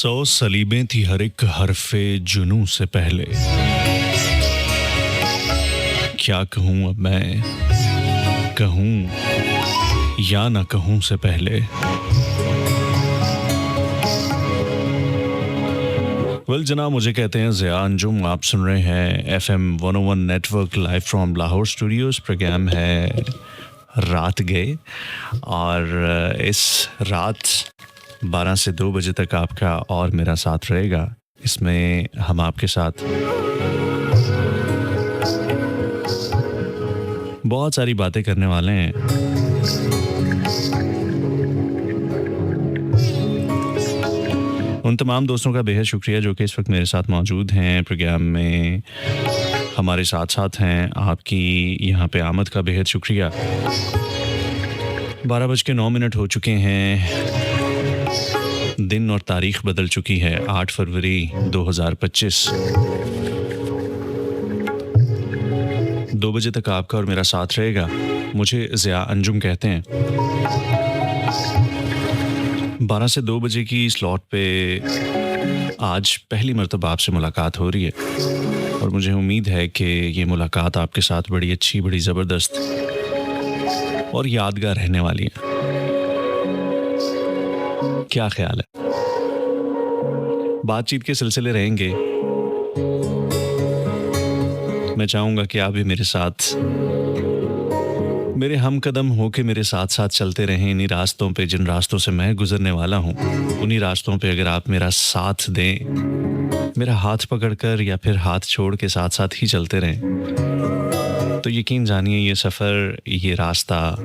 100 सलीबें थी हर एक हरफे जुनूं से पहले। क्या कहूँ अब मैं, कहूँ या ना कहूँ से पहले। जनाब, मुझे कहते हैं ज़िया अंजुम। आप सुन रहे हैं FM 101 network live from Lahore studios. Programme है रात गए और इस रात 12 से 2 बजे तक आपका और मेरा साथ रहेगा। इसमें हम आपके साथ बहुत सारी बातें करने वाले हैं। उन तमाम दोस्तों का बेहद शुक्रिया जो कि इस वक्त मेरे साथ मौजूद हैं प्रोग्राम में, हमारे साथ साथ हैं। आपकी यहाँ पे आमद का बेहद शुक्रिया। 12:09 हो चुके हैं। दिन और तारीख बदल चुकी है। 8 फरवरी 2025। 2 बजे तक आपका और मेरा साथ रहेगा। मुझे ज़िया अंजुम कहते हैं। 12 से 2 बजे की स्लॉट पे आज पहली मर्तबा आपसे मुलाकात हो रही है और मुझे उम्मीद है कि ये मुलाकात आपके साथ बड़ी अच्छी, बड़ी ज़बरदस्त और यादगार रहने वाली है। क्या ख्याल है? बातचीत के सिलसिले रहेंगे। मैं चाहूँगा कि आप भी मेरे साथ, मेरे हमकदम हो के मेरे साथ साथ चलते रहें इन्हीं रास्तों पे जिन रास्तों से मैं गुजरने वाला हूँ। उन्हीं रास्तों पे अगर आप मेरा साथ दें, मेरा हाथ पकड़कर या फिर हाथ छोड़ के साथ साथ ही चलते रहें, तो यकीन जानिए ये सफ़र, ये रास्ता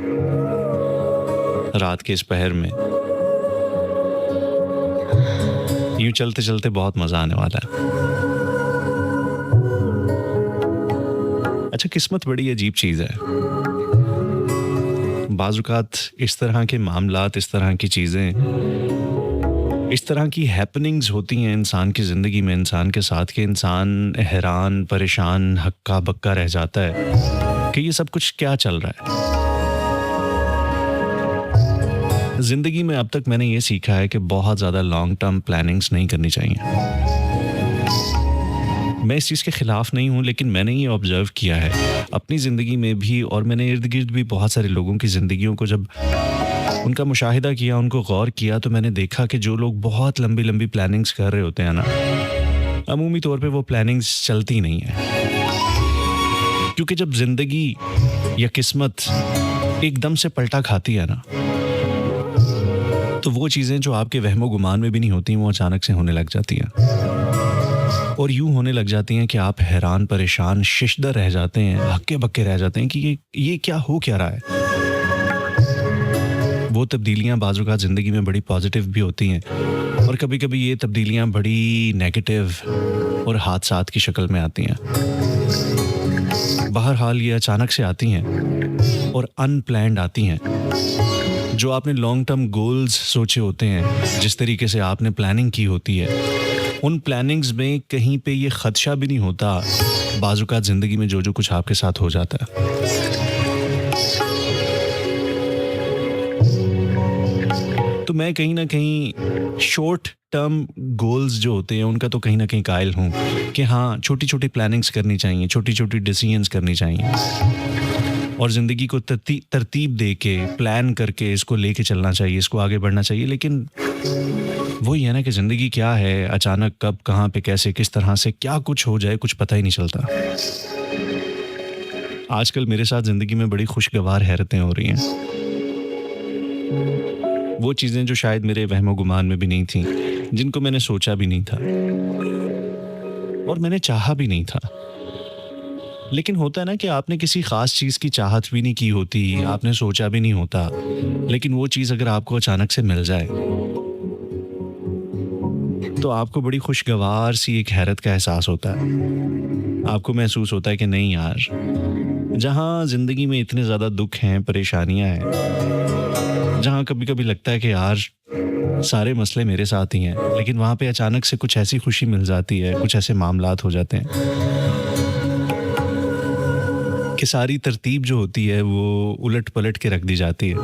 रात के इस पहर में यूं चलते चलते बहुत मज़ा आने वाला है। अच्छा, किस्मत बड़ी अजीब चीज़ है। बाज़-औक़ात इस तरह के मामलात, इस तरह की चीज़ें, इस तरह की हैपनिंग्स होती हैं इंसान की ज़िंदगी में, इंसान के साथ, के इंसान हैरान, परेशान, हक्का बक्का रह जाता है कि ये सब कुछ क्या चल रहा है। ज़िंदगी में अब तक मैंने ये सीखा है कि बहुत ज़्यादा लॉन्ग टर्म प्लानिंग्स नहीं करनी चाहिए। मैं इस चीज़ के ख़िलाफ़ नहीं हूँ, लेकिन मैंने ये ऑब्ज़र्व किया है अपनी ज़िंदगी में भी, और मैंने इर्द गिर्द भी बहुत सारे लोगों की ज़िंदगियों को जब उनका मुशाहिदा किया, उनको गौर किया, तो मैंने देखा कि जो लोग बहुत लंबी लंबी प्लानिंग्स कर रहे होते हैं ना, अमूमी तौर पे वो प्लानिंग्स चलती नहीं है। क्योंकि जब ज़िंदगी या किस्मत एकदम से पलटा खाती है ना, तो वो चीज़ें जो आपके वहमो गुमान में भी नहीं होती, वो अचानक से होने लग जाती हैं। और यूं होने लग जाती हैं कि आप हैरान, परेशान, शिशदर रह जाते हैं, हक्के बक्के रह जाते हैं कि ये क्या हो क्या रहा है। वो तब्दीलियां बाज़ औक़ात ज़िंदगी में बड़ी पॉजिटिव भी होती हैं और कभी कभी ये तब्दीलियां बड़ी नेगेटिव और हादसात की शक्ल में आती हैं। बहरहाल ये अचानक से आती हैं और अनप्लैन्ड आती हैं। जो आपने लॉन्ग टर्म गोल्स सोचे होते हैं, जिस तरीके से आपने प्लानिंग की होती है, उन प्लानिंग्स में कहीं पे ये ख़दशा भी नहीं होता बाज़ औक़ात ज़िंदगी में जो कुछ आपके साथ हो जाता है। तो मैं कहीं ना कहीं शॉर्ट टर्म गोल्स जो होते हैं उनका तो कहीं ना कहीं कायल हूँ कि हाँ, छोटी छोटी प्लानिंग्स करनी चाहिए, छोटी छोटी डिसीजंस करनी चाहिए और ज़िंदगी को तरतीब दे के, प्लान करके इसको लेके चलना चाहिए, इसको आगे बढ़ना चाहिए। लेकिन वही है ना कि ज़िंदगी क्या है, अचानक कब, कहाँ पे, कैसे, किस तरह से क्या कुछ हो जाए, कुछ पता ही नहीं चलता। आजकल मेरे साथ ज़िंदगी में बड़ी खुशगवार हैरतें हो रही हैं। वो चीज़ें जो शायद मेरे वहमो गुमान में भी नहीं थी, जिनको मैंने सोचा भी नहीं था और मैंने चाहा भी नहीं था। लेकिन होता है ना कि आपने किसी ख़ास चीज़ की चाहत भी नहीं की होती, आपने सोचा भी नहीं होता, लेकिन वो चीज़ अगर आपको अचानक से मिल जाए तो आपको बड़ी खुशगवार सी एक हैरत का एहसास होता है। आपको महसूस होता है कि नहीं यार, जहाँ ज़िंदगी में इतने ज़्यादा दुख हैं, परेशानियाँ हैं, जहाँ कभी कभी लगता है कि यार सारे मसले मेरे साथ ही हैं, लेकिन वहाँ पे अचानक से कुछ ऐसी खुशी मिल जाती है, कुछ ऐसे मामलात हो जाते हैं कि सारी तरतीब जो होती है वो उलट पलट के रख दी जाती है।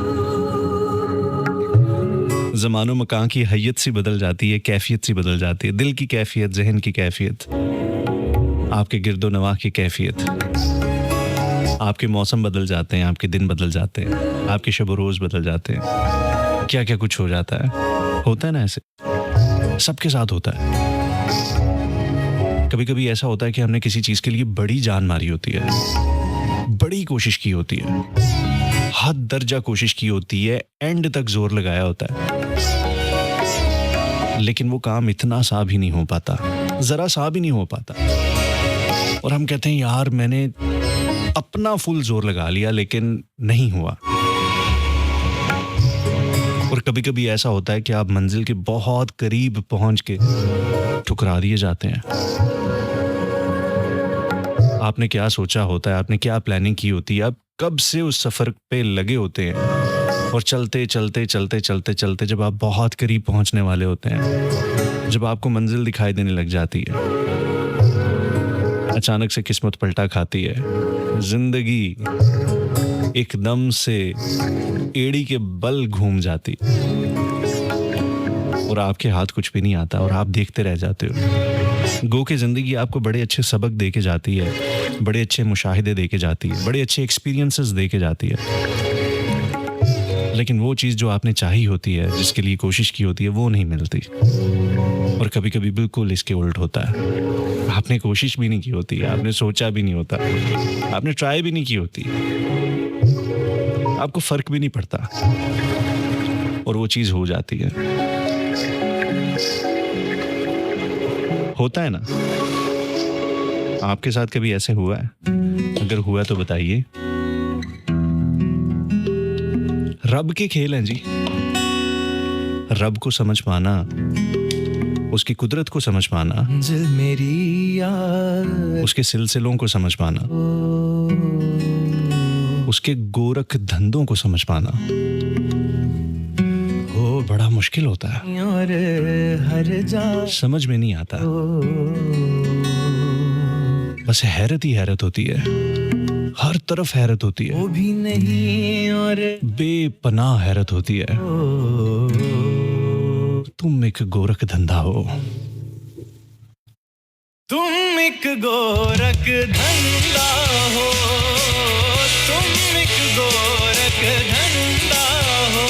ज़मानो मकान की हैयत सी बदल जाती है, कैफ़ियत सी बदल जाती है, दिल की कैफ़ियत, ज़हन की कैफ़ियत, आपके गिरदो-नवाह की कैफ़ियत, आपके मौसम बदल जाते हैं, आपके दिन बदल जाते हैं, आपके शब-ओ-रोज़ बदल जाते हैं, क्या-क्या कुछ हो जाता है। होता है ना ऐसे? सबके साथ होता है। कभी-कभी ऐसा होता है कि हमने किसी चीज़ के लिए बड़ी जान मारी होती है, बड़ी कोशिश की होती है, हद दर्जा कोशिश की होती है, एंड तक ज़ोर लगाया होता है, लेकिन वो काम इतना सा भी नहीं हो पाता, ज़रा सा भी नहीं हो पाता। और हम कहते हैं यार मैंने अपना फुल ज़ोर लगा लिया लेकिन नहीं हुआ। और कभी-कभी ऐसा होता है कि आप मंजिल के बहुत करीब पहुंच के ठुकरा दिए जाते हैं। आपने क्या सोचा होता है, आपने क्या प्लानिंग की होती है, आप कब से उस सफ़र पे लगे होते हैं और चलते चलते चलते चलते चलते जब आप बहुत करीब पहुंचने वाले होते हैं, जब आपको मंजिल दिखाई देने लग जाती है, अचानक से किस्मत पलटा खाती है, जिंदगी एकदम से एड़ी के बल घूम जाती और आपके हाथ कुछ भी नहीं आता और आप देखते रह जाते हो। गो के ज़िंदगी आपको बड़े अच्छे सबक दे के जाती है, बड़े अच्छे मुशाहिदे दे के जाती है, बड़े अच्छे एक्सपीरियंसेस दे के जाती है, लेकिन वो चीज़ जो आपने चाही होती है, जिसके लिए कोशिश की होती है, वो नहीं मिलती। और कभी-कभी बिल्कुल इसके उल्ट होता है। आपने कोशिश भी नहीं की होती, आपने सोचा भी नहीं होता, आपने ट्राई भी नहीं की होती, आपको फ़र्क भी नहीं पड़ता और वो चीज़ हो जाती है। होता है ना? आपके साथ कभी ऐसे हुआ है? अगर हुआ है तो बताइए। रब के खेल हैं जी। रब को समझ पाना, उसकी कुदरत को समझ पाना, मेरी यार उसके सिलसिलों को समझ पाना, उसके गोरख धंधों को समझ पाना वो बड़ा मुश्किल होता है। और हर जा समझ में नहीं आता, बस हैरत ही हैरत होती है, हर तरफ हैरत होती है, वो भी नहीं और बेपनाह हैरत होती है। तुम एक गोरख धंधा हो, तुम एक गोरख धंधा हो, तुम एक गोरख धंधा हो,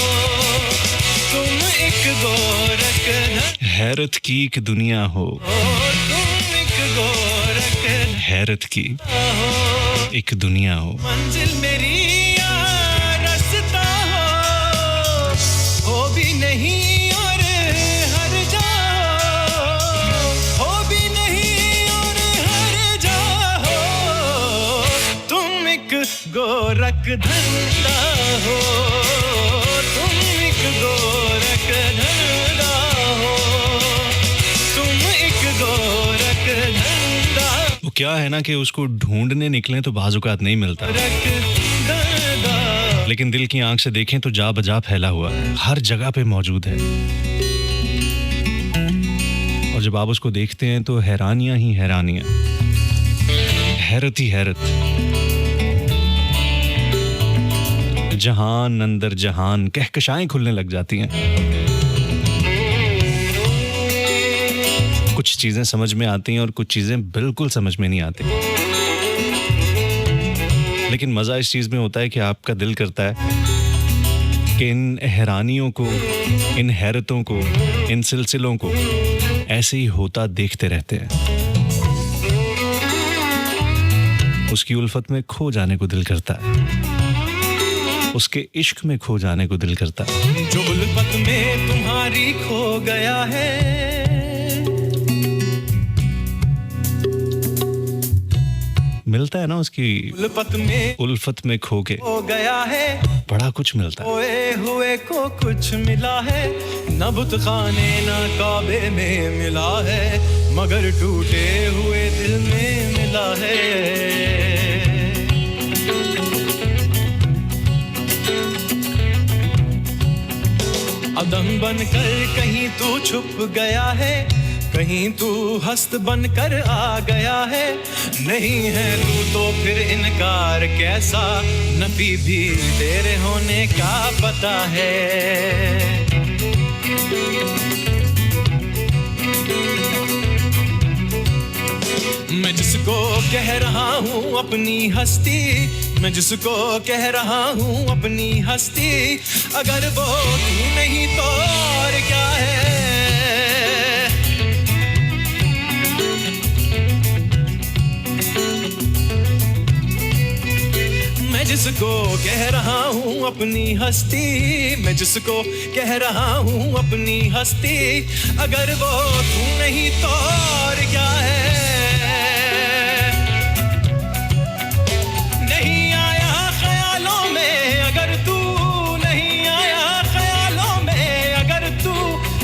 तुम एक गोरख धंधा हैरत की एक दुनिया हो, हो, तुम एक गोरख हैरत की हो, एक दुनिया हो। मंजिल मेरी या रास्ता हो भी नहीं और हर जा हो भी नहीं और हर जा हो, तुम एक गोरख धंधा हो, तुम एक गोरख धंधा हो, तुम एक गोरख धंधा वो क्या है ना कि उसको ढूंढने निकले तो बाजुकात नहीं मिलता, रख धंधा लेकिन दिल की आंख से देखें तो जा बजा फैला हुआ है, हर जगह पे मौजूद है। और जब आप उसको देखते हैं तो हैरानियां ही हैरानियां, हैरत ही हैरत। जहान अंदर जहान, कहकशाएं खुलने लग जाती हैं। कुछ चीजें समझ में आती हैं और कुछ चीजें बिल्कुल समझ में नहीं आती, लेकिन मजा इस चीज में होता है कि आपका दिल करता है कि इन हैरानियों को, इन हैरतों को, इन सिलसिलों को ऐसे ही होता देखते रहते हैं। उसकी उल्फत में खो जाने को दिल करता है, उसके इश्क में खो जाने को दिल करता है। जो उल्फत में तुम्हारी खो गया है, मिलता है ना उसकी उल्फत में खो के, हो गया है, बड़ा कुछ मिलता है। खोए हुए को कुछ मिला है, न बुत खाने न काबे में मिला है, मगर टूटे हुए दिल में मिला है। अदम बनकर कहीं तू छुप गया है, कहीं तू हस्त बनकर आ गया है, नहीं है तू तो फिर इनकार कैसा, नफी भी तेरे होने का पता है। मैं जिसको कह रहा हूँ अपनी हस्ती, मैं जिसको कह रहा हूँ अपनी हस्ती, अगर वो तू नहीं तो और क्या है। मैं जिसको कह रहा हूँ अपनी हस्ती, मैं जिसको कह रहा हूँ अपनी हस्ती, अगर वो तू नहीं तो और क्या है। नहीं आया ख्यालों में अगर तू, नहीं आया ख्यालों में अगर तू,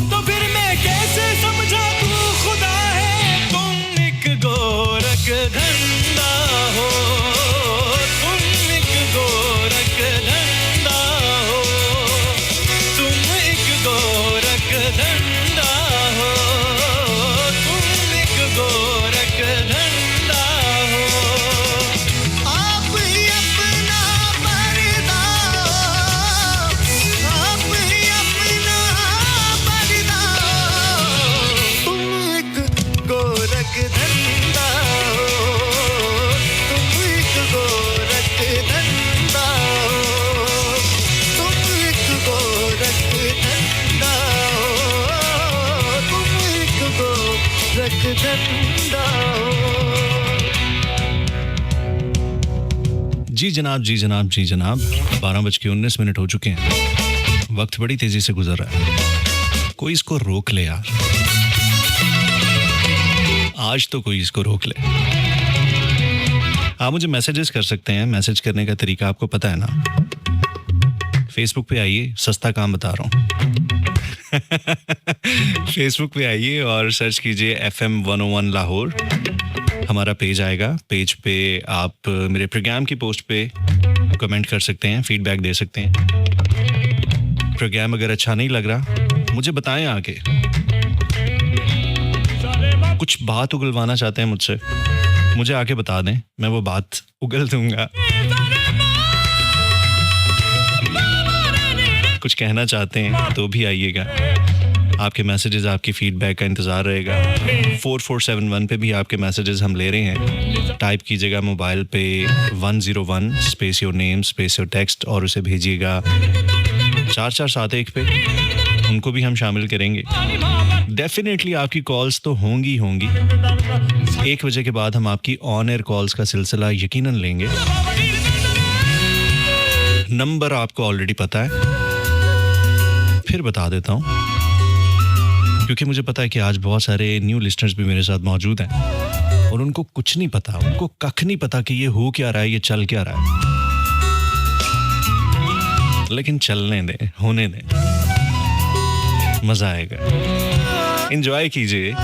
तो फिर मैं कैसे समझा तू खुदा है। तुम एक गोरख धंधा हो, तुम एक गोरख धंधा हो, तुम एक गोरख धंधा हो, तुम एक गोरख धंधा हो। आप ही अपना पर्दा, आप ही अपना पर्दा, तुम एक गोरख धंधा हो, तुम एक गोरख धंधा हो, तुम एक गोरख धंधा हो, तुम एक गोरख धंधा हो। जी जनाब, जी जनाब, जी जनाब, 12:19 हो चुके हैं। वक्त बड़ी तेजी से गुजर रहा है। कोई इसको रोक ले यार, आज तो कोई इसको रोक ले। आप मुझे मैसेजेस कर सकते हैं। मैसेज करने का तरीका आपको पता है ना। फेसबुक पे आइए, सस्ता काम बता रहा हूँ। फेसबुक पे आइए और सर्च कीजिए FM 101 लाहौर। हमारा पेज आएगा। पेज पे आप मेरे प्रोग्राम की पोस्ट पे कमेंट कर सकते हैं, फीडबैक दे सकते हैं। प्रोग्राम अगर अच्छा नहीं लग रहा मुझे बताएं आके। कुछ बात उगलवाना चाहते हैं मुझसे, मुझे आके बता दें, मैं वो बात उगल दूंगा। कुछ कहना चाहते हैं तो भी आइएगा। आपके मैसेजेस, आपकी फीडबैक का इंतज़ार रहेगा। 4471 पे भी आपके मैसेजेस हम ले रहे हैं। टाइप कीजिएगा मोबाइल पे 101 space your name space your text और उसे भेजिएगा 4471 पे। उनको भी हम शामिल करेंगे। डेफिनेटली आपकी कॉल्स तो होंगी होंगी। 1 बजे के बाद हम आपकी ऑन एयर कॉल्स का सिलसिला यकीनन लेंगे। नंबर आपको ऑलरेडी पता है, फिर बता देता हूँ, क्योंकि मुझे पता है कि आज बहुत सारे न्यू लिस्टनर्स भी मेरे साथ मौजूद हैं और उनको कुछ नहीं पता, उनको कख नहीं पता कि ये हो क्या रहा है, ये चल क्या रहा है। लेकिन चलने दें, होने दें, मजा आएगा। एंजॉय कीजिए,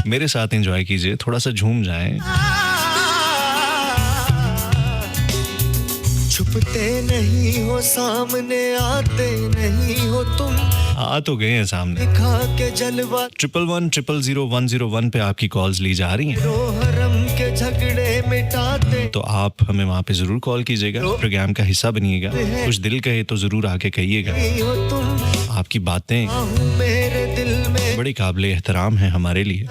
मेरे साथ एंजॉय कीजिए, थोड़ा सा झूम जाएं। छुपते नहीं हो, सामने आते नहीं हो तुम, आ तो गए हैं सामने। दिखा के जलवा 11100101 पे आपकी कॉल्स ली जा रही हैं। रोहरम के झगड़े मिटाते, तो आप हमें वहाँ पे ज़रूर कॉल कीजिएगा, प्रोग्राम का हिस्सा बनिएगा। कुछ दिल कहे तो ज़रूर आके कहिएगा। नहीं हो तुम, आपकी बातें आहूं मेरे दिल में बड़ी काबिले एहतराम है हमारे लिए।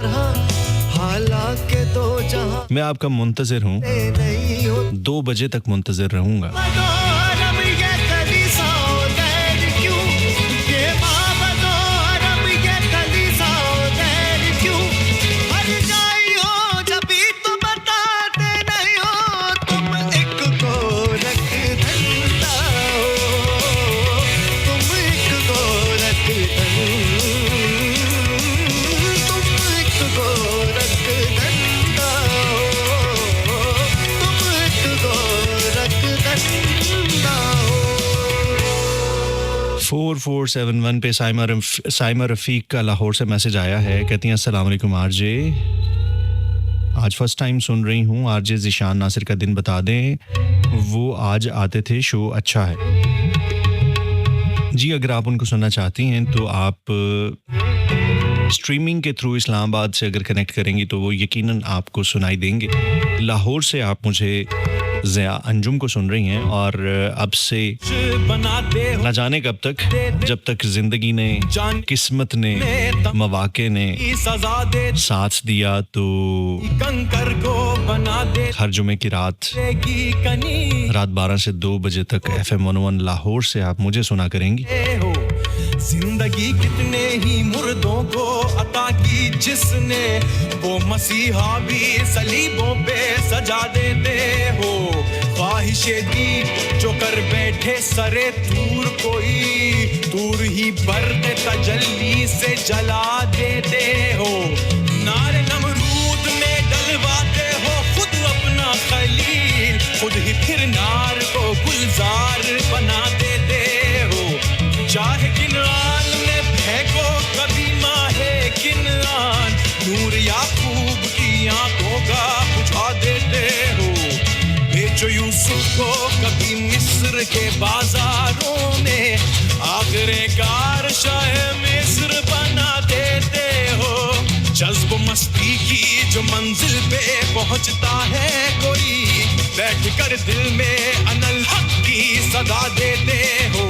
हालांकि दो जहां मैं आपका मुंतज़िर हूँ, नहीं हो 2 बजे तक मुंतज़िर रहूँगा। मनोरम ये कलीसाओं दैर क्यों, ये माँ मनोरम ये कलीसाओं दैर क्यों, हर जाई हो जब भी तो बताते नहीं हो, तुम एक गोरख धंधा हो, तुम एक गोरख तुम एक गोरख धंधा हो, तुम एक गोरख धंधा हो। 4471 पे साइमा रफ़ीक का लाहौर से मैसेज आया है। कहती हैं अस्सलाम वालेकुम आरजे, आज फर्स्ट टाइम सुन रही हूँ। आरजे ज़िशान नासिर का दिन बता दें, वो आज आते थे, शो अच्छा है। जी अगर आप उनको सुनना चाहती हैं तो आप स्ट्रीमिंग के थ्रू इस्लामाबाद से अगर कनेक्ट करेंगी तो वो यकीनन आपको सुनाई देंगे। लाहौर से आप मुझे ज़िया अंजुम को सुन रही हैं और अब से बनाते हो ना जाने कब तक, जब तक ज़िंदगी ने, किस्मत ने, मौक़े ने सजा दे साथ दिया तो कंकर को बना दे हर जुमे की रात की कनी रात 12 से 2 बजे तक FM 101 लाहौर से आप मुझे सुना करेंगी। हो। जिंदगी कितने ही मुर्दों को अता की जिसने, वो मसीहा भी सलीबों पे सजा देते हो। ख्वाहिशे दी जो कर बैठे सरे तूर, कोई तूर ही बर्द तजल्ली से जला देते हो। नारे नमरूद में डलवाते हो खुद अपना खलील, खुद ही फिर नार को गुलजार बना देते हो। चाहे किनान में फेंको कभी माहे किनान, नूर याकूब की आंखों का बुझा देते हो। बेचो यूसुफ को कभी मिस्र के बाजारों में, आगरेकार शाह मिस्र बना देते हो। जज्ब मस्ती की जो मंजिल पे पहुंचता है कोई, बैठ कर दिल में अनल हक की सदा देते हो।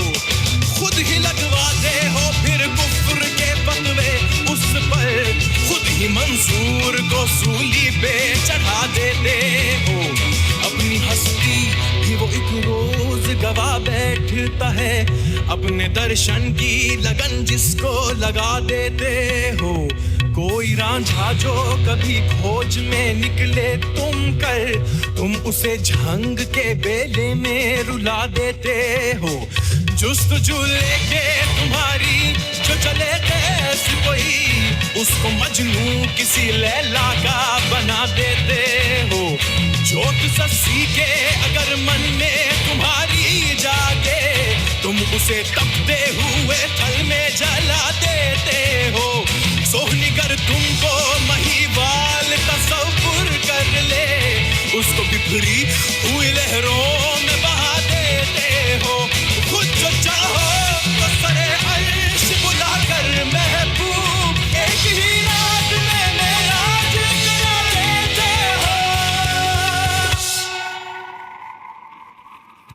खुद ही लगवाते हो फिर कुफ्र के फतवे उस पर, खुद ही मंसूर को सूली पे चढ़ा देते हो। अपनी हस्ती भी वो एक रोज गवा बैठता है, अपने दर्शन की लगन जिसको लगा देते हो। कोई रांझा जो कभी खोज में निकले तुम उसे झंग के बेले में रुला देते हो। जुस्तजू लेके तुम्हारी जो चले कैस कोई, उसको मजनू किसी लैला का बना देते हो। जोत सस्सी के अगर मन में तुम्हारी जागे, तुम उसे तपते हुए थल में जला देते हो। सोहनीगर तुमको महीवाल तसव्वुर कर ले, उसको बिखरी हुई लहरों में बहा देते हो। खुद जो चाहो तो सरे अर्श बुलाकर महबूब एक ही रात में मेराज करा देते हो।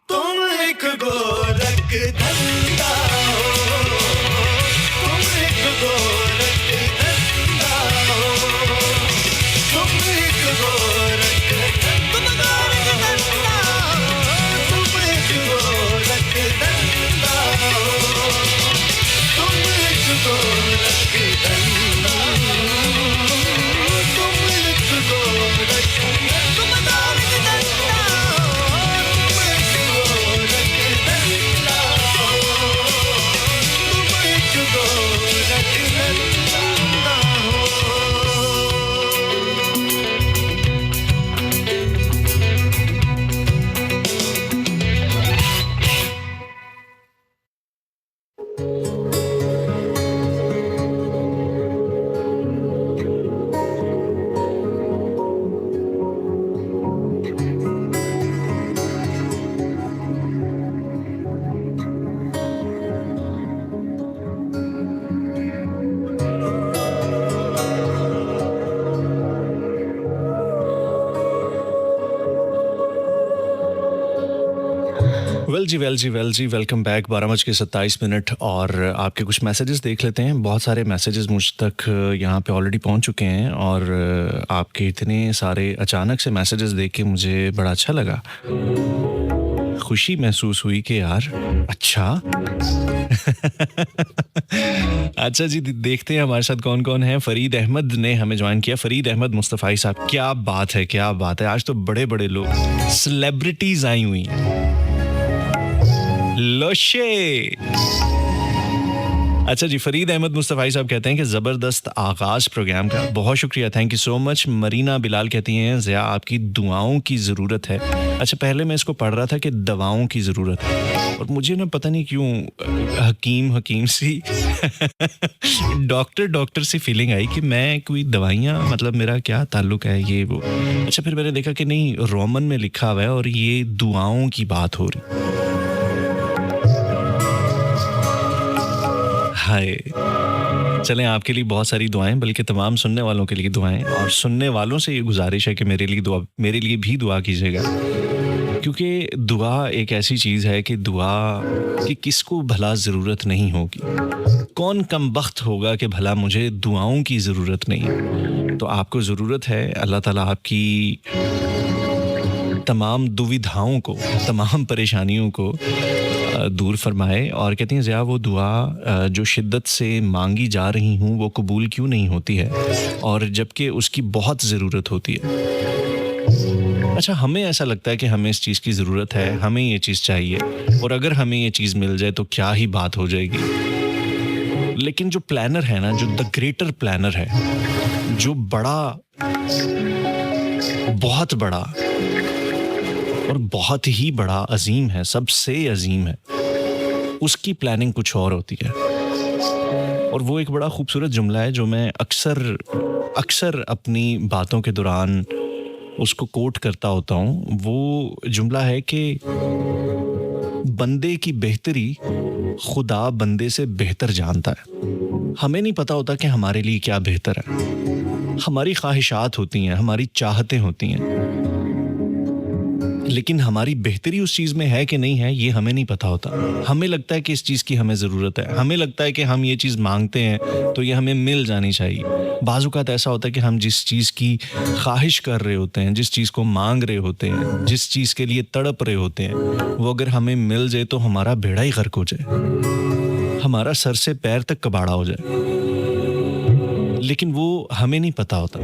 तुम एक गोरख धंधा हो, तुम एक गोरख धंधा हो, तुम एक गोरख धंधा हो, तुम एक गोरख धंधा हो, तुम एक गोरख धंधा हो, तुम एक गोरख धंधा वेल जी वेलकम बैक। 12:27 और आपके कुछ मैसेजेस देख लेते हैं। बहुत सारे मैसेजेस मुझ तक यहाँ पे ऑलरेडी पहुँच चुके हैं और आपके इतने सारे अचानक से मैसेजेस देख के मुझे बड़ा अच्छा लगा, खुशी महसूस हुई कि यार अच्छा अच्छा जी, देखते हैं हमारे साथ कौन कौन है। फरीद अहमद ने हमें ज्वाइन किया। फरीद अहमद मुस्तफ़ाई साहब, क्या बात है, क्या बात है। आज तो बड़े बड़े लोग, सेलिब्रिटीज आई हुई हैं। लोशे। अच्छा जी, फरीद अहमद मुस्तफ़ाई साहब कहते हैं कि ज़बरदस्त आगाज़ प्रोग्राम का, बहुत शुक्रिया, thank you so much. Marina Bilal कहती हैं ज़िया आपकी दुआओं की ज़रूरत है। अच्छा, पहले मैं इसको पढ़ रहा था कि दवाओं की ज़रूरत है, और मुझे ना पता नहीं क्यों हकीम सी डॉक्टर सी फीलिंग आई कि मैं कोई दवाइयाँ, मतलब मेरा क्या ताल्लुक़ है ये वो। अच्छा, फिर मैंने देखा कि नहीं, रोमन में लिखा हुआ है और ये दुआओं की बात हो रही। हाय, चलें, आपके लिए बहुत सारी दुआएं, बल्कि तमाम सुनने वालों के लिए दुआएं, और सुनने वालों से ये गुजारिश है कि मेरे लिए भी दुआ कीजिएगा। क्योंकि दुआ एक ऐसी चीज़ है कि दुआ की किसको भला ज़रूरत नहीं होगी। कौन कमबख्त होगा कि भला मुझे दुआओं की ज़रूरत नहीं है। तो आपको ज़रूरत है, अल्लाह ताला आपकी तमाम दुविधाओं को, तमाम परेशानियों को दूर फरमाए। और कहती हैं ज़िया, वो दुआ जो शिद्दत से मांगी जा रही हूँ वो कबूल क्यों नहीं होती है, और जबकि उसकी बहुत ज़रूरत होती है। अच्छा, हमें ऐसा लगता है कि हमें इस चीज़ की ज़रूरत है, हमें ये चीज़ चाहिए, और अगर हमें ये चीज़ मिल जाए तो क्या ही बात हो जाएगी। लेकिन जो प्लानर है ना, जो द ग्रेटर प्लानर है, जो बड़ा, बहुत बड़ा और बहुत ही बड़ा अजीम है, सबसे अजीम है, उसकी प्लानिंग कुछ और होती है। और वो एक बड़ा खूबसूरत जुमला है जो मैं अक्सर अपनी बातों के दौरान उसको कोट करता होता हूँ। वो जुमला है कि बंदे की बेहतरी खुदा बंदे से बेहतर जानता है। हमें नहीं पता होता कि हमारे लिए क्या बेहतर है। हमारी ख्वाहिशात होती हैं, हमारी चाहतें होती हैं, लेकिन हमारी बेहतरी उस चीज़ में है कि नहीं है ये हमें नहीं पता होता। हमें लगता है कि इस चीज़ की हमें ज़रूरत है, हमें लगता है कि हम ये चीज़ मांगते हैं तो ये हमें मिल जानी चाहिए। बाज़ औक़ात ऐसा होता है कि हम जिस चीज़ की ख्वाहिश कर रहे होते हैं, जिस चीज़ को मांग रहे होते हैं, जिस चीज़ के लिए तड़प रहे होते हैं, वो अगर हमें मिल जाए तो हमारा बेड़ा ही गर्क हो जाए, हमारा सर से पैर तक कबाड़ा हो जाए। लेकिन वो हमें नहीं पता होता,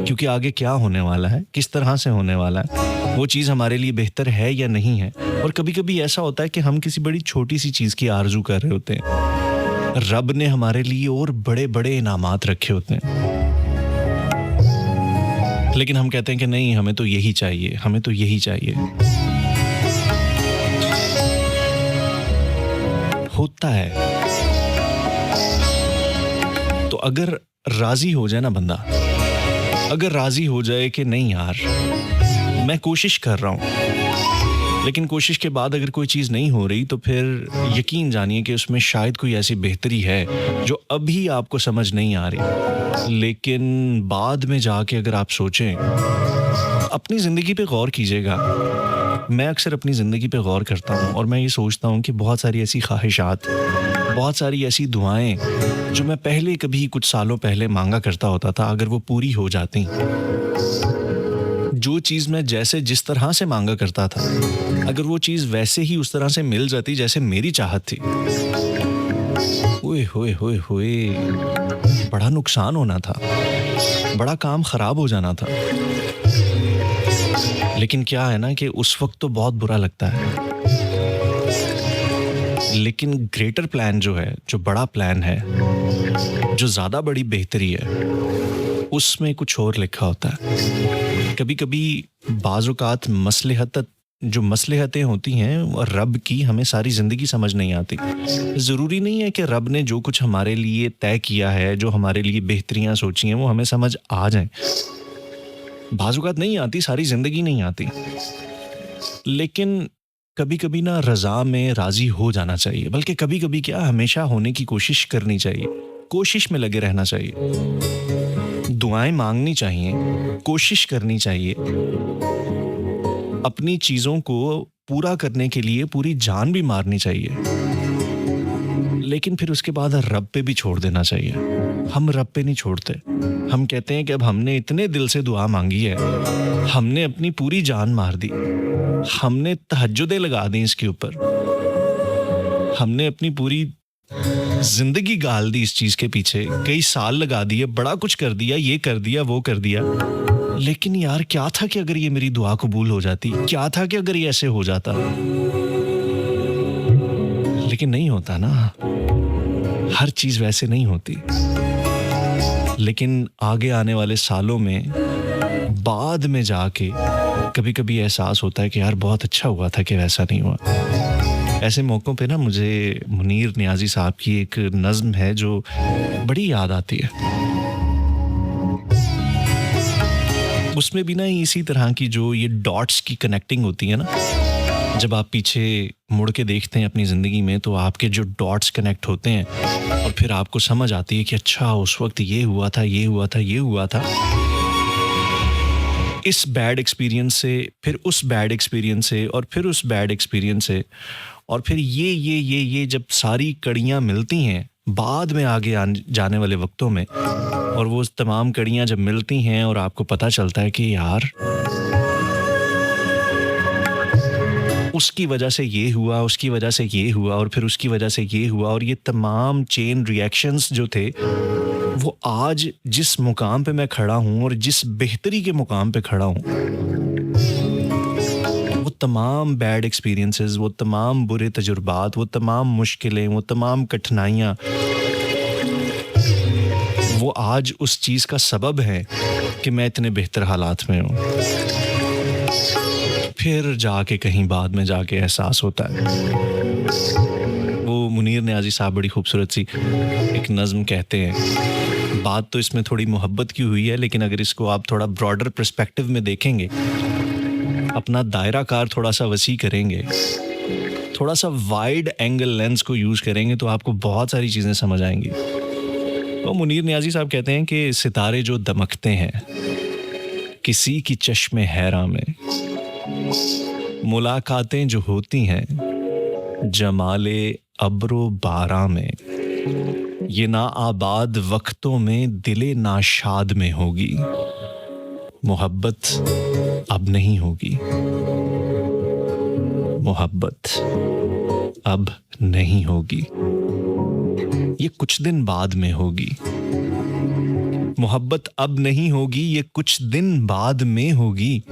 क्योंकि आगे क्या होने वाला है, किस तरह से होने वाला है, वो चीज़ हमारे लिए बेहतर है या नहीं है। और कभी कभी ऐसा होता है कि हम किसी बड़ी छोटी सी चीज़ की आरजू कर रहे होते हैं, रब ने हमारे लिए और बड़े बड़े इनामात रखे होते हैं, लेकिन हम कहते हैं कि नहीं, हमें तो यही चाहिए, हमें तो यही चाहिए। होता है तो अगर राजी हो जाए ना बंदा, अगर राजी हो जाए कि नहीं यार मैं कोशिश कर रहा हूँ, लेकिन कोशिश के बाद अगर कोई चीज़ नहीं हो रही, तो फिर यकीन जानिए कि उसमें शायद कोई ऐसी बेहतरी है जो अभी आपको समझ नहीं आ रही, लेकिन बाद में जाके अगर आप सोचें, अपनी ज़िंदगी पे गौर कीजिएगा। मैं अक्सर अपनी ज़िंदगी पे गौर करता हूँ और मैं ये सोचता हूँ कि बहुत सारी ऐसी ख्वाहिशात, बहुत सारी ऐसी दुआएं जो मैं पहले कभी कुछ सालों पहले मांगा करता होता था, अगर वो पूरी हो जाती, जो चीज़ मैं जैसे जिस तरह से मांगा करता था, अगर वो चीज़ वैसे ही उस तरह से मिल जाती जैसे मेरी चाहत थी, ओए होए होए होए, बड़ा नुकसान होना था, बड़ा काम खराब हो जाना था। लेकिन क्या है ना कि उस वक्त तो बहुत बुरा लगता है, लेकिन ग्रेटर प्लान जो है, जो बड़ा प्लान है, जो ज़्यादा बड़ी बेहतरी है, उसमें कुछ और लिखा होता है। कभी कभी बाज़ औक़ात जो मसलहतें होती हैं और रब की, हमें सारी ज़िंदगी समझ नहीं आती। ज़रूरी नहीं है कि रब ने जो कुछ हमारे लिए तय किया है, जो हमारे लिए बेहतरियाँ सोची हैं, वो हमें समझ आ जाएं। बाज़ औक़ात नहीं आती, सारी ज़िंदगी नहीं आती, लेकिन कभी कभी ना रज़ा में राज़ी हो जाना चाहिए, बल्कि कभी कभी क्या, हमेशा होने की कोशिश करनी चाहिए, कोशिश में लगे रहना चाहिए, दुआएं मांगनी चाहिए, कोशिश करनी चाहिए, अपनी चीज़ों को पूरा करने के लिए पूरी जान भी मारनी चाहिए, लेकिन फिर उसके बाद रब पे भी छोड़ देना चाहिए। हम रब पे नहीं छोड़ते। हम कहते हैं कि अब हमने इतने दिल से दुआ मांगी है, हमने अपनी पूरी जान मार दी, हमने तहज्जुदें लगा दी इसके ऊपर, हमने अपनी पूरी जिंदगी गाल दी इस चीज़ के पीछे, कई साल लगा दिए, बड़ा कुछ कर दिया, ये कर दिया, वो कर दिया, लेकिन यार क्या था कि अगर ये मेरी दुआ कबूल हो जाती, क्या था कि अगर ये ऐसे हो जाता, लेकिन नहीं होता ना, हर चीज़ वैसे नहीं होती। लेकिन आगे आने वाले सालों में बाद में जाके कभी कभी एहसास होता है कि यार बहुत अच्छा हुआ था कि वैसा नहीं हुआ। ऐसे मौक़ों पे ना मुझे मुनीर नियाज़ी साहब की एक नज़्म है जो बड़ी याद आती है। उसमें भी ना इसी तरह की जो ये डॉट्स की कनेक्टिंग होती है ना, जब आप पीछे मुड़ के देखते हैं अपनी ज़िंदगी में, तो आपके जो डॉट्स कनेक्ट होते हैं और फिर आपको समझ आती है कि अच्छा उस वक्त ये हुआ था, ये हुआ था, ये हुआ था। इस बैड एक्सपीरियंस से, फिर उस बैड एक्सपीरियंस से, और फिर उस बैड एक्सपीरियंस से, और फिर ये जब सारी कड़ियाँ मिलती हैं बाद में आगे जाने वाले वक्तों में, और वो तमाम कड़ियाँ जब मिलती हैं और आपको पता चलता है कि यार उसकी वजह से ये हुआ, उसकी वजह से ये हुआ, और फिर उसकी वजह से ये हुआ, और ये तमाम चेन रिएक्शंस जो थे वो आज जिस मुकाम पे मैं खड़ा हूँ और जिस बेहतरी के मुकाम पे खड़ा हूँ, वो तमाम बैड एक्सपीरियंसेस, वो तमाम बुरे तजुर्बात, वो तमाम मुश्किलें, वो तमाम कठिनाइयाँ, वो आज उस चीज़ का सबब है कि मैं इतने बेहतर हालात में हूँ। फिर जाके कहीं बाद में जाके एहसास होता है। वो मुनीर नियाज़ी साहब बड़ी खूबसूरत सी एक नज़्म कहते हैं, बात तो इसमें थोड़ी मोहब्बत की हुई है, लेकिन अगर इसको आप थोड़ा ब्रॉडर पर्सपेक्टिव में देखेंगे, अपना दायरा कार थोड़ा सा वसी करेंगे, थोड़ा सा वाइड एंगल लेंस को यूज़ करेंगे, तो आपको बहुत सारी चीज़ें समझ आएंगी। तो मुनीर नियाज़ी साहब कहते हैं कि सितारे जो दमकते हैं किसी की चश्मे हैरा में, मुलाकातें जो होती हैं जमाले अब्रो बारा में, ये ना आबाद वक्तों में दिले नाशाद में होगी, मोहब्बत अब नहीं होगी, मोहब्बत अब नहीं होगी, ये कुछ दिन बाद में होगी, मोहब्बत अब नहीं होगी, ये कुछ दिन बाद में होगी,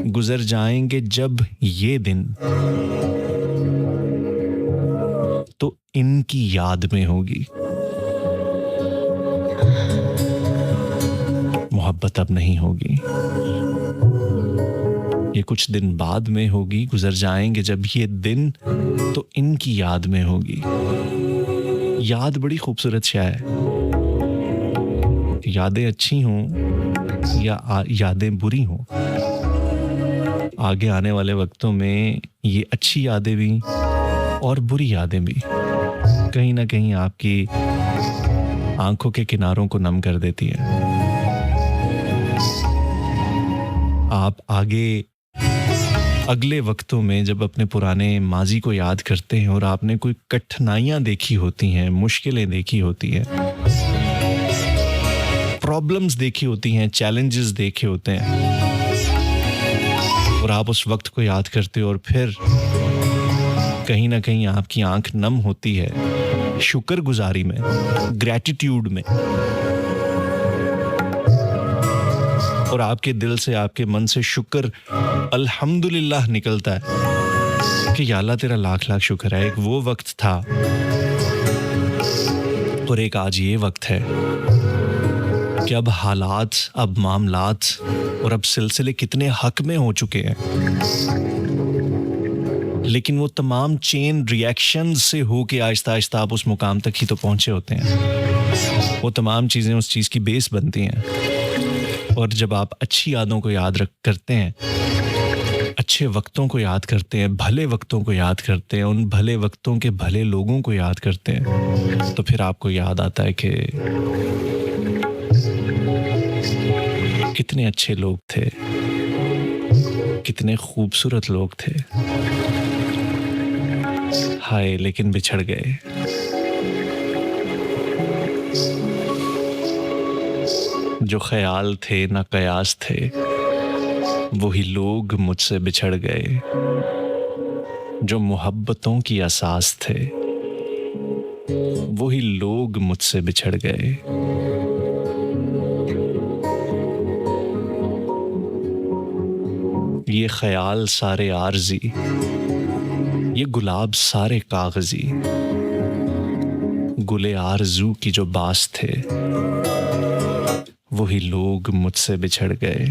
गुजर जाएंगे जब ये दिन तो इनकी याद में होगी, मोहब्बत अब नहीं होगी, ये कुछ दिन बाद में होगी, गुजर जाएंगे जब ये दिन तो इनकी याद में होगी। याद बड़ी खूबसूरत शय है, यादें अच्छी हों या यादें बुरी हों, आगे आने वाले वक्तों में ये अच्छी यादें भी और बुरी यादें भी कहीं ना कहीं आपकी आंखों के किनारों को नम कर देती है। आप आगे अगले वक्तों में जब अपने पुराने माजी को याद करते हैं और आपने कोई कठिनाइयां देखी होती हैं, मुश्किलें देखी होती हैं, प्रॉब्लम्स देखी होती हैं, चैलेंजेस देखे होते हैं, और आप उस वक्त को याद करते हो और फिर कहीं ना कहीं आपकी आंख नम होती है शुक्रगुजारी में, ग्रैटिट्यूड में, और आपके दिल से, आपके मन से शुक्र अल्हम्दुलिल्लाह निकलता है कि या अल्लाह तेरा लाख लाख शुक्र है। एक वो वक्त था और एक आज ये वक्त है कि अब हालात, अब मामलात और अब सिलसिले कितने हक में हो चुके हैं, लेकिन वो तमाम चेन रिएक्शन से हो के आहिस्ता आहिस्ता आप उस मुकाम तक ही तो पहुंचे होते हैं। वो तमाम चीज़ें उस चीज़ की बेस बनती हैं, और जब आप अच्छी यादों को याद करते हैं, अच्छे वक्तों को याद करते हैं, भले वक्तों को याद करते हैं, उन भले वक्तों के भले लोगों को याद करते हैं, तो फिर आपको याद आता है कि कितने अच्छे लोग थे, कितने खूबसूरत लोग थे, हाय लेकिन बिछड़ गए। जो ख्याल थे ना कयास थे, वही लोग मुझसे बिछड़ गए, जो मोहब्बतों की असास थे, वही लोग मुझसे बिछड़ गए। ये ख्याल सारे आर्जी, ये गुलाब सारे कागजी, गुले आरज़ू की जो बास थे, वही लोग मुझसे बिछड़ गए।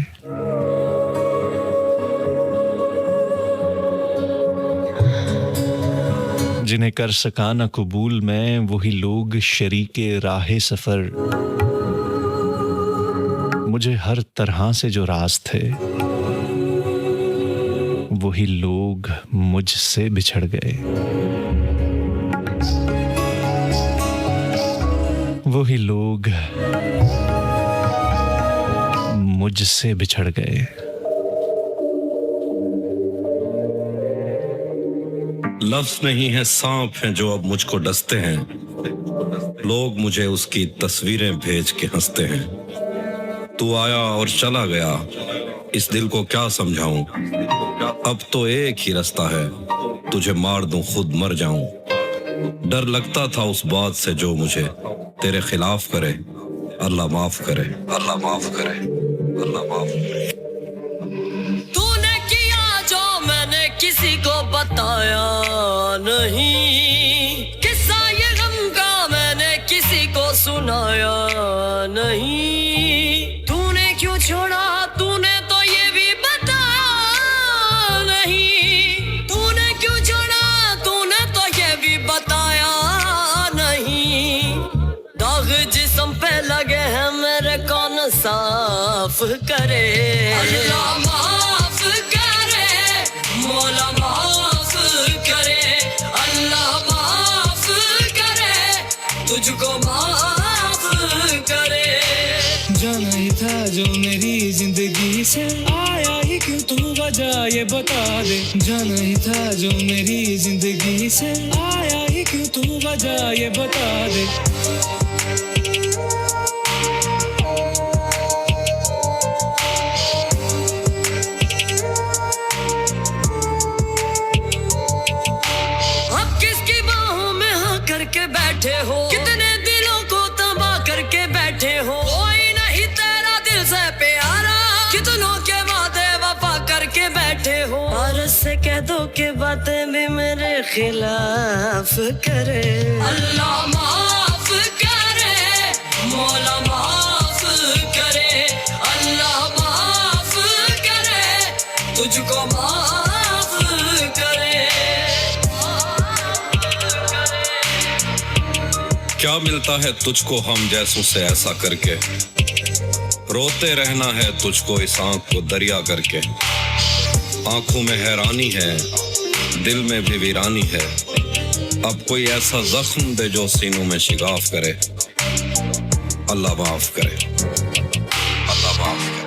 जिन्हें कर सका न कबूल मैं, वही लोग शरीके राहे सफर, मुझे हर तरह से जो राज थे, वही लोग मुझसे बिछड़ गए। वही लोग मुझसे बिछड़ गए। लफ्ज नहीं है सांप हैं जो अब मुझको डसते हैं, लोग मुझे उसकी तस्वीरें भेज के हंसते हैं। तू आया और चला गया, इस दिल को क्या समझाऊं, अब तो एक ही रास्ता है, तुझे मार दूं खुद मर जाऊं। डर लगता था उस बात से जो मुझे तेरे खिलाफ करे, अल्लाह माफ करे, अल्लाह माफ करे, अल्लाह माफ करे। तूने किया जो मैंने किसी को बताया नहीं, किस्सा ये गम का मैंने किसी को सुनाया नहीं। तूने क्यों छोड़ा तूने तो ये भी बताया नहीं, तूने क्यों छोड़ा तूने तो ये भी बताया नहीं। दाग जिस्म पे लगे हैं मेरे कौन साफ करे, अल्लाह माफ करे, मौला माफ करे, अल्लाह माफ करे, तुझको माफ करे। जाना ही था जो मेरी जिंदगी से, आया ही क्यों तू वजह ये बता दे। जाना ही था जो मेरी जिंदगी से, आया ही क्यों तू वजह ये बता दे। अब किसकी बाहों में हाँ करके बैठे हो, कितने दिलों को तबाह करके बैठे हो। कोई नहीं तेरा दिल से प्यारा, कितनों के वादे वफा करके बैठे हो। और से कह दो कि बातें भी मेरे खिलाफ करे, अल्लाह माफ करे, मौला माफ करे, अल्लाह माफ करे, तुझको माफ करे। क्या मिलता है तुझको हम जैसों से ऐसा करके, रोते रहना है तुझको इस आंख को दरिया करके। आंखों में हैरानी है, दिल में भी वीरानी है, अब कोई ऐसा जख्म दे जो सीनों में शिगाफ करे, अल्लाह माफ करे, अल्लाह माफ करे,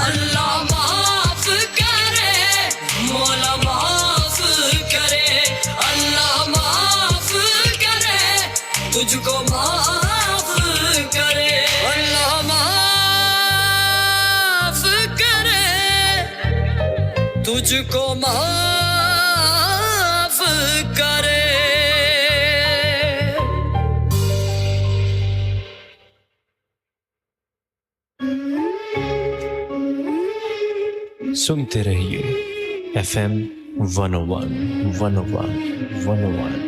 अल्लाह माफ करे, मौला माफ करे, अल्लाह माफ करे, तुझको माफ करे, अल्लाह माफ करे, तुझको माफ करे। सुनते रहिए FM 101 101 101।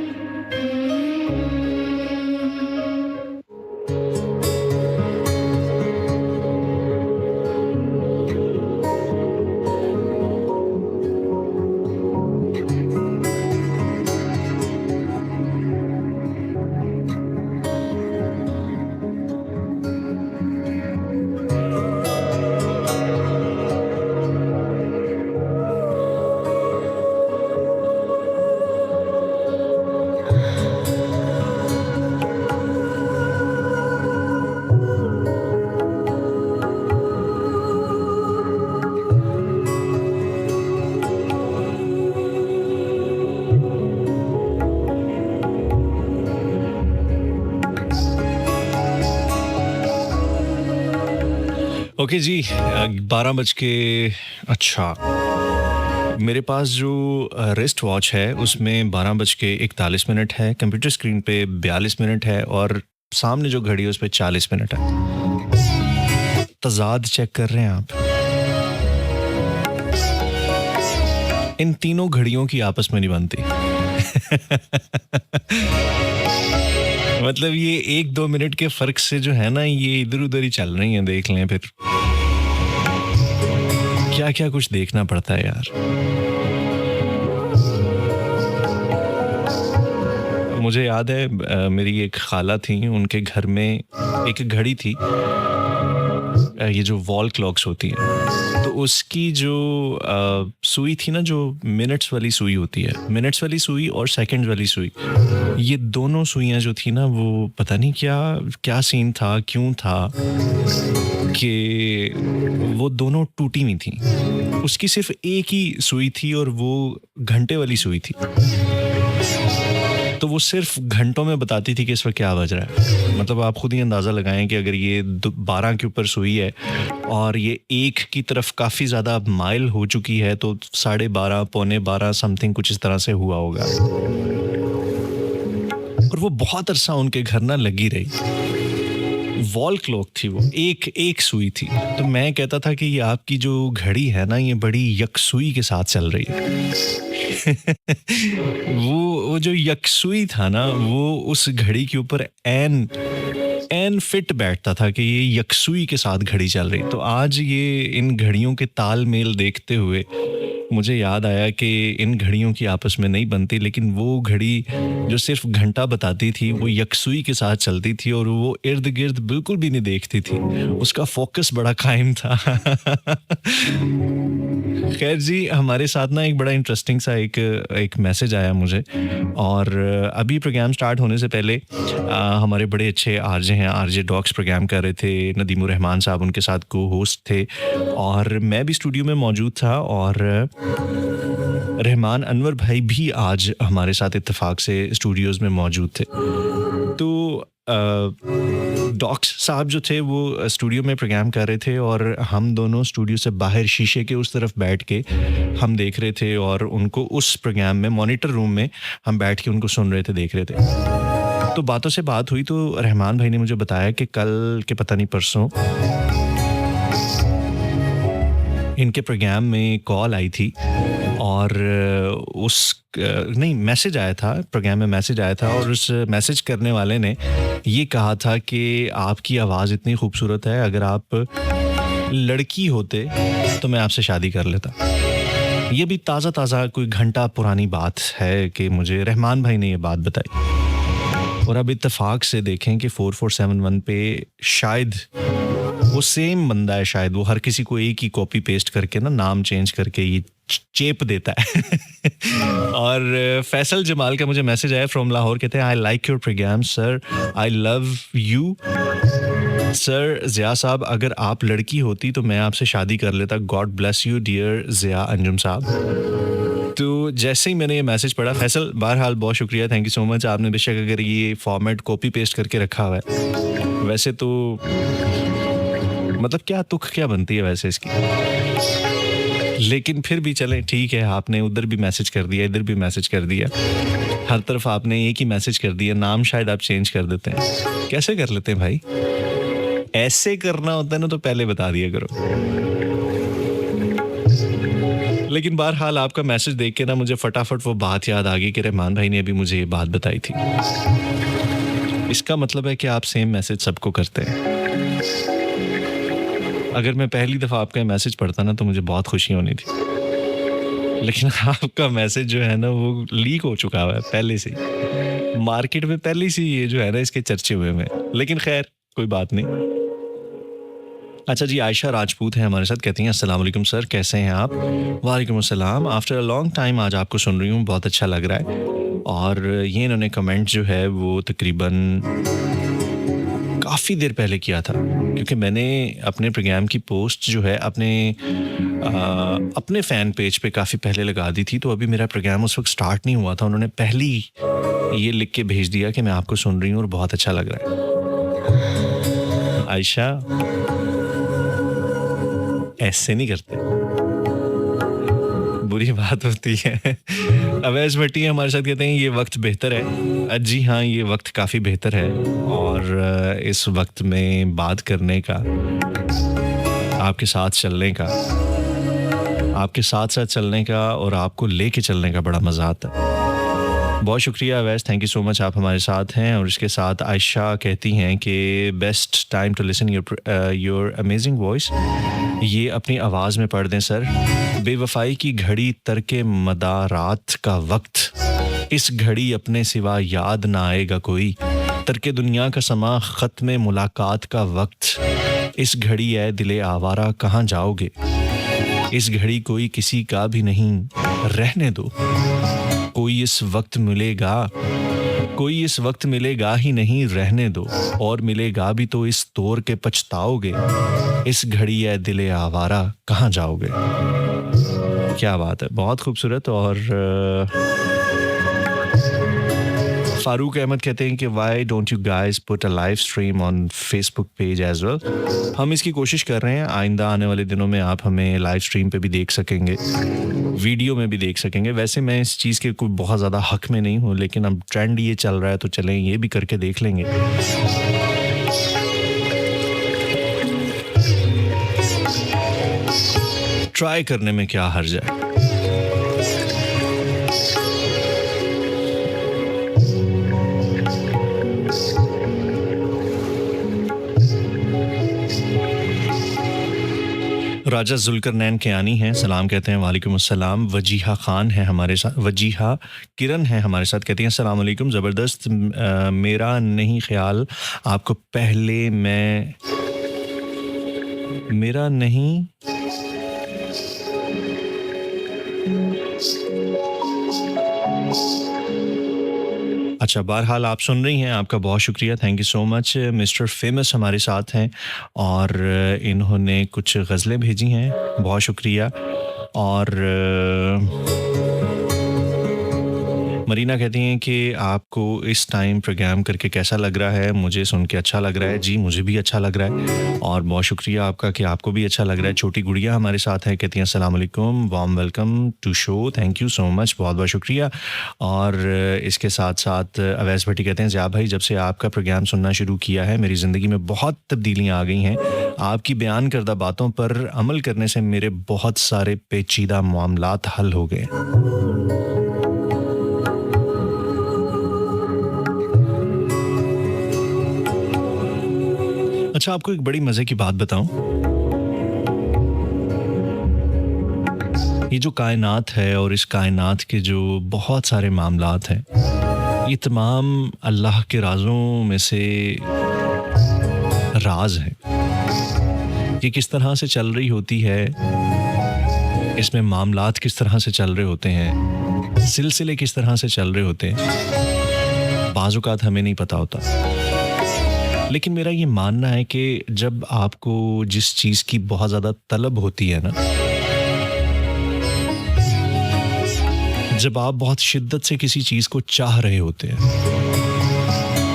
ओके जी, 12 बज के, अच्छा मेरे पास जो रिस्ट वॉच है उसमें 12:41 है, कंप्यूटर स्क्रीन पे 42 मिनट है और सामने जो घड़ी है उस पे 40 मिनट है। तजाद चेक कर रहे हैं आप? इन तीनों घड़ियों की आपस में नहीं बनती। मतलब ये 1-2 मिनट के फर्क से जो है ना, ये इधर उधर ही चल रही हैं। देख लें फिर क्या क्या कुछ देखना पड़ता है यार। मुझे याद है मेरी एक खाला थी, उनके घर में एक घड़ी थी ये जो वॉल क्लॉक्स होती हैं, तो उसकी जो सुई थी ना, जो मिनट्स वाली सुई होती है, मिनट्स वाली सुई और सेकंड वाली सुई, ये दोनों सुइयां जो थी ना, वो पता नहीं क्या क्या सीन था, क्यों था कि वो दोनों टूटी नहीं थी। उसकी सिर्फ एक ही सुई थी और वो घंटे वाली सुई थी, तो वो सिर्फ घंटों में बताती थी कि इस वक्त क्या बज रहा है। मतलब आप खुद ही अंदाज़ा लगाएं कि अगर ये 12 के ऊपर सुई है और ये एक की तरफ काफ़ी ज़्यादा माइल हो चुकी है, तो 12:30 पौने 12 समथिंग कुछ इस तरह से हुआ होगा। और वो बहुत अरसा उनके घर ना लगी रही। वॉल क्लॉक थी वो, एक सुई थी। तो मैं कहता था कि ये आपकी जो घड़ी है ना, ये बड़ी यकसुई के साथ चल रही है। वो जो यकसुई था ना, वो उस घड़ी के ऊपर एन फिट बैठता था कि ये यकसुई के साथ घड़ी चल रही। तो आज ये इन घड़ियों के तालमेल देखते हुए मुझे याद आया कि इन घड़ियों की आपस में नहीं बनती, लेकिन वो घड़ी जो सिर्फ घंटा बताती थी, वो यकसुई के साथ चलती थी और वो इर्द गिर्द बिल्कुल भी नहीं देखती थी। उसका फोकस बड़ा कायम था। खैर जी, हमारे साथ ना एक बड़ा इंटरेस्टिंग सा एक मैसेज आया मुझे, और अभी प्रोग्राम स्टार्ट होने से पहले हमारे बड़े अच्छे आरजे हैं, आरजे डॉक्स प्रोग्राम कर रहे थे, नदीमुर रहमान साहब उनके साथ को होस्ट थे, और मैं भी स्टूडियो में मौजूद था, और रहमान अनवर भाई भी आज हमारे साथ इत्तेफाक से स्टूडियोज़ में मौजूद थे। तो डॉक्स साहब जो थे वो स्टूडियो में प्रोग्राम कर रहे थे, और हम दोनों स्टूडियो से बाहर शीशे के उस तरफ बैठ के हम देख रहे थे, और उनको उस प्रोग्राम में मॉनिटर रूम में हम बैठ के उनको सुन रहे थे, देख रहे थे। तो बातों से बात हुई, तो रहमान भाई ने मुझे बताया कि कल के पता नहीं परसों इनके प्रोग्राम में कॉल आई थी, और नहीं, मैसेज आया था, प्रोग्राम में मैसेज आया था, और उस मैसेज करने वाले ने ये कहा था कि आपकी आवाज़ इतनी खूबसूरत है, अगर आप लड़की होते तो मैं आपसे शादी कर लेता। ये भी ताज़ा कोई घंटा पुरानी बात है कि मुझे रहमान भाई ने ये बात बताई। और अब इत्तेफाक से देखें कि 4471 पे शायद वो सेम बंदा है, शायद वो हर किसी को एक ही कॉपी पेस्ट करके ना, नाम चेंज करके ये चेप देता है। और फैसल जमाल का मुझे मैसेज आया फ्रॉम लाहौर, कहते हैं I like your programme sir, I love you sir. Zia साहब, अगर आप लड़की होती तो मैं आपसे शादी कर लेता। God bless you dear Zia Anjum साहब। तो जैसे ही मैंने ये मैसेज पढ़ा, फैसल बहरहाल बहुत शुक्रिया, थैंक यू सो मच। आपने बेशक अगर ये फॉर्मेट कॉपी पेस्ट करके रखा हुआ है, वैसे तो मतलब क्या तुक क्या बनती है वैसे इसकी, लेकिन फिर भी चलें, ठीक है, आपने उधर भी मैसेज कर दिया, इधर भी मैसेज कर दिया, हर तरफ आपने एक ही मैसेज कर दिया। नाम शायद आप चेंज कर देते हैं, कैसे कर लेते हैं भाई? ऐसे करना होता है ना तो पहले बता दिया करो। लेकिन बहरहाल आपका मैसेज देख के ना मुझे फटाफट वो बात याद आ गई कि रहमान भाई ने अभी मुझे ये बात बताई थी। इसका मतलब है कि आप सेम मैसेज सबको करते हैं। अगर मैं पहली दफ़ा आपका मैसेज पढ़ता ना तो मुझे बहुत खुशी होनी थी, लेकिन आपका मैसेज जो है ना वो लीक हो चुका हुआ है पहले से, मार्केट में पहले से ये जो है ना इसके चर्चे हुए हैं। लेकिन खैर कोई बात नहीं। अच्छा जी, आयशा राजपूत है हमारे साथ, कहती हैं अस्सलाम वालेकुम सर, कैसे हैं आप? वालेकुम अस्सलाम, आफ्टर अ लॉन्ग टाइम आज आपको सुन रही हूँ, बहुत अच्छा लग रहा है। और ये इन्होंने कमेंट जो है वो तकरीबन काफ़ी देर पहले किया था, क्योंकि मैंने अपने प्रोग्राम की पोस्ट जो है अपने फ़ैन पेज पे काफ़ी पहले लगा दी थी, तो अभी मेरा प्रोग्राम उस वक्त स्टार्ट नहीं हुआ था। उन्होंने पहले ही ये लिख के भेज दिया कि मैं आपको सुन रही हूँ और बहुत अच्छा लग रहा है। आयशा, ऐसे नहीं करते, बुरी बात होती है। अवैस भट्टी हमारे साथ, कहते हैं ये वक्त बेहतर है। जी हाँ, ये वक्त काफ़ी बेहतर है, और इस वक्त में बात करने का, आपके साथ चलने का, आपके साथ साथ चलने का और आपको लेके चलने का बड़ा मज़ा आता है। बहुत शुक्रिया Awais, thank you so much, आप हमारे साथ हैं। और इसके साथ आयशा कहती हैं कि best time to listen your amazing voice. ये अपनी आवाज़ में पढ़ दें सर। बेवफाई की घड़ी तरके मदारात का वक्त, इस घड़ी अपने सिवा याद ना आएगा कोई। तरके दुनिया का समा ख़त्म मुलाकात का वक्त, इस घड़ी है दिले आवारा कहाँ जाओगे, इस घड़ी कोई किसी का भी नहीं, रहने दो। कोई इस वक्त मिलेगा, कोई इस वक्त मिलेगा ही नहीं, रहने दो। और मिलेगा भी तो इस तौर के पछताओगे, इस घड़ी है दिले आवारा कहाँ जाओगे। क्या बात है, बहुत खूबसूरत। और फारूक अहमद कहते हैं कि why don't you guys put a live stream on Facebook page as well. हम इसकी कोशिश कर रहे हैं, आइंदा आने वाले दिनों में आप हमें लाइव स्ट्रीम पे भी देख सकेंगे, वीडियो में भी देख सकेंगे। वैसे मैं इस चीज़ के कोई बहुत ज़्यादा हक में नहीं हूँ, लेकिन अब ट्रेंड ये चल रहा है तो चलें ये भी करके देख लेंगे। ट्राई करने में क्या हर्ज है। राजा जुल्करनैन कियानी हैं, सलाम कहते हैं। वालेकुम अस्सलाम। वजीहा खान है हमारे साथ, वजीहा किरण है हमारे साथ, कहती हैं अस्सलाम वालेकुम। ज़बरदस्त। मेरा नहीं ख्याल आपको पहले मेरा नहीं अच्छा, बहरहाल आप सुन रही हैं, आपका बहुत शुक्रिया, thank you so much. Mister famous हमारे साथ हैं और इन्होंने कुछ गज़लें भेजी हैं, बहुत शुक्रिया। और मरीना कहती हैं कि आपको इस टाइम प्रोग्राम करके कैसा लग रहा है। मुझे सुन के अच्छा लग रहा है जी, मुझे भी अच्छा लग रहा है और बहुत शुक्रिया आपका कि आपको भी अच्छा लग रहा है। छोटी गुड़िया हमारे साथ है, कहती हैं अस्सलाम वालेकुम, warm welcome to show, thank you so much, बहुत बहुत शुक्रिया। और इसके साथ साथ अवैस भट्टी कहते हैं ज़िया भाई, जब से आपका प्रोग्राम सुनना शुरू किया है मेरी ज़िंदगी में बहुत तब्दीलियाँ आ गई हैं। आपकी बयान करदा बातों पर अमल करने से मेरे बहुत सारे पेचीदा मामलात हल हो गए। अच्छा, आपको एक बड़ी मज़े की बात बताऊं, ये जो कायनात है और इस कायनात के जो बहुत सारे मामलात हैं, ये तमाम अल्लाह के राज़ों में से राज हैं। ये किस तरह से चल रही होती है, इसमें मामलात किस तरह से चल रहे होते हैं, सिलसिले किस तरह से चल रहे होते हैं, बाज़ औक़ात हमें नहीं पता होता। लेकिन मेरा ये मानना है कि जब आपको जिस चीज़ की बहुत ज़्यादा तलब होती है ना, जब आप बहुत शिद्दत से किसी चीज़ को चाह रहे होते हैं,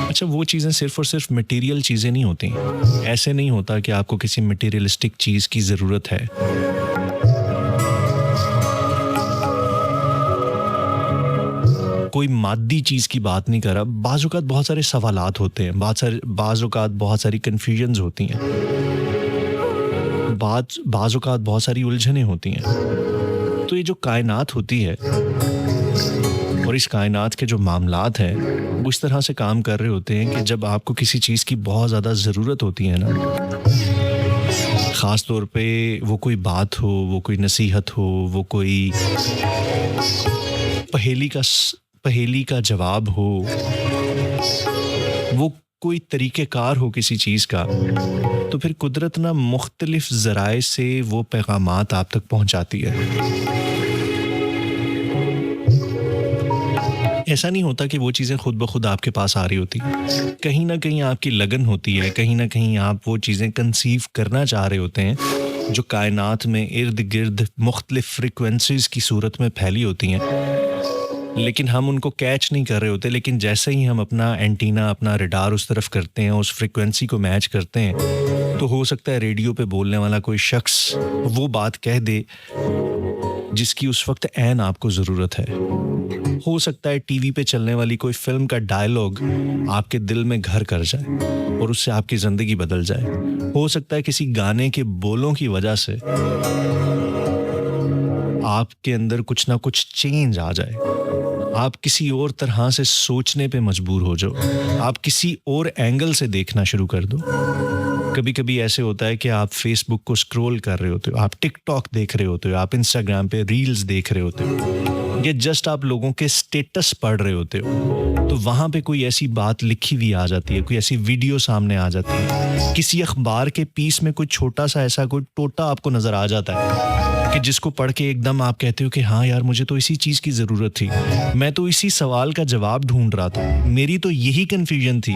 अच्छा वो चीज़ें सिर्फ़ और सिर्फ मटेरियल चीज़ें नहीं होती। ऐसे नहीं होता कि आपको किसी मटेरियलिस्टिक चीज़ की ज़रूरत है। कोई मादी चीज़ की बात नहीं कर रहा। बाज़ औक़ात बहुत सारे सवालात होते हैं, बाज़ औक़ात बहुत सारी कन्फ्यूजन्स होती हैं, बाज़ औक़ात बहुत सारी उलझनें होती हैं। तो ये जो कायनात होती है और इस कायनात के जो मामलात हैं, वो इस तरह से काम कर रहे होते हैं कि जब आपको किसी चीज़ की बहुत ज़्यादा ज़रूरत होती है ना, ख़ास तौर पे वो कोई बात हो, वो कोई नसीहत हो, वो कोई पहेली का जवाब हो, वो कोई तरीक़ेकार हो किसी चीज़ का, तो फिर कुदरत ना मुख्तलिफ ज़राए से वो पैगामात आप तक पहुँचाती है। ऐसा नहीं होता कि वो चीज़ें खुद ब खुद आपके पास आ रही होती। कहीं ना कहीं आपकी लगन होती है, कहीं ना कहीं आप वो चीज़ें कंसीव करना चाह रहे होते हैं जो कायनात में इर्द गिर्द मुख्तलिफ फ्रीक्वेंसीज़ की सूरत में फैली होती हैं, लेकिन हम उनको कैच नहीं कर रहे होते। लेकिन जैसे ही हम अपना एंटीना, अपना रडार उस तरफ करते हैं, उस फ्रीक्वेंसी को मैच करते हैं, तो हो सकता है रेडियो पे बोलने वाला कोई शख्स वो बात कह दे जिसकी उस वक्त ऐन आपको ज़रूरत है। हो सकता है टीवी पे चलने वाली कोई फिल्म का डायलॉग आपके दिल में घर कर जाए और उससे आपकी ज़िंदगी बदल जाए। हो सकता है किसी गाने के बोलों की वजह से आपके अंदर कुछ ना कुछ चेंज आ जाए, आप किसी और तरह से सोचने पे मजबूर हो जाओ, आप किसी और एंगल से देखना शुरू कर दो। कभी कभी ऐसे होता है कि आप फेसबुक को स्क्रॉल कर रहे होते हो, आप टिकटॉक देख रहे होते हो, आप इंस्टाग्राम पे रील्स देख रहे होते हो, या जस्ट आप लोगों के स्टेटस पढ़ रहे होते हो, तो वहाँ पे कोई ऐसी बात लिखी हुई आ जाती है, कोई ऐसी वीडियो सामने आ जाती है, किसी अखबार के पीस में कोई छोटा सा ऐसा कोई टोटा आपको नज़र आ जाता है कि जिसको पढ़ के एकदम आप कहते हो कि हाँ यार, मुझे तो इसी चीज़ की ज़रूरत थी, मैं तो इसी सवाल का जवाब ढूंढ रहा था, मेरी तो यही कन्फ्यूजन थी,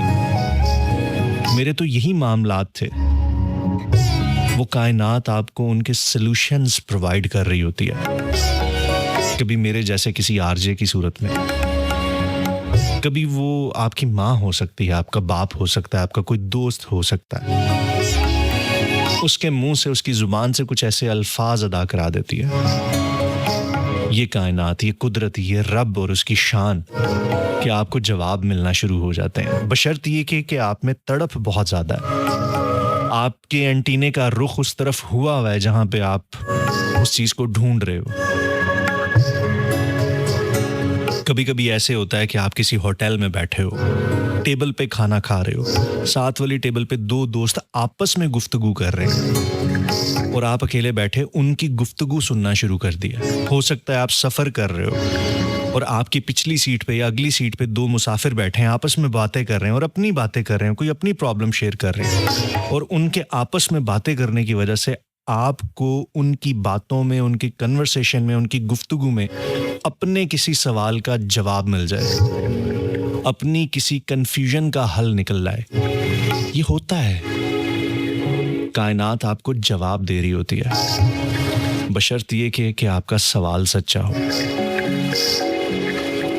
मेरे तो यही मामलात थे। वो कायनात आपको उनके सॉल्यूशंस प्रोवाइड कर रही होती है, कभी मेरे जैसे किसी आरजे की सूरत में, कभी वो आपकी माँ हो सकती है, आपका बाप हो सकता है, आपका कोई दोस्त हो सकता है, उसके मुंह से, उसकी जुबान से कुछ ऐसे अल्फाज अदा करा देती है। ये कायनात, ये कुदरत, ये रब और उसकी शान कि आपको जवाब मिलना शुरू हो जाते हैं, बशर्त ये कि आप में तड़प बहुत ज़्यादा है, आपके एंटीने का रुख उस तरफ हुआ है जहाँ पे आप उस चीज़ को ढूंढ रहे हो। कभी कभी ऐसे होता है कि आप किसी होटल में बैठे हो, टेबल पे खाना खा रहे हो, साथ वाली टेबल पे दो दोस्त आपस में गुफ्तगू कर रहे हैं और आप अकेले बैठे उनकी गुफ्तगू सुनना शुरू कर दिया। हो सकता है आप सफ़र कर रहे हो और आपकी पिछली सीट पे या अगली सीट पे दो मुसाफिर बैठे हैं, आपस में बातें कर रहे हैं और अपनी बातें कर रहे हैं, कोई अपनी प्रॉब्लम शेयर कर रहे हैं, और उनके आपस में बातें करने की वजह से आपको उनकी बातों में, उनकी कन्वर्सेशन में, उनकी गुफ्तगू में अपने किसी सवाल का जवाब मिल जाए, अपनी किसी कन्फ्यूजन का हल निकल जाए। ये होता है, कायनात आपको जवाब दे रही होती है, बशर्त ये कि आपका सवाल सच्चा हो।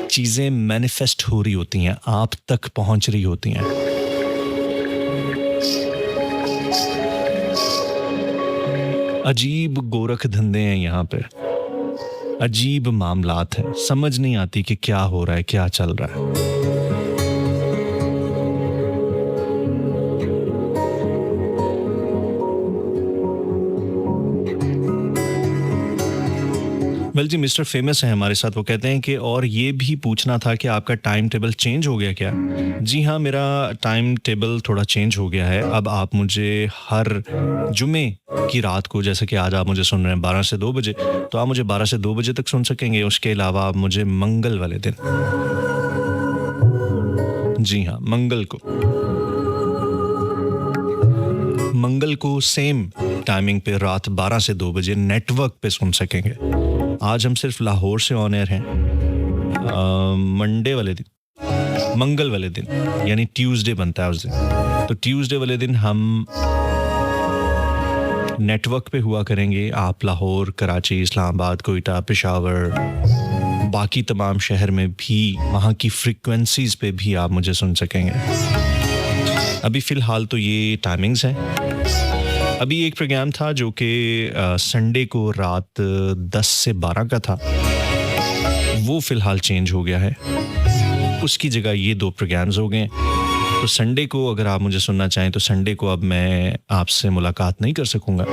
चीज़ें मैनिफेस्ट हो रही होती हैं, आप तक पहुंच रही होती हैं। अजीब गोरख धंधे हैं यहाँ पे, अजीब मामलात हैं, समझ नहीं आती कि क्या हो रहा है, क्या चल रहा है। वेल जी, मिस्टर फेमस है हमारे साथ, वो कहते हैं कि और ये भी पूछना था कि आपका टाइम टेबल चेंज हो गया क्या? जी हाँ, मेरा टाइम टेबल थोड़ा चेंज हो गया है। अब आप मुझे हर जुमे की रात को, जैसे कि आज आप मुझे सुन रहे हैं 12 से 2 बजे, तो आप मुझे 12 से 2 बजे तक सुन सकेंगे। उसके अलावा आप मुझे मंगल वाले दिन, जी हाँ, मंगल को सेम टाइमिंग पे रात 12 से 2 बजे नेटवर्क पे सुन सकेंगे। आज हम सिर्फ लाहौर से ऑन एयर हैं। मंगल वाले दिन यानी ट्यूसडे बनता है उस दिन, तो ट्यूसडे वाले दिन हम नेटवर्क पे हुआ करेंगे। आप लाहौर, कराची, इस्लामाबाद, कोयटा, पेशावर, बाकी तमाम शहर में भी वहाँ की फ्रीक्वेंसीज पे भी आप मुझे सुन सकेंगे। अभी फ़िलहाल तो ये टाइमिंग्स हैं। अभी एक प्रोग्राम था जो कि संडे को रात 10 से 12 का था, वो फ़िलहाल चेंज हो गया है, उसकी जगह ये 2 प्रोग्राम्स हो गए। तो संडे को अगर आप मुझे सुनना चाहें तो संडे को अब मैं आपसे मुलाकात नहीं कर सकूँगा।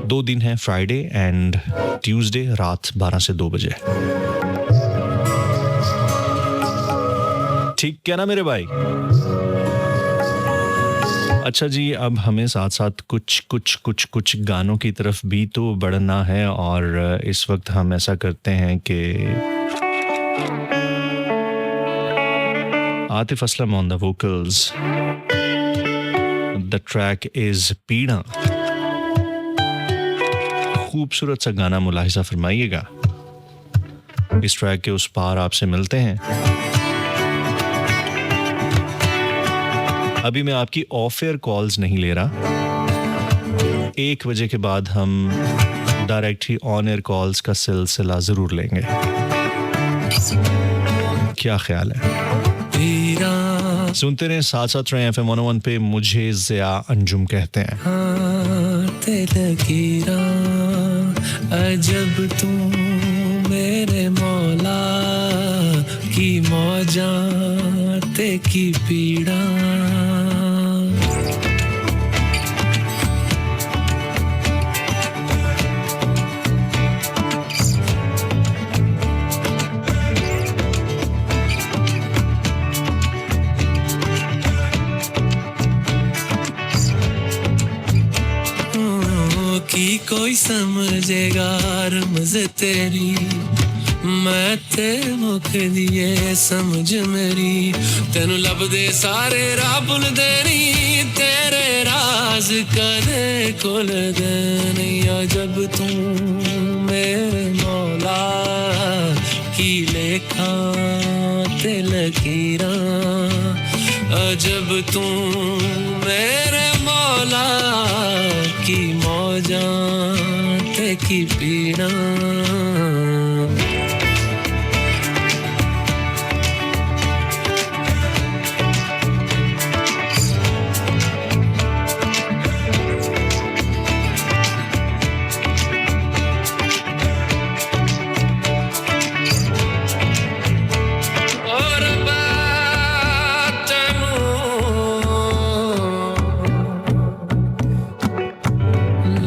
2 दिन हैं, फ्राइडे एंड ट्यूसडे, रात 12 से 2 बजे। ठीक क्या ना मेरे भाई? अच्छा जी, अब हमें साथ साथ कुछ गानों की तरफ भी तो बढ़ना है, और इस वक्त हम ऐसा करते हैं कि Atif Aslam on the vocals, the track is पीड़ा। खूबसूरत सा गाना, मुलाहिजा फरमाइएगा। इस ट्रैक के उस पार आपसे मिलते हैं। अभी मैं आपकी ऑफ एयर कॉल्स नहीं ले रहा, 1 बजे के बाद हम direct he on air calls का सिलसिला जरूर लेंगे। क्या ख्याल है? सुनते रहे, साथ साथ रहे FM 101 पे। मुझे ज़िया अंजुम कहते हैं। अजब तू मेरे मौला की मौजा ते की पीड़ा। रमज़ तेरी मैं ते मुख दिए समझ मेरी तेनू लभदे सारे राह भुलदे नी तेरे राज कदे खुलदे नी जब तू मेरे मौला की लेखा ते लकीरां अजब तू मेरे मौला की मौजां ते की पीड़ा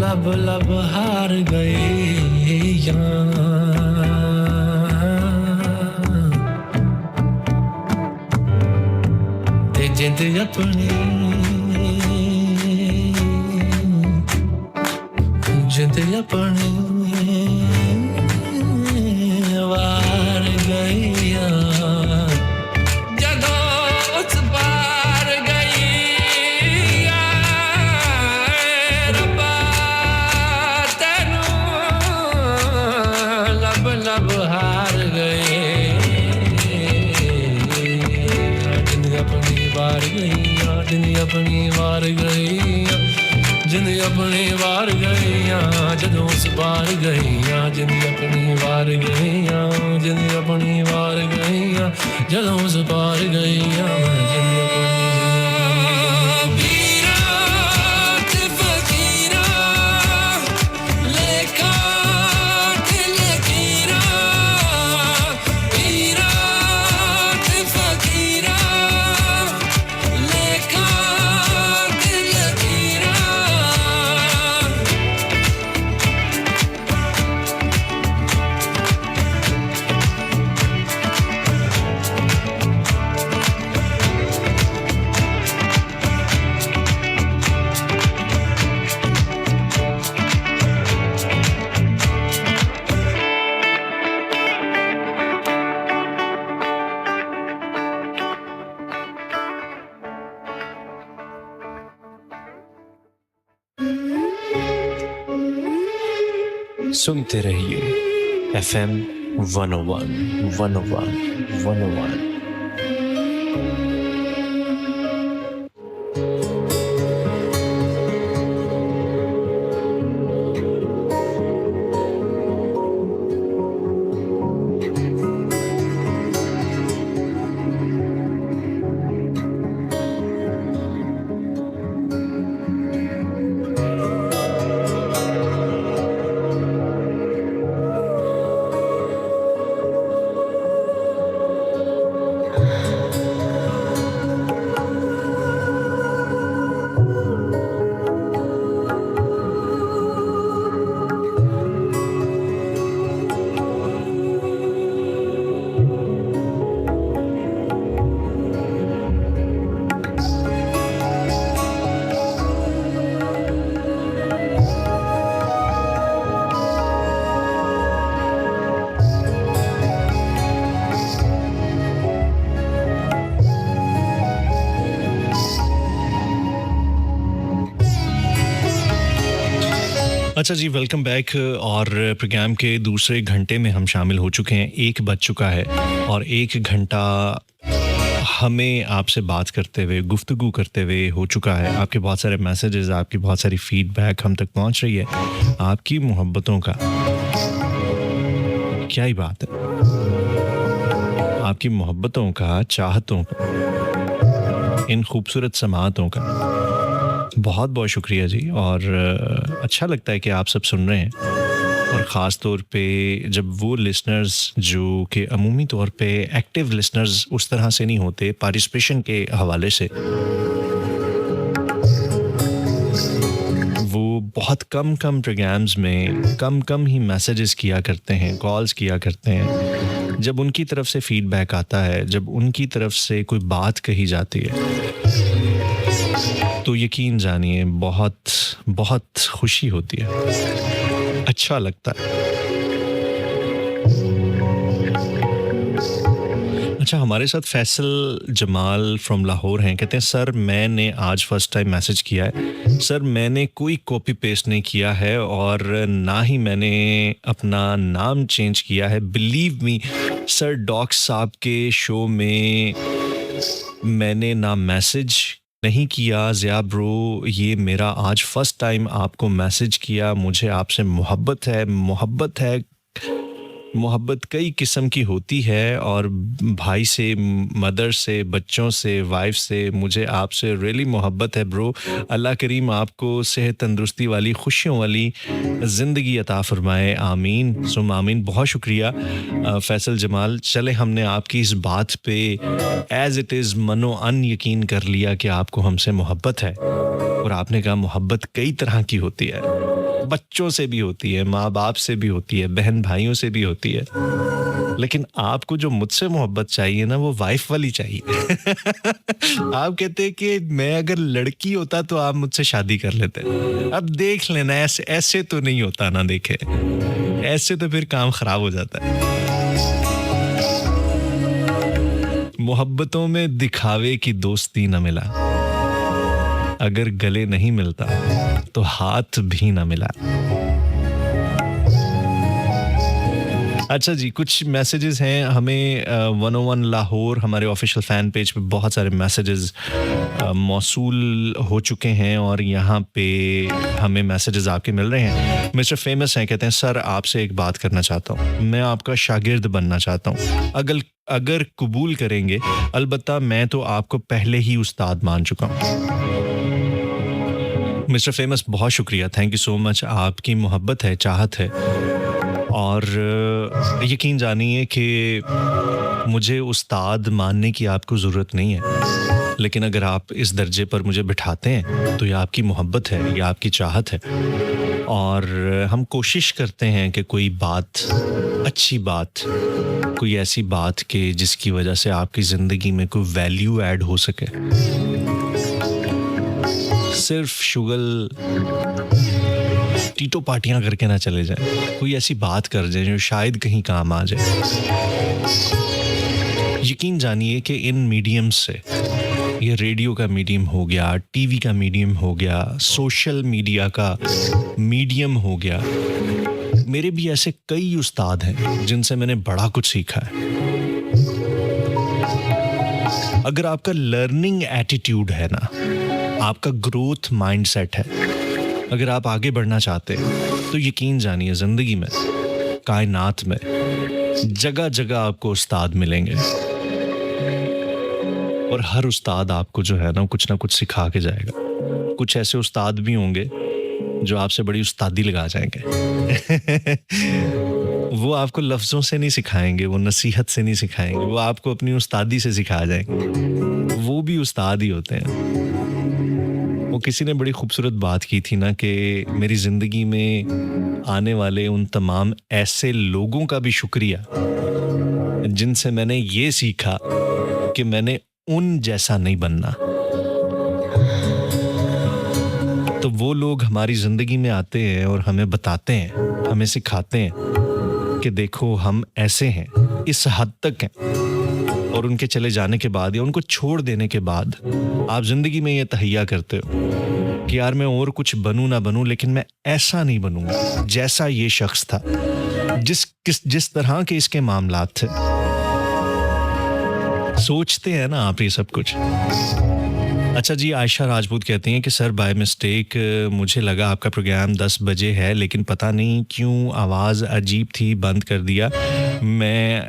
लब लब हार गए ते जिंद अपनी वार गई जदों उस पार गई रब्बा तेनू लब लब हार गए जिंद अपनी वार गई जिंद अपनी वार गई जिंद अपनी वार गई जदों उस पार गई जिंद अपनी वार गई जिंद अपनी वार गई जदों उस पार गई जिंद सुनते रहिए FM 101 101 101 अच्छा जी, वेलकम बैक। और प्रोग्राम के दूसरे घंटे में हम शामिल हो चुके हैं। 1 बज चुका है और 1 घंटा हमें आपसे बात करते हुए, गुफ्तगू करते हुए हो चुका है। आपके बहुत सारे मैसेजेस, आपकी बहुत सारी फीडबैक हम तक पहुंच रही है। आपकी मोहब्बतों का क्या ही बात है, आपकी मोहब्बतों का, चाहतों का, इन खूबसूरत समातों का बहुत बहुत शुक्रिया जी। और अच्छा लगता है कि आप सब सुन रहे हैं, और ख़ास तौर पे जब वो लिसनर्स जो कि अमूमी तौर पे एक्टिव लिसनर्स उस तरह से नहीं होते, पार्टिसिपेशन के हवाले से वो बहुत कम प्रोग्राम्स में कम ही मैसेजेस किया करते हैं, कॉल्स किया करते हैं। जब उनकी तरफ से फीडबैक आता है, जब उनकी तरफ से कोई बात कही जाती है, तो यकीन जानिए बहुत खुशी होती है, अच्छा लगता है। अच्छा, हमारे साथ फैसल जमाल फ्रॉम लाहौर हैं। कहते हैं सर मैंने आज फर्स्ट टाइम मैसेज किया है। सर मैंने कोई कॉपी पेस्ट नहीं किया है और ना ही मैंने अपना नाम चेंज किया है। बिलीव मी सर, डॉक्टर साहब के शो में मैंने ना मैसेज नहीं किया। ज़िया ब्रो, ये मेरा आज फर्स्ट टाइम आपको मैसेज किया। मुझे आपसे मोहब्बत है। मोहब्बत कई किस्म की होती है और भाई से, मदर से, बच्चों से, वाइफ से, मुझे आपसे रियली मोहब्बत है ब्रो। अल्लाह करीम आपको सेहत तंदुरुस्ती वाली, खुशियों वाली ज़िंदगी अता फ़रमाए। आमीन सुम आमीन। बहुत शुक्रिया फैसल जमाल। चले, हमने आपकी इस बात पे एज़ इट इज़ मनो अन यकीन कर लिया कि आपको हमसे मोहब्बत है। और आपने कहा मोहब्बत कई तरह की होती है, बच्चों से भी होती है, माँ बाप से भी होती है, बहन भाइयों से भी होती है, लेकिन आपको जो मुझसे मोहब्बत चाहिए ना, वो वाइफ वाली चाहिए। आप कहते हैं कि मैं अगर लड़की होता तो आप मुझसे शादी कर लेते। अब देख लेना, ऐसे तो नहीं होता ना, देखे ऐसे तो फिर काम खराब हो जाता है। मोहब्बतों में दिखावे की दोस्ती न मिला, अगर गले नहीं मिलता तो हाथ भी ना मिला। अच्छा जी, कुछ मैसेजेस हैं हमें 101 लाहौर हमारे ऑफिशियल फ़ैन पेज पे बहुत सारे मैसेजेस मौसूल हो चुके हैं और यहाँ पे हमें मैसेजेस आपके मिल रहे हैं। मिस्टर फेमस हैं, कहते हैं सर आपसे एक बात करना चाहता हूँ। मैं आपका शागिर्द बनना चाहता हूँ। अगर कबूल करेंगे, अलबत्ता मैं तो आपको पहले ही उस्ताद मान चुका हूँ। मिस्टर फेमस, बहुत शुक्रिया, थैंक यू सो मच। आपकी मोहब्बत है, चाहत है और यकीन जानिए कि मुझे उस्ताद मानने की आपको ज़रूरत नहीं है, लेकिन अगर आप इस दर्जे पर मुझे बिठाते हैं तो ये आपकी मोहब्बत है, ये आपकी चाहत है। और हम कोशिश करते हैं कि कोई बात, अच्छी बात, कोई ऐसी बात कि जिसकी वजह से आपकी ज़िंदगी में कोई वैल्यू ऐड हो सके। सिर्फ शुगल टीटो पार्टियां करके ना चले जाएं, कोई ऐसी बात कर जाए जो शायद कहीं काम आ जाए। यकीन जानिए कि इन मीडियम से, ये रेडियो का मीडियम हो गया, टीवी का मीडियम हो गया, सोशल मीडिया का मीडियम हो गया, मेरे भी ऐसे कई उस्ताद हैं जिनसे मैंने बड़ा कुछ सीखा है। अगर आपका लर्निंग एटीट्यूड है ना, आपका ग्रोथ माइंडसेट है, अगर आप आगे बढ़ना चाहते हैं तो यकीन जानिए ज़िंदगी में, कायनात में जगह जगह आपको उस्ताद मिलेंगे और हर उस्ताद आपको जो है ना कुछ सिखा के जाएगा। कुछ ऐसे उस्ताद भी होंगे जो आपसे बड़ी उस्तादी लगा जाएंगे। वो आपको लफ्ज़ों से नहीं सिखाएंगे, वो नसीहत से नहीं सिखाएंगे, वो आपको अपनी उस्तादी से सिखा जाएंगे। वो भी उस्ताद ही होते हैं। वो किसी ने बड़ी खूबसूरत बात की थी ना कि मेरी ज़िंदगी में आने वाले उन तमाम ऐसे लोगों का भी शुक्रिया जिनसे मैंने ये सीखा कि मैंने उन जैसा नहीं बनना। तो वो लोग हमारी ज़िंदगी में आते हैं और हमें बताते हैं, हमें सिखाते हैं कि देखो हम ऐसे हैं, इस हद तक हैं। और उनके चले जाने के बाद या उनको छोड़ देने के बाद आप ज़िंदगी में ये तहैया करते हो कि यार मैं और कुछ बनूं ना बनूं, लेकिन मैं ऐसा नहीं बनूंगा जैसा ये शख्स था, जिस तरह के इसके मामलात थे। सोचते हैं ना आप ये सब कुछ। अच्छा जी, आयशा राजपूत कहती हैं कि सर बाय मिस्टेक मुझे लगा आपका प्रोग्राम 10 बजे है, लेकिन पता नहीं क्यों आवाज़ अजीब थी, बंद कर दिया। मैं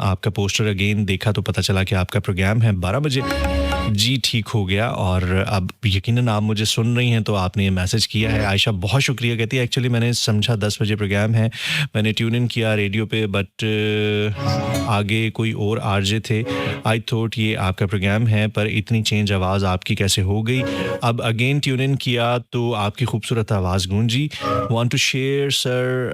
आपका पोस्टर अगेन देखा तो पता चला कि आपका प्रोग्राम है 12 बजे। जी ठीक हो गया और अब यकीनन आप मुझे सुन रही हैं तो आपने ये मैसेज किया है। आयशा बहुत शुक्रिया। कहती है एक्चुअली मैंने समझा 10 बजे प्रोग्राम है, मैंने ट्यून इन किया रेडियो पे, बट आगे कोई और आरजे थे। आई थॉट ये आपका प्रोग्राम है, पर इतनी चेंज आवाज़ आपकी कैसे हो गई। अब अगेन ट्यून इन किया तो आपकी खूबसूरत आवाज़ गूंजी। वांट टू शेयर सर,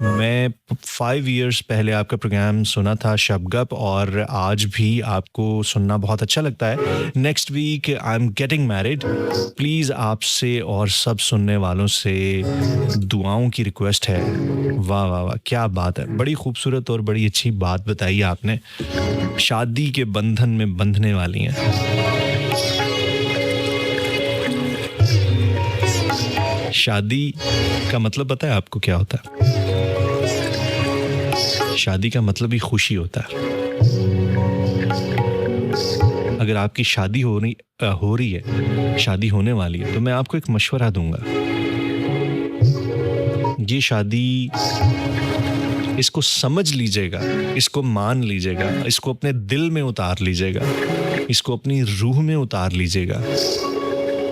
मैं 5 इयर्स पहले आपका प्रोग्राम सुना था शबगप, और आज भी आपको सुनना बहुत अच्छा लगता है। Next week I am getting married. Please आपसे और सब सुनने वालों से दुआओं की रिक्वेस्ट है। वाह वाह वाह, क्या बात है, बड़ी खूबसूरत और बड़ी अच्छी बात बताई आपने। शादी के बंधन में बंधने वाली हैं। शादी का मतलब पता है आपको क्या होता है? शादी का मतलब ही खुशी होता है। अगर आपकी शादी हो रही है, शादी होने वाली है, तो मैं आपको एक मशवरा दूंगा। ये शादी, इसको समझ लीजिएगा, इसको मान लीजिएगा, इसको अपने दिल में उतार लीजिएगा, इसको अपनी रूह में उतार लीजिएगा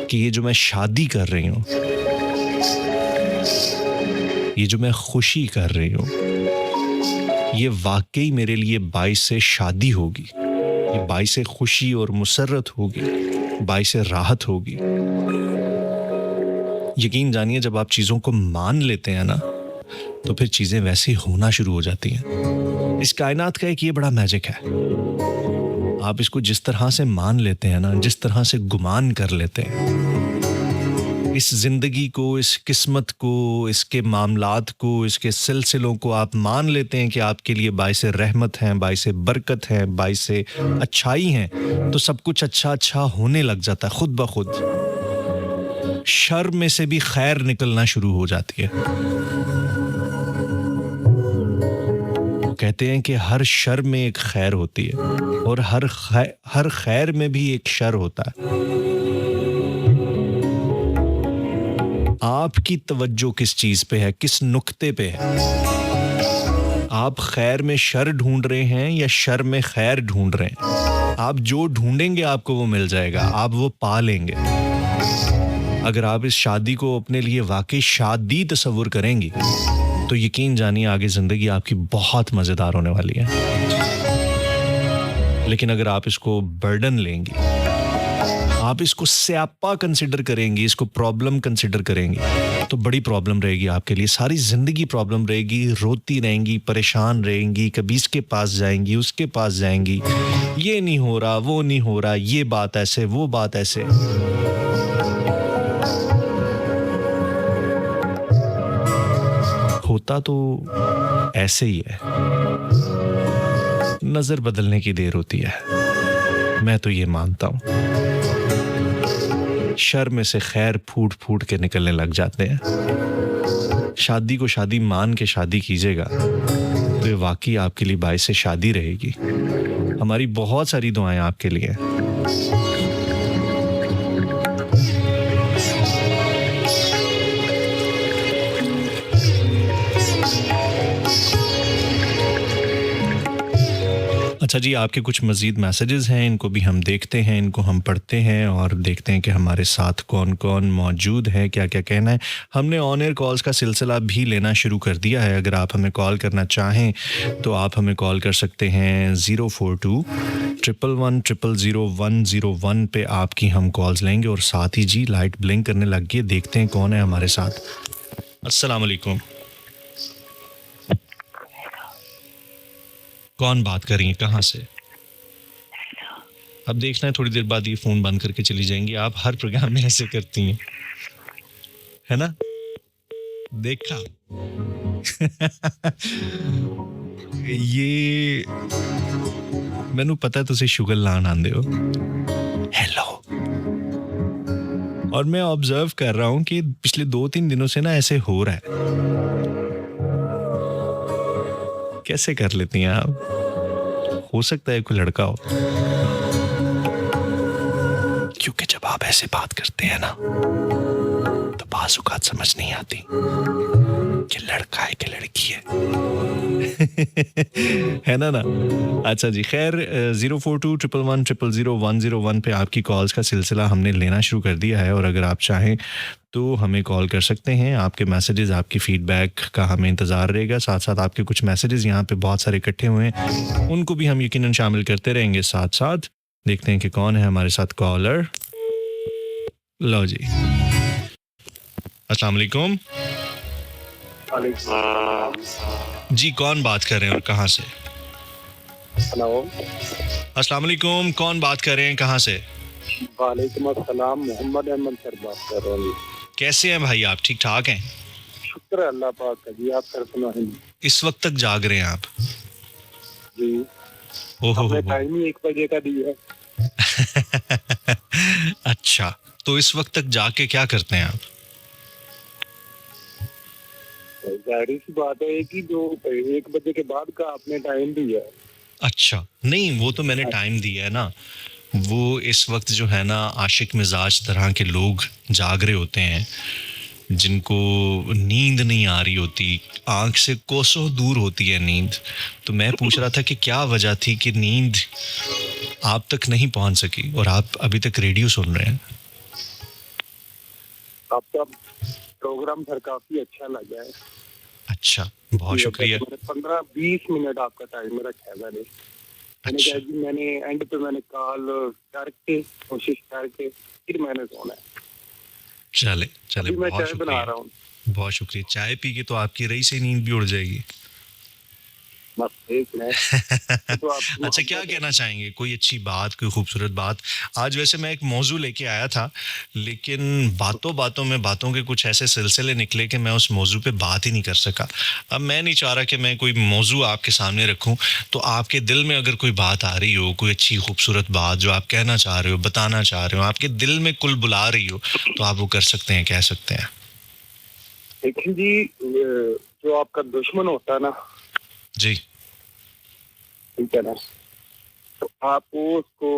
कि ये जो मैं शादी कर रही हूँ, ये जो मैं खुशी कर रही हूँ, ये वाकई मेरे लिए बाइस शादी होगी, ये बाइस खुशी और मुसर्रत होगी, बाइस राहत होगी। यकीन जानिए, जब आप चीज़ों को मान लेते हैं ना, तो फिर चीज़ें वैसे होना शुरू हो जाती हैं। इस कायनात का एक ये बड़ा मैजिक है। आप इसको जिस तरह से मान लेते हैं ना, जिस तरह से गुमान कर लेते हैं, इस जिंदगी को, इस किस्मत को, इसके मामलात को, इसके सिलसिलों को आप मान लेते हैं कि आपके लिए बाइस रहमत हैं, बाइस बरकत हैं, बाइस अच्छाई हैं, तो सब कुछ अच्छा अच्छा होने लग जाता है खुद ब खुद। शर में से भी खैर निकलना शुरू हो जाती है। वो कहते हैं कि हर शर में एक खैर होती है और हर खैर में भी एक शर होता है। आपकी तवज्जो किस चीज पे है, किस नुक्ते पे है? आप खैर में शर ढूंढ रहे हैं या शर में खैर ढूंढ रहे हैं? आप जो ढूंढेंगे आपको वो मिल जाएगा, आप वो पा लेंगे। अगर आप इस शादी को अपने लिए वाकई शादी तस्वुर करेंगी, तो यकीन जानिए आगे जिंदगी आपकी बहुत मजेदार होने वाली है। लेकिन अगर आप इसको बर्डन लेंगी, आप इसको स्यापा कंसिडर करेंगी, इसको प्रॉब्लम कंसिडर करेंगी, तो बड़ी प्रॉब्लम रहेगी आपके लिए। सारी जिंदगी प्रॉब्लम रहेगी, रोती रहेंगी, परेशान रहेंगी, कभी इसके पास जाएंगी, उसके पास जाएंगी, ये नहीं हो रहा, वो नहीं हो रहा, ये बात ऐसे, वो बात ऐसे। होता तो ऐसे ही है, नजर बदलने की देर होती है। मैं तो ये मानता हूं, शर में से खैर फूट फूट के निकलने लग जाते हैं। शादी को शादी मान के शादी कीजिएगा, तो ये वाकई आपके लिए बाइस शादी रहेगी। हमारी बहुत सारी दुआएं आपके लिए। अच्छा जी, आपके कुछ मज़ीद मैसेजेस हैं, इनको भी हम देखते हैं, इनको हम पढ़ते हैं और देखते हैं कि हमारे साथ कौन कौन मौजूद है, क्या क्या कहना है। हमने ऑन एयर कॉल्स का सिलसिला भी लेना शुरू कर दिया है। अगर आप हमें कॉल करना चाहें तो आप हमें कॉल कर सकते हैं 042-111-000-101 पे आपकी हम कॉल्स लेंगे। और साथ ही जी लाइट ब्लिंक करने लग गई, देखते हैं कौन है हमारे साथ। अस्सलाम वालेकुम, कौन बात कर रही है, कहाँ से? अब देखना है, थोड़ी देर बाद ये फोन बंद करके चली जाएंगी। आप हर प्रोग्राम में ऐसे करती हैं, है ना? देखा ये मैनू पता है तुसी शुगर लान आंदे हो। हेलो। और मैं ऑब्जर्व कर रहा हूं कि पिछले 2-3 दिनों से ना ऐसे हो रहा है। कैसे कर लेती हैं आप? हो सकता है कोई लड़का हो, क्योंकि जब आप ऐसे बात करते हैं ना, तो बाज़ औक़ात समझ नहीं आती कि लड़का है कि लड़की है। है ना? अच्छा जी, खैर 042-111-000-101 पे आपकी कॉल्स का सिलसिला हमने लेना शुरू कर दिया है। और अगर आप चाहें तो हमें कॉल कर सकते हैं। आपके मैसेजेस, आपकी फीडबैक का हमें इंतज़ार रहेगा। साथ साथ आपके कुछ मैसेजेस यहाँ पे बहुत सारे इकट्ठे हुए हैं, उनको भी हम यकीनन शामिल करते रहेंगे। साथ साथ देखते हैं कि कौन है हमारे साथ कॉलर। लो जी, अस्सलाम वालेकुम जी, कौन बात कर रहे हैं और कहाँ से? हेलो, अस्सलाम वालेकुम, कौन बात कर रहे हैं, कहाँ से? वालेकुम अस्सलाम, मोहम्मद अहमद सर बात कर रहे हैं। कैसे हैं भाई आप, ठीक ठाक हैं? शुक्र है अल्लाह पाक का जी, आप सर सुनाएं। इस वक्त तक जाग रहे हैं आप? जी, ओहो हमने हो। टाइम ही 1 बजे का दिया है। अच्छा, तो इस वक्त तक जाग के क्या करते हैं आप? जाहिर सी बात है कि जो 1 बजे के बाद का आपने टाइम दिया है। अच्छा, नहीं वो तो मैंने टाइम दिया है ना। वो इस वक्त जो है ना आशिक मिजाज तरह के लोग जाग रहे होते हैं, जिनको नींद नहीं आ रही होती, आंख से कोसों दूर होती है नींद। तो मैं पूछ रहा था कि क्या वजह थी कि नींद आप तक नहीं पहुंच सकी और आप अभी तक रेडियो सुन रहे हैं। आपका प्रोग्राम सर काफी अच्छा लगा है। अच्छा, बहुत शुक्रिया। 15-20 मिनट आपका टाइम रखा है मैंने। मैंने अच्छा, कहा जी मैंने एंड पे मैंने कॉल करके कोशिश करके फिर मैंने सोना है। चले चले, अभी मैं बहुत चाय बना शुक्रिया, रहा हूँ। बहुत शुक्रिया। चाय पी के तो आपकी रही से नींद भी उड़ जाएगी। बस एक मैं तो आप अच्छा, क्या कहना चाहेंगे, कोई अच्छी बात, कोई खूबसूरत बात? आज वैसे मैं एक मौजू लेके आया था, लेकिन बातों बातों में बातों के कुछ ऐसे सिलसिले निकले कि मैं उस मौजू पे बात ही नहीं कर सका। अब मैं नहीं चाह रहा कि मैं कोई मौजू आपके सामने रखूं, तो आपके दिल में अगर कोई बात आ रही हो, कोई अच्छी खूबसूरत बात जो आप कहना चाह रहे हो, बताना चाह रहे हो, आपके दिल में कुल बुला रही हो, तो आप वो कर सकते हैं, कह सकते हैं। लेकिन जी जो आपका दुश्मन होता है ना, जी, ठीक है ना, तो आप उसको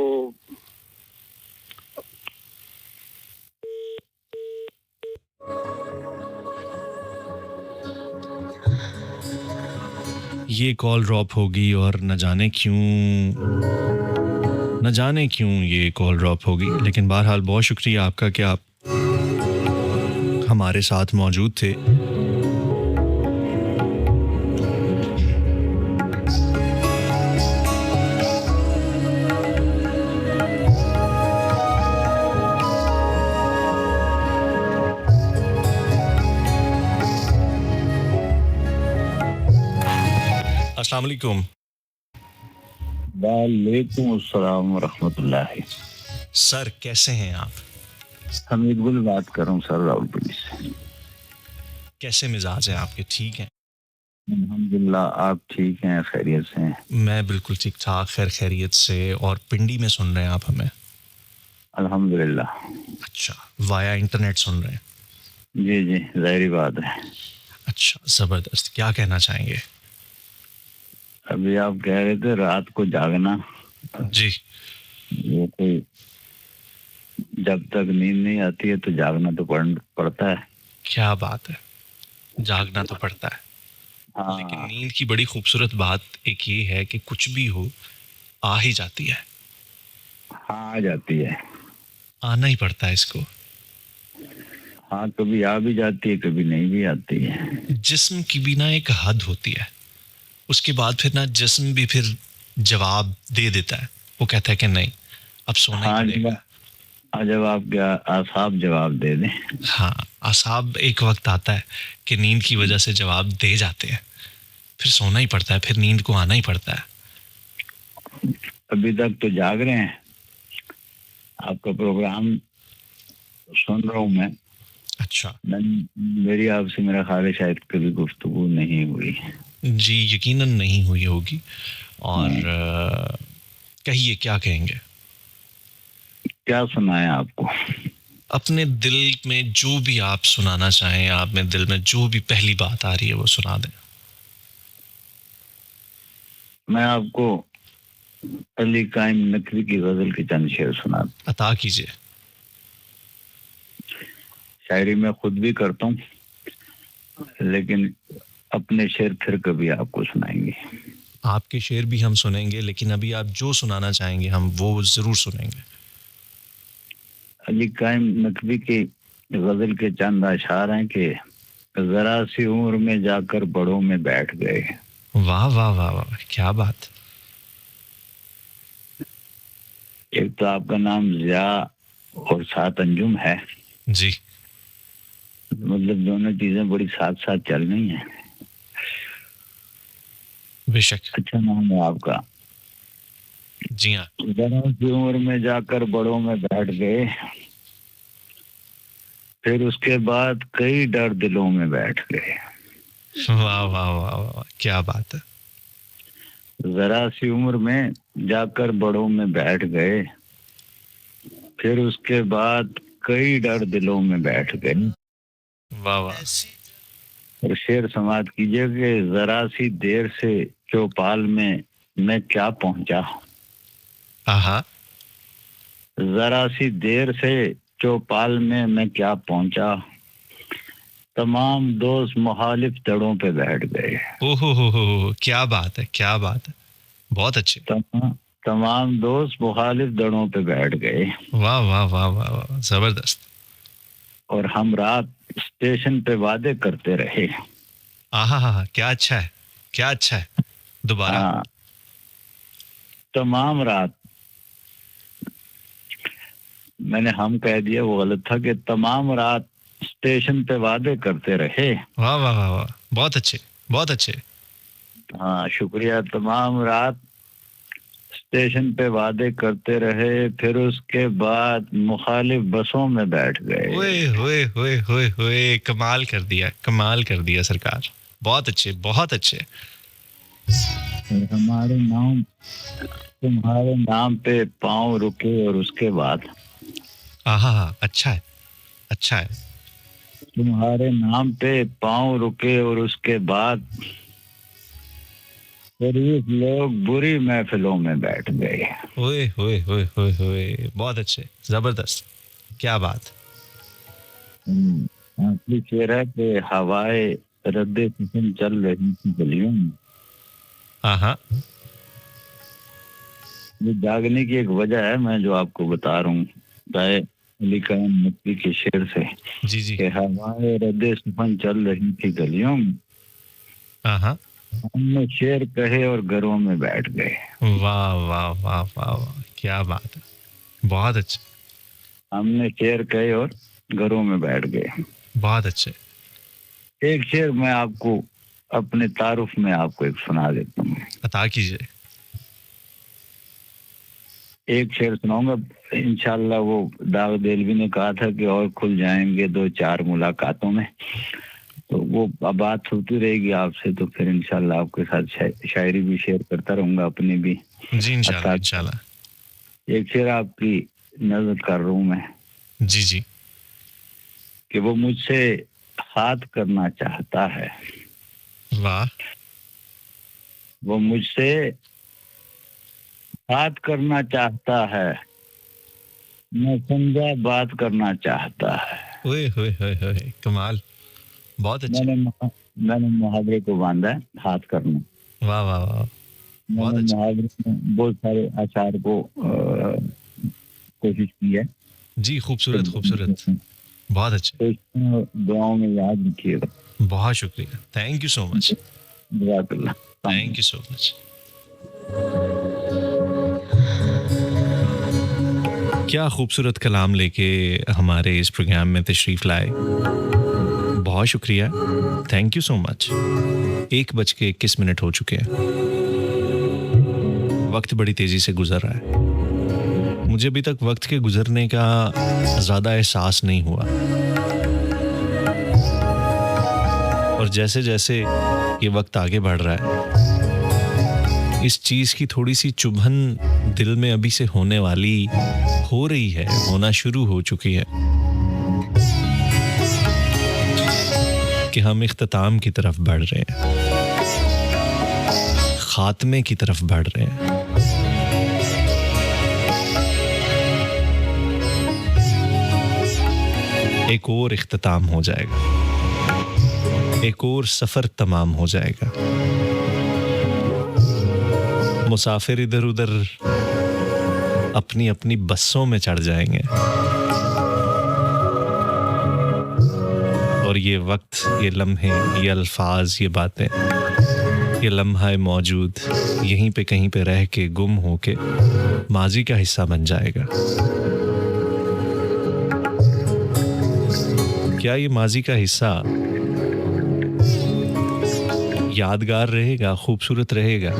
ये कॉल ड्रॉप होगी और न जाने क्यों ये कॉल ड्रॉप होगी, लेकिन बहरहाल बहुत शुक्रिया आपका कि आप हमारे साथ मौजूद थे। अस्सलाम वालेकुम। वालेकुम अस्सलाम वरहमतुल्लाहि। सर कैसे हैं आप? हमीद गुल बात कर रहा हूँ सर, रावलपिंडी से। कैसे मिजाज हैं आपके, ठीक हैं? अल्हम्दुलिल्लाह, आप ठीक हैं, खैरियत से हैं? मैं बिल्कुल ठीक ठाक, खैर खैरियत से। और पिंडी में सुन रहे हैं आप हमें? अल्हम्दुलिल्लाह। अच्छा, वाया इंटरनेट सुन रहे हैं? जी जी, जाहिर बात है। अच्छा, ज़बरदस्त। क्या कहना चाहेंगे? अभी आप कह रहे थे रात को जागना, जी, वो कोई जब तक नींद नहीं आती है तो जागना तो पड़ता है। क्या बात है, जागना तो पड़ता है। लेकिन हाँ नींद की बड़ी खूबसूरत बात एक ये है कि कुछ भी हो आ ही जाती है, हाँ, आ जाती है। आना ही पड़ता है इसको। हाँ, कभी आ भी जाती है, कभी नहीं भी आती है। जिस्म की भी ना एक हद होती है, उसके बाद फिर ना जिस्म भी फिर जवाब दे देता है। वो कहता है कि नहीं, अब सोना हाँ, ही पड़ेगा। जब आपके आसाब जवाब दे दें। हाँ, आसाब एक वक्त आता है कि नींद की वजह से जवाब दे जाते हैं, फिर सोना ही पड़ता है, फिर नींद को आना ही पड़ता है। अभी तक तो जाग रहे हैं, आपका प्रोग्राम सुन रहा हूँ मैं। अच्छा मेरी आपसे मेरा ख्याल है शायद कभी गुफ्तगू नहीं हुई। जी, यकीनन नहीं हुई होगी। और कहिए क्या कहेंगे? क्या सुनाएं आपको? अपने दिल में जो भी आप सुनाना चाहें, आप में दिल में जो भी पहली बात आ रही है वो सुना दें। मैं आपको अली कायम नकवी की गजल के चंद शेर सुना। अता कीजिए। शायरी मैं खुद भी करता हूँ, लेकिन अपने शेर फिर कभी आपको सुनाएंगे। आपके शेर भी हम सुनेंगे, लेकिन अभी आप जो सुनाना चाहेंगे हम वो जरूर सुनेंगे। अली कायम नकवी की गजल के चंद अशार हैं कि जरा सी उम्र में जाकर बड़ों में बैठ गए। वाह वाह वाह वाह, क्या बात। एक तो आपका नाम जिया और साथ अंजुम है, जी, मतलब दोनों चीजें बड़ी साथ साथ चल रही हैं। बेशक। अच्छा नाम है आपका, जी हाँ। जरा सी उम्र में जाकर बड़ों में बैठ गए, फिर उसके बाद कई डर दिलों में बैठ गए। वाह वाह वाह वाह, क्या बात है। जरा सी उम्र में जाकर बड़ों में बैठ गए, फिर उसके बाद कई डर दिलों में बैठ गए। वाह वाह। और शेर समाप्त कीजिए कि जरा सी देर से चौपाल में मैं क्या पहुंचा। आहा। जरा सी देर से चौपाल में मैं क्या पहुंचा, तमाम दोस्त मुखालिफ दड़ों पे बैठ गए। ओहो हो, क्या बात है, क्या बात है, बहुत अच्छे। तमाम दोस्त मुखालिफ दड़ों पे बैठ गए। वाह वाह वाह वाह वाह, जबरदस्त। और हम रात स्टेशन पे वादे करते रहे। आहा हा, क्या अच्छा है, क्या अच्छा है। दोबारा। हाँ, तमाम रात, मैंने हम कह दिया, वो गलत था कि तमाम रात स्टेशन पे वादे करते रहे। वाह वाह वाह वाह, बहुत अच्छे, बहुत अच्छे। हाँ शुक्रिया। तमाम रात स्टेशन पे वादे करते रहे, फिर उसके बाद मुखालिफ बसों में बैठ गए। ओए होए होए होए होए, कमाल कर दिया, कमाल कर दिया सरकार, बहुत अच्छे, बहुत अच्छे। और हमारे नाम, तुम्हारे नाम पे पाँव रुके, और उसके बाद आहा हा, अच्छा है, अच्छा है। तुम्हारे नाम पे पाँव रुके, और उसके बाद शरीफ लोग बुरी महफिलों में बैठ गए। ओए होए होए होए होए, बहुत अच्छे, जबरदस्त, क्या बात। आखिरी शेर है कि हवाए रद्दे सिस्टम चल रही थी गलियों में। हाँ। ये जागने की एक वजह है, मैं जो आपको बता रहा हूँ दाए अली खान नकवी के शेर से। जी जी। कि हवाए रद्दे सिस्टम चल रही थी गलियों में, हाँ। हमने शेर कहे और घरों में बैठ गए। वाह वाह वाह वाह वाह, क्या बात है, बहुत अच्छे। हमने शेर कहे और घरों में बैठ गए। बहुत अच्छे। एक शेर मैं आपको अपने तारुफ में आपको एक सुना देता हूँ। अता कीजिए। एक शेर सुनाऊंगा इंशाल्लाह। वो दाऊद देलवी ने कहा था कि और खुल जाएंगे 2-4 मुलाकातों में, तो वो बात होती रहेगी आपसे, तो फिर इंशाल्लाह आपके साथ शायरी भी शेयर करता रहूंगा अपनी भी। जी इंशाल्लाह इंशाल्लाह। एक शेर आपकी नजर कर रहा हूँ मैं। जी जी। कि वो मुझसे हाथ करना चाहता है। वाह। वो मुझसे बात करना चाहता है, मैं समझा बात करना चाहता है। ओए होए होए होए, कमाल, बहुत अच्छे। मैंने मुहावरे को बांधा है हाथ करना। वाह वाह वाह, बहुत अच्छे। मुहावरे में बहुत सारे अशार को कोशिश की है। जी, खूबसूरत खूबसूरत, बहुत अच्छे। तो दुआओं में याद रखिएगा। बहुत शुक्रिया, thank you so much, thank you so much. क्या खूबसूरत कलाम लेके हमारे इस प्रोग्राम में तशरीफ लाए, बहुत शुक्रिया, थैंक यू सो मच। 1:21 हो चुके हैं, वक्त बड़ी तेजी से गुजर रहा है। मुझे अभी तक वक्त के गुजरने का ज्यादा एहसास नहीं हुआ, और जैसे जैसे ये वक्त आगे बढ़ रहा है, इस चीज की थोड़ी सी चुभन दिल में अभी से होने वाली हो रही है, होना शुरू हो चुकी है कि हम इख्तिताम की तरफ बढ़ रहे हैं, खात्मे की तरफ बढ़ रहे हैं। एक और इख्तिताम हो जाएगा, एक और सफर तमाम हो जाएगा। मुसाफिर इधर उधर अपनी अपनी बसों में चढ़ जाएंगे, और ये वक्त, ये लम्हे, ये अल्फाज, ये बातें, ये लम्हा मौजूद यहीं पे कहीं पे रह के गुम होके माजी का हिस्सा बन जाएगा। क्या ये माजी का हिस्सा यादगार रहेगा, खूबसूरत रहेगा,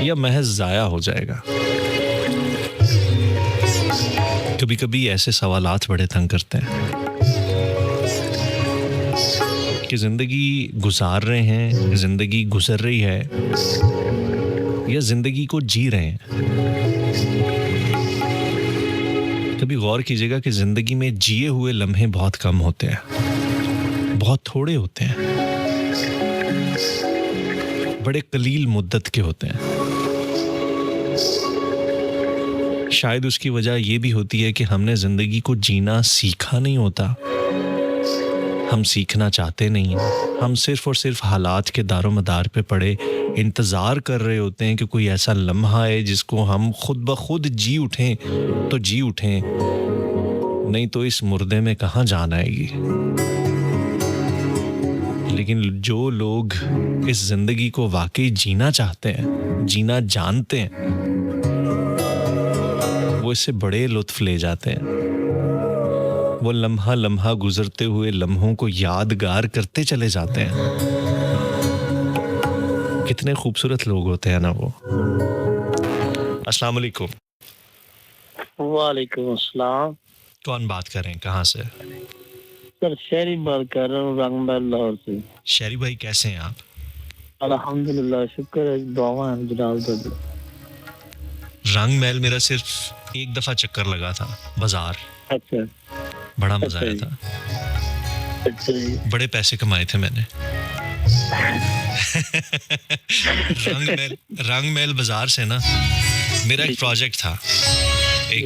या महज ज़ाया हो जाएगा? कभी कभी ऐसे सवालात बड़े तंग करते हैं कि ज़िंदगी गुजार रहे हैं, ज़िंदगी गुजर रही है, या ज़िंदगी को जी रहे हैं। कभी गौर कीजिएगा कि ज़िंदगी में जिए हुए लम्हे बहुत कम होते हैं, बहुत थोड़े होते हैं, बड़े कलील मुद्दत के होते हैं। शायद उसकी वजह ये भी होती है कि हमने ज़िंदगी को जीना सीखा नहीं होता, हम सीखना चाहते नहीं हैं। हम सिर्फ और सिर्फ हालात के दारोमदार पे पड़े इंतज़ार कर रहे होते हैं कि कोई ऐसा लम्हा है जिसको हम खुद ब खुद जी उठें तो जी उठें, नहीं तो इस मुर्दे में कहाँ जान आएगी। लेकिन जो लोग इस ज़िंदगी को वाकई जीना चाहते हैं, जीना जानते हैं, वो इससे बड़े लुत्फ़ ले जाते हैं। वो लम्हा लम्हा गुजरते हुए लम्हों को यादगार करते चले जाते हैं। कितने खूबसूरत लोग होते हैं ना वो। अस्सलाम वालेकुम। वालेकुम अस्सलाम। कौन बात कर रहे हैं, कहाँ से? सर शहरी बात कर रहा हूँ, रंगमहल लाहौर से। शहरी भाई कैसे हैं आप? अल्हम्दुलिल्लाह, शुक्र है, दुआ है जनाब दादा। रंगमहल मेरा सिर्फ एक दफ़ा चक्कर लगा था, बाजार। अच्छा, बड़ा मजा आया था। अच्छा जी। बड़े पैसे कमाए थे मैंने। रंगमहल बाजार से ना मेरा एक प्रोजेक्ट था,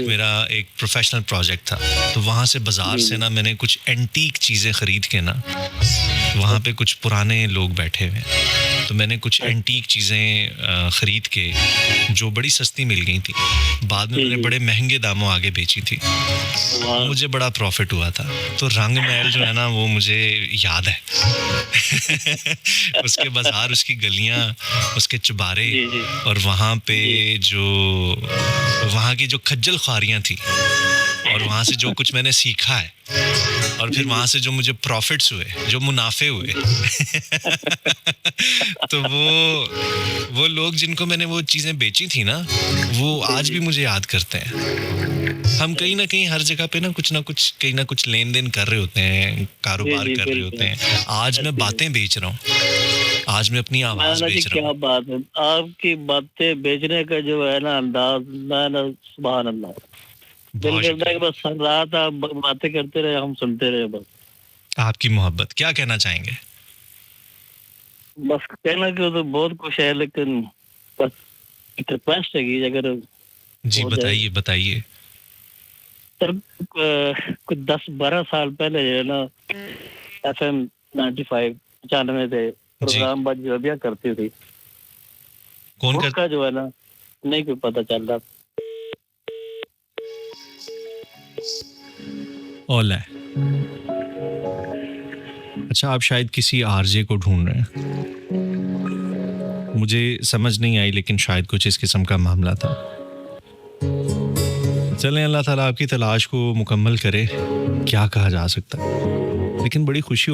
मेरा एक प्रोफेशनल प्रोजेक्ट था। तो वहाँ से बाजार से ना मैंने कुछ एंटीक चीज़ें ख़रीद के ना, वहाँ पे कुछ पुराने लोग बैठे हुए हैं, तो मैंने कुछ एंटीक चीज़ें ख़रीद के जो बड़ी सस्ती मिल गई थी, बाद में मैंने बड़े महंगे दामों आगे बेची थी। मुझे बड़ा प्रॉफिट हुआ था। तो रंगमहल जो है ना वो मुझे याद है। उसके बाजार, उसकी गलियाँ, उसके चुबारे, और वहाँ पे जो वहाँ की जो खज्जल ख्वारियाँ थी, और वहाँ से जो कुछ मैंने सीखा है, और फिर वहाँ से जो मुझे प्रॉफिट्स हुए, जो मुनाफे हुए तो वो लोग जिनको मैंने वो चीज़ें बेची थी ना, वो आज भी मुझे याद करते हैं। हम कहीं ना कहीं हर जगह पे ना कुछ कहीं ना कुछ लेन देन कर रहे होते हैं, कारोबार कर रहे होते हैं। आज मैं बातें बेच रहा हूँ, आज मैं अपनी आवाज़ बेच रहा हूँ। क्या बात है, आपकी बातें बेचने का जो है ना अंदाज, ना सुभान अल्लाह। दिल करता है कि बस रात आप बातें करते रहे, हम सुनते रहे बस। आपकी मोहब्बत, क्या कहना चाहेंगे? बस कहना कि तो बहुत कुछ है, लेकिन बस एक रिक्वेस्ट है कि अगर जी बताइए। सर कुछ 10-12 साल पहले जो है ना FM 95 95 थे प्रोग्राम बात जो अभी करती थी, कौन का जो है ना नहीं कोई पता चल रहा। ओला, अच्छा आप शायद किसी आरजे को ढूंढ रहे हैं, मुझे समझ नहीं आई, लेकिन शायद कुछ इस किस्म का मामला था। चलें, अल्लाह ताला आपकी तलाश को मुकम्मल करे, क्या कहा जा सकता है। लेकिन बड़ी खुशी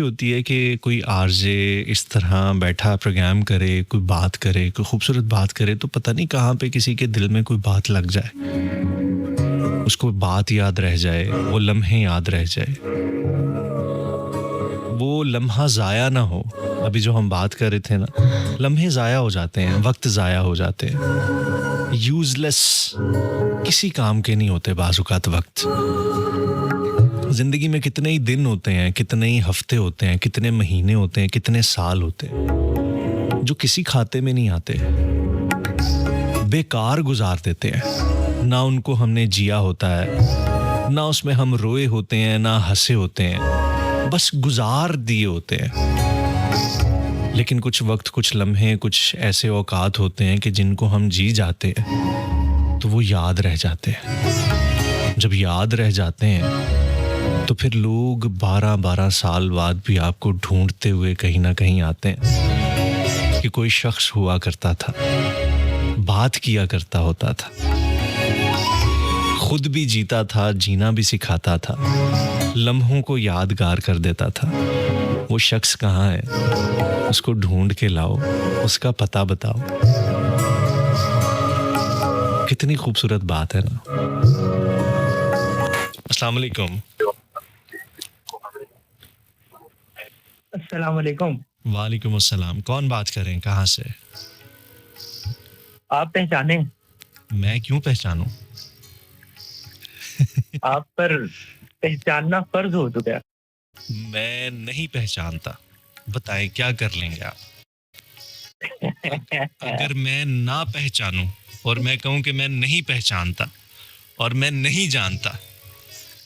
होती है कि कोई आरजे इस तरह बैठा प्रोग्राम करे, कोई बात करे, कोई खूबसूरत बात करे, तो पता नहीं कहाँ पे किसी के दिल में कोई बात लग जाए, उसको बात याद रह जाए, वो लम्हे याद रह जाए, वो लम्हा ज़ाया ना हो। अभी जो हम बात कर रहे थे ना, लम्हे ज़ाया हो जाते हैं, वक्त ज़ाया हो जाते हैं, यूज़लेस, किसी काम के नहीं होते बाज़-औक़ात वक्त। ज़िंदगी में कितने ही दिन होते हैं, कितने ही हफ्ते होते हैं, कितने महीने होते हैं, कितने साल होते हैं जो किसी खाते में नहीं आते, बेकार गुजार देते हैं। ना उनको हमने जिया होता है, ना उसमें हम रोए होते हैं, ना हंसे होते हैं, बस गुजार दिए होते हैं। लेकिन कुछ वक्त, कुछ लम्हे, कुछ ऐसे औकात होते हैं कि जिनको हम जी जाते हैं तो वो याद रह जाते हैं। जब याद रह जाते हैं तो फिर लोग 12-12 साल बाद भी आपको ढूंढते हुए कहीं ना कहीं आते हैं कि कोई शख्स हुआ करता था, बात किया करता होता था, खुद भी जीता था, जीना भी सिखाता था, लम्हों को यादगार कर देता था। वो शख्स कहाँ है, उसको ढूंढ के लाओ, उसका पता बताओ। कितनी खूबसूरत बात है ना। अस्सलाम वालेकुम। अस्सलाम वालेकुम। वालेकुम अस्सलाम। कौन बात कर रहे हैं, कहाँ से? आप पहचाने? मैं क्यों पहचानूं? आप पर पहचानना फर्ज हो चुका है। मैं नहीं पहचानता। बताएं क्या कर लेंगे आप? अगर मैं ना पहचानूं और मैं कहूं कि मैं नहीं पहचानता और मैं नहीं जानता,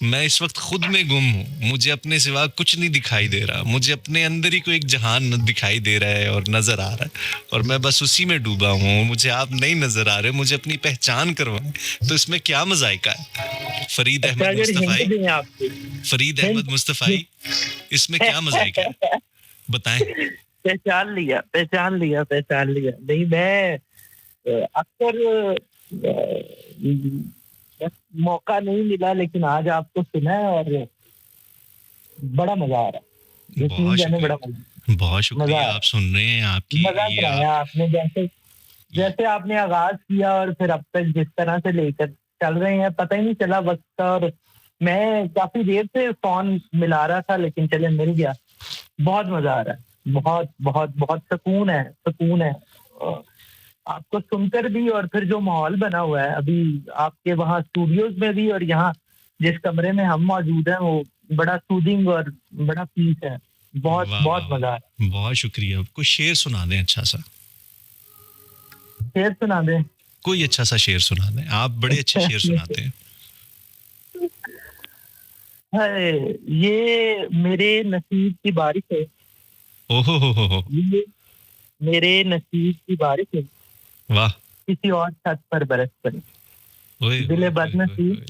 मैं इस वक्त खुद में गुम हूँ। मुझे अपने सिवा कुछ नहीं दिखाई दे रहा। मुझे अपने अंदर ही कोई एक जहान दिखाई दे रहा है और नजर आ रहा है, और मैं बस उसी में डूबा हूँ। मुझे आप नहीं नजर आ रहे, मुझे अपनी पहचान करवाएं। तो इसमें क्या मजाइका है? फरीद अहमद मुस्तफाई, फरीद अहमद मुस्तफाई, इसमें क्या मजाइका है? बताएं। पहचान लिया, पहचान लिया, पहचान लिया। नहीं, मैं अक्सर मौका नहीं मिला, लेकिन आज आपको सुना है और बड़ा मजा आ रहा है। बहुत शुक्रिया। आप सुन रहे हैं, आपकी मजा कराया आपने। जैसे आपने आगाज किया और फिर अब तक जिस तरह से लेकर चल रहे हैं, पता ही नहीं चला वक्त का। और मैं काफी देर से फोन मिला रहा था, लेकिन चले मिल गया। बहुत मजा आ रहा है, बहुत बहुत बहुत सुकून है, सुकून है आपको सुनकर भी। और फिर जो माहौल बना हुआ है अभी आपके वहाँ स्टूडियोज में भी, और यहाँ जिस कमरे में हम मौजूद हैं, वो बड़ा सूदिंग और बड़ा पीस है। बहुत बहुत मजा आ रहा है। बहुत शुक्रिया। कोई शेर सुना दें अच्छा सा। शेर सुना दें? कोई अच्छा सा शेर सुना दें। आप बड़े अच्छे शेर सुनाते हैं। ये मेरे नसीब की बारिश है। ओहो हो। ये मेरे नसीब की बारिश है, वाह। किसी और छत पर बरस पड़े। दिले बदनसीब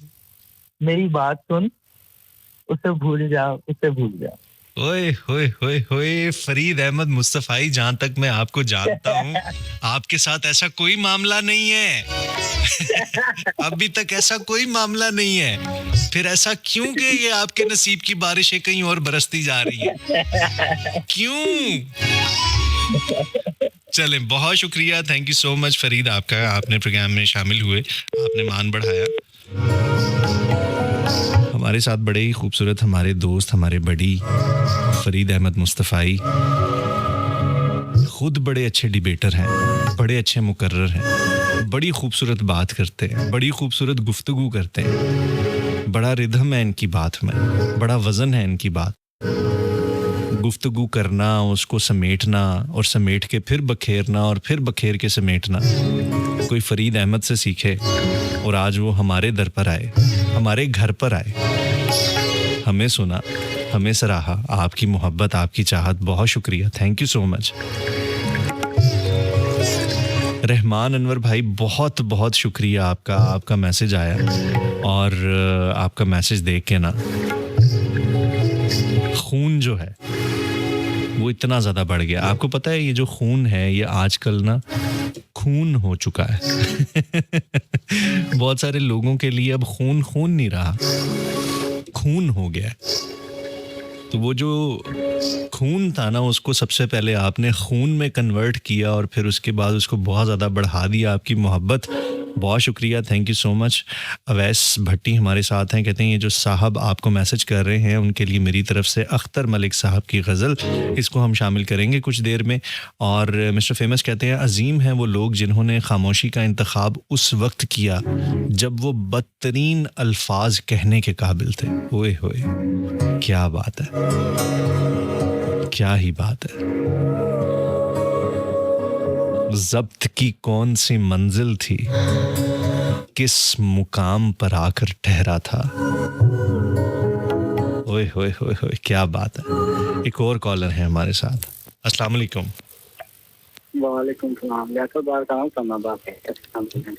मेरी बात सुन, उसे भूल जाओ, उसे भूल जाओ। ओए होए होए होए, फरीद अहमद मुस्तफाई, जहां तक मैं आपको जानता हूं, आपके साथ ऐसा कोई मामला नहीं है। अभी तक ऐसा कोई मामला नहीं है। फिर ऐसा क्यों कि ये आपके नसीब की बारिशें कहीं और बरसती जा रही हैं? क्यों? चले, बहुत शुक्रिया। Thank you so much Farid आपका। आपने प्रोग्राम में शामिल हुए, आपने मान बढ़ाया। हमारे साथ बड़े ही खूबसूरत हमारे दोस्त, हमारे बड़ी फरीद अहमद मुस्तफाई, खुद बड़े अच्छे डिबेटर हैं, बड़े अच्छे मुकर्रर हैं, बड़ी खूबसूरत बात करते हैं, बड़ी खूबसूरत गुफ्तगू करते हैं। बड़ा रिदम है इनकी बात में, बड़ा वज़न है इनकी बात। गुफ्तगू करना, उसको समेटना और समेट के फिर बखेरना और फिर बखेर के समेटना, कोई फरीद अहमद से सीखे। और आज वो हमारे दर पर आए, हमारे घर पर आए, हमें सुना, हमें सराहा। आपकी मोहब्बत, आपकी चाहत, बहुत शुक्रिया। Thank you so much. Rahman Anwar भाई, बहुत बहुत शुक्रिया आपका। आपका मैसेज आया और आपका मैसेज देख के ना खून जो है वो इतना ज़्यादा बढ़ गया। आपको पता है ये जो खून है ये आजकल ना खून हो चुका है। बहुत सारे लोगों के लिए अब खून खून नहीं रहा, खून हो गया। तो वो जो खून था ना, उसको सबसे पहले आपने खून में कन्वर्ट किया और फिर उसके बाद उसको बहुत ज़्यादा बढ़ा दिया। आपकी मोहब्बत, बहुत शुक्रिया। Thank you so much. Awais Bhatti हमारे साथ हैं, कहते हैं ये जो साहब आपको मैसेज कर रहे हैं उनके लिए मेरी तरफ से अख्तर मलिक साहब की गज़ल, इसको हम शामिल करेंगे कुछ देर में। और मिस्टर फेमस कहते हैं अजीम हैं वो लोग जिन्होंने खामोशी का इंतखाब उस वक्त किया जब वो बदतरीन अल्फाज कहने के काबिल थे। ओए होए, क्या बात है, क्या ही बात है। ज़ब्त की कौन सी मंजिल थी, किस मुकाम पर आकर ठहरा था। ओए होए होए होए, क्या बात है। एक और कॉलर है हमारे साथ। अस्सलाम वालेकुम। वालेकुम सलाम। लियाकत बात कर रहा हूं।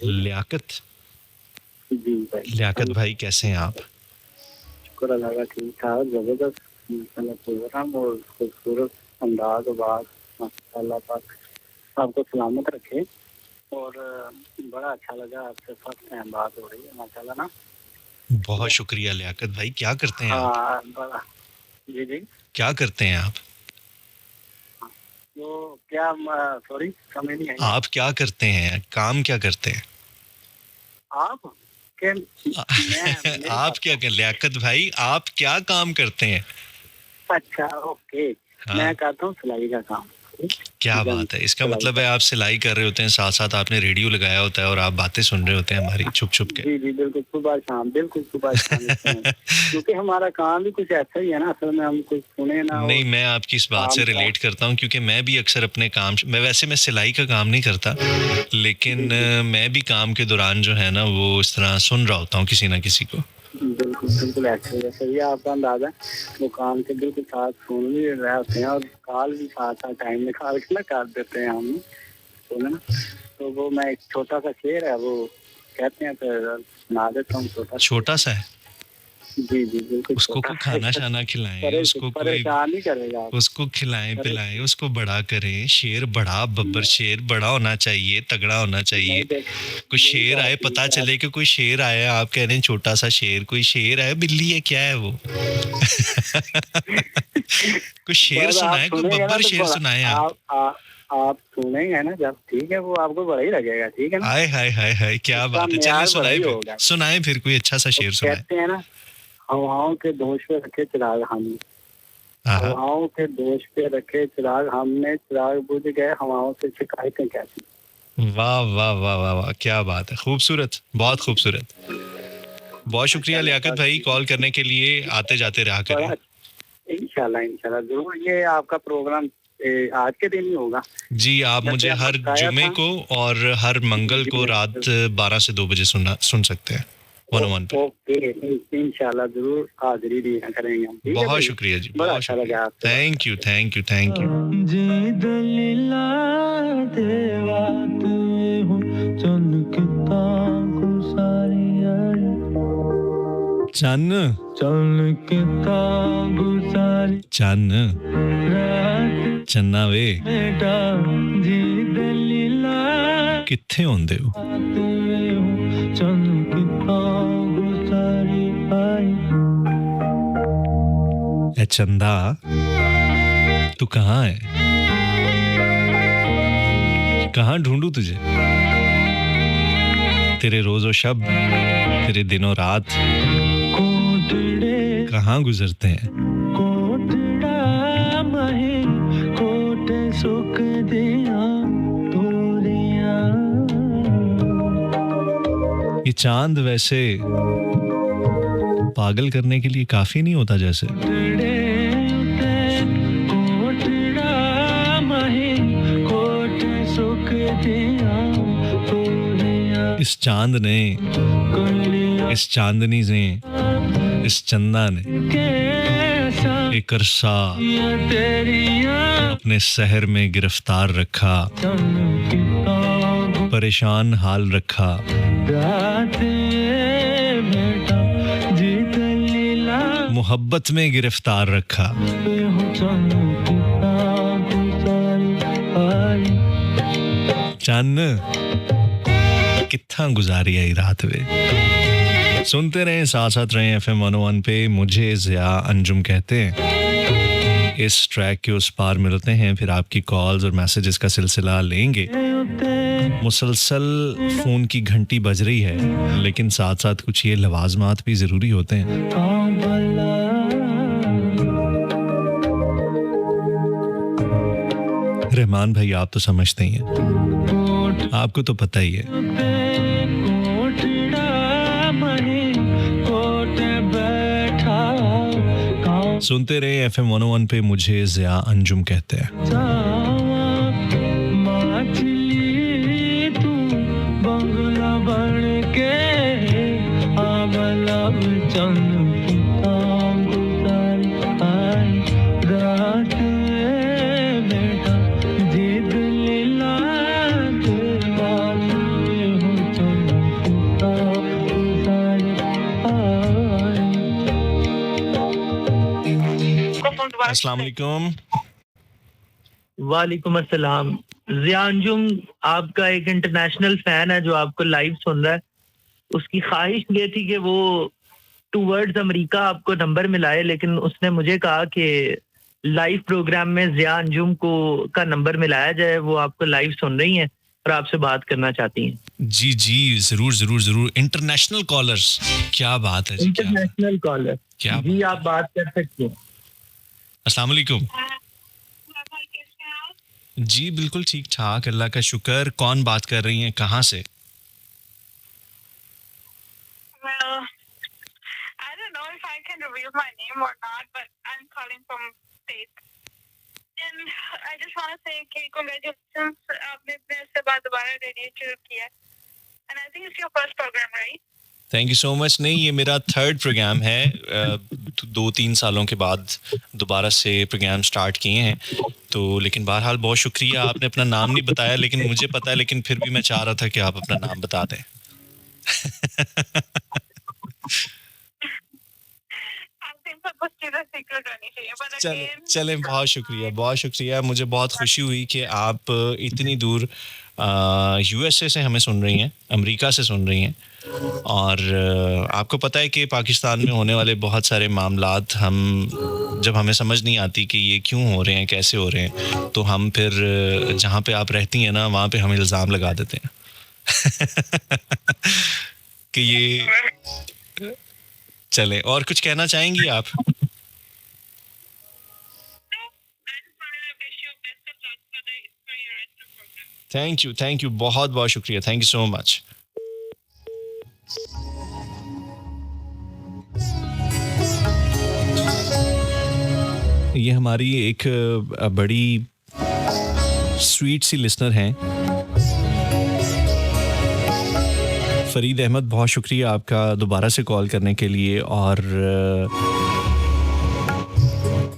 लियाकत जी भाई। लियाकत भाई, कैसे हैं आप? शुक्र अल्लाह का, ठीक ठाक, जबरदस्त प्रोग्राम और खूबसूरत अंदाज और बात। माशाअल्लाह पाक आपको सलामत रखे। और बड़ा अच्छा लगा, आपसे फर्स्ट टाइम बात हो रही है माशाल्लाह ना। बहुत शुक्रिया लियाकत भाई। क्या करते हैं आप? बड़ा जी जी। क्या करते हैं आप? क्या सॉरी समझ नहीं आई। आप क्या करते हैं, काम क्या करते हैं? आप क्या आप क्या कर, लियाकत भाई आप क्या काम करते हैं? अच्छा ओके। हाँ। मैं करता हूँ सिलाई का काम। क्या बात है, इसका मतलब है आप सिलाई कर रहे होते हैं, साथ साथ आपने रेडियो लगाया होता है और आप बातें सुन रहे होते हैं हमारी छुप छुप के। जी जी बिल्कुल, सुबह शाम, बिल्कुल सुबह शाम क्योंकि हमारा काम भी कुछ ऐसा ही है ना, असल में हम कुछ सुने ना। नहीं, मैं आपकी इस बात से रिलेट करता हूँ क्योंकि मैं भी अक्सर अपने काम, मैं सिलाई का काम नहीं करता, लेकिन मैं भी काम के दौरान जो है ना वो इस तरह सुन रहा होता हूँ किसी ना किसी को। बिल्कुल बिल्कुल ऐसे ही है, सही है आपका अंदाजा। वो काम के बिल्कुल साथ सुन भी रहे होते हैं और कॉल भी साथ साथ टाइम निकाल के ना कर देते हैं हम, सुने ना। तो वो मैं एक छोटा सा शेर है वो कहते हैं, तो सुना देता हूँ। छोटा सा है? जी जी बिल्कुल। उसको को खाना शाना खिलाएं, उसको परेशान नहीं करेगा, उसको खिलाएं पिलाएं, उसको बड़ा करें। शेर बड़ा, बब्बर शेर बड़ा होना चाहिए, तगड़ा होना चाहिए। कोई शेर आए, पता चले कि कोई शेर आया, आप कह रहे हैं छोटा सा शेर। कोई शेर है, बिल्ली है, क्या है वो? कोई शेर सुनाए, कोई बब्बर शेर सुनाए आप सुनेंगे ना जब, ठीक है, वो आपको बड़ा ही लगेगा, ठीक है ना। हाय हाय हाय हाय, क्या बात है। चलिए सुनाए फिर कोई अच्छा सा शेर सुनाए। कहते हैं ना, हवाओं के दोष पे रखे चिराग हमने, हवाओं के दोष पे रखे चिराग हमने, चिराग बुझ गए हवाओं से शिकायतें कैसी। वाह वाह वाह वाह वाह, क्या बात है, खूबसूरत, बहुत खूबसूरत। बहुत शुक्रिया लियाकत भाई कॉल करने के लिए, आते जाते रहा करें। इंशाल्लाह इंशाल्लाह जरूर। ये आपका प्रोग्राम आज के दिन ही होगा? जी, आप मुझे हर जुमे को और हर मंगल को रात 12 से 2 बजे सुन सकते हैं 101 पे। ओके, इंशाल्लाह जरूर हाजिरी दिया करेंगे हम। बहुत शुक्रिया जी, बड़ा अच्छा लगा। Thank you thank you thank you. चन्न चन्न चन्ना वे कित्थे होंदे हो? ए चंदा तू कहाँ है? कहाँ ढूंढूं तुझे? तेरे रोजो शब, तेरे दिनों रात कहाँ गुजरते हैं? ये चांद वैसे पागल करने के लिए काफी नहीं होता जैसे। इस चांद ने, इस चांदनी ने, इस चंदा ने एक अरसा अपने शहर में गिरफ्तार रखा, परेशान हाल रखा। मोहब्बत में गिरफ्तार रखा। चन्न कित्था गुजारी आई रात वे। सुनते रहें, साथ साथ रहें FM 101 पे। मुझे ज़िया अंजुम कहते हैं। इस ट्रैक के उस पार मिलते हैं, फिर आपकी कॉल्स और मैसेजेस का सिलसिला लेंगे। मुसलसल फ़ोन की घंटी बज रही है, लेकिन साथ साथ कुछ ये लवाजमात भी ज़रूरी होते हैं। रहमान भाई आप तो समझते ही हैं, आपको तो पता ही है। सुनते रहे FM 101 पे। मुझे ज़िया अंजुम कहते हैं। अस्सलाम वालेकुम। वालेकुम अस्सलाम। ज़िया अंजुम आपका एक इंटरनेशनल फैन है जो आपको लाइव सुन रहा है। उसकी ख्वाहिश ये थी कि वो टूवर्ड्स अमेरिका आपको नंबर मिलाए, लेकिन उसने मुझे कहा कि लाइव प्रोग्राम में जिया अंजुम को का नंबर मिलाया जाए, वो आपको लाइव सुन रही हैं और आपसे बात करना चाहती हैं। जी जी, जरूर जरूर जरूर। इंटरनेशनल कॉलर्स, क्या बात है जी, इंटरनेशनल कॉलर, क्या जी आप बात कर सकते हैं। अस्सलाम वालेकुम। जी बिल्कुल ठीक ठाक, अल्लाह का शुक्र। कौन बात कर रही हैं, कहाँ से? Well, I don't know if I can reveal my name or not, but I'm calling from State. And I just want to say कि congratulations, आपने अपने से बाद दोबारा रेडियो शुरू किया। And I think it's your first program, right? Thank you so much. नहीं, ये मेरा 3rd प्रोग्राम है। 2-3 सालों के बाद दोबारा से प्रोग्राम स्टार्ट किए हैं। तो लेकिन बहरहाल बहुत शुक्रिया। आपने अपना नाम नहीं बताया, लेकिन मुझे पता है, लेकिन फिर भी मैं चाह रहा था कि आप अपना नाम बता दें। चलें, बहुत शुक्रिया। मुझे बहुत खुशी हुई कि आप इतनी दूर यूएसए से हमें सुन रही हैं, अमेरिका से सुन रही हैं। और आपको पता है कि पाकिस्तान में होने वाले बहुत सारे मामलात जब हमें समझ नहीं आती कि ये क्यों हो रहे हैं, कैसे हो रहे हैं, तो हम फिर जहाँ पे आप रहती हैं ना, वहाँ पे हम इल्ज़ाम लगा देते हैं कि ये। चले, और कुछ कहना चाहेंगी आप? थैंक यू, बहुत बहुत शुक्रिया। Thank you so much. ये हमारी एक बड़ी स्वीट सी लिसनर हैं, फरीद अहमद। बहुत शुक्रिया आपका दोबारा से कॉल करने के लिए और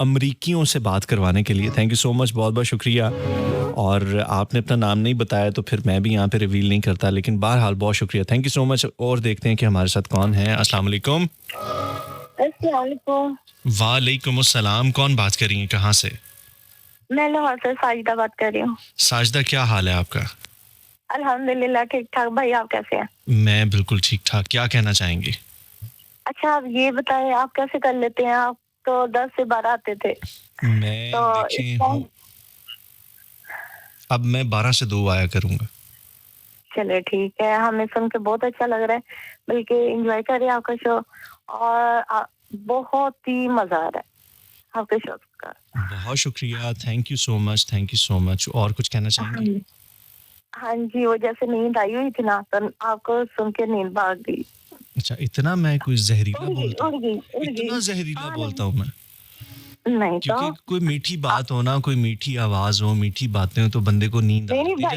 अमरीकियों से बात करवाने के लिए। थैंक यू सो मच, बहुत बहुत शुक्रिया। और आपने अपना नाम नहीं बताया तो फिर मैं भी यहाँ पे रिवील नहीं करता, लेकिन बहरहाल बहुत शुक्रिया। Thank you so much. और देखते हैं कि हमारे साथ कौन है। अस्सलाम वालेकुम। वालेकुम अस्सलाम। कौन बात कर रही हैं, कहाँ से? मैं लाहौर से साजिदा बात कर रही हूँ। साजिदा, क्या हाल है आपका? अल्हम्दुलिल्लाह ठीक ठाक। भाई आप कैसे हैं? मैं बिल्कुल ठीक ठाक। क्या कहना चाहेंगी? अच्छा, आप ये बताएं आप कैसे कर लेते हैं? आप तो 10 से 12 आते थे। मैं तो अब मैं 12 से 2 आया करूंगा। चले ठीक है, हमें सुन के बहुत अच्छा लग रहा है, बल्कि एंजॉय कर रहे हैं आपका शो और बहुत ही मजा आ रहा है आपके शो का। बहुत शुक्रिया, थैंक यू सो मच। और कुछ कहना चाहेंगे? हाँ जी, वो जैसे नींद आई हुई थी ना, तो आपको सुन के नींद भाग गई। अच्छा, इतना मैं कोई जहरीला बोलता हूँ? उड़ गई। इतना जहरीला बोलता हूँ मैं? नहीं तो क्योंकि कोई मीठी बात हो ना, कोई मीठी आवाज हो, मीठी बातें हो तो बंदे को नींद आती है।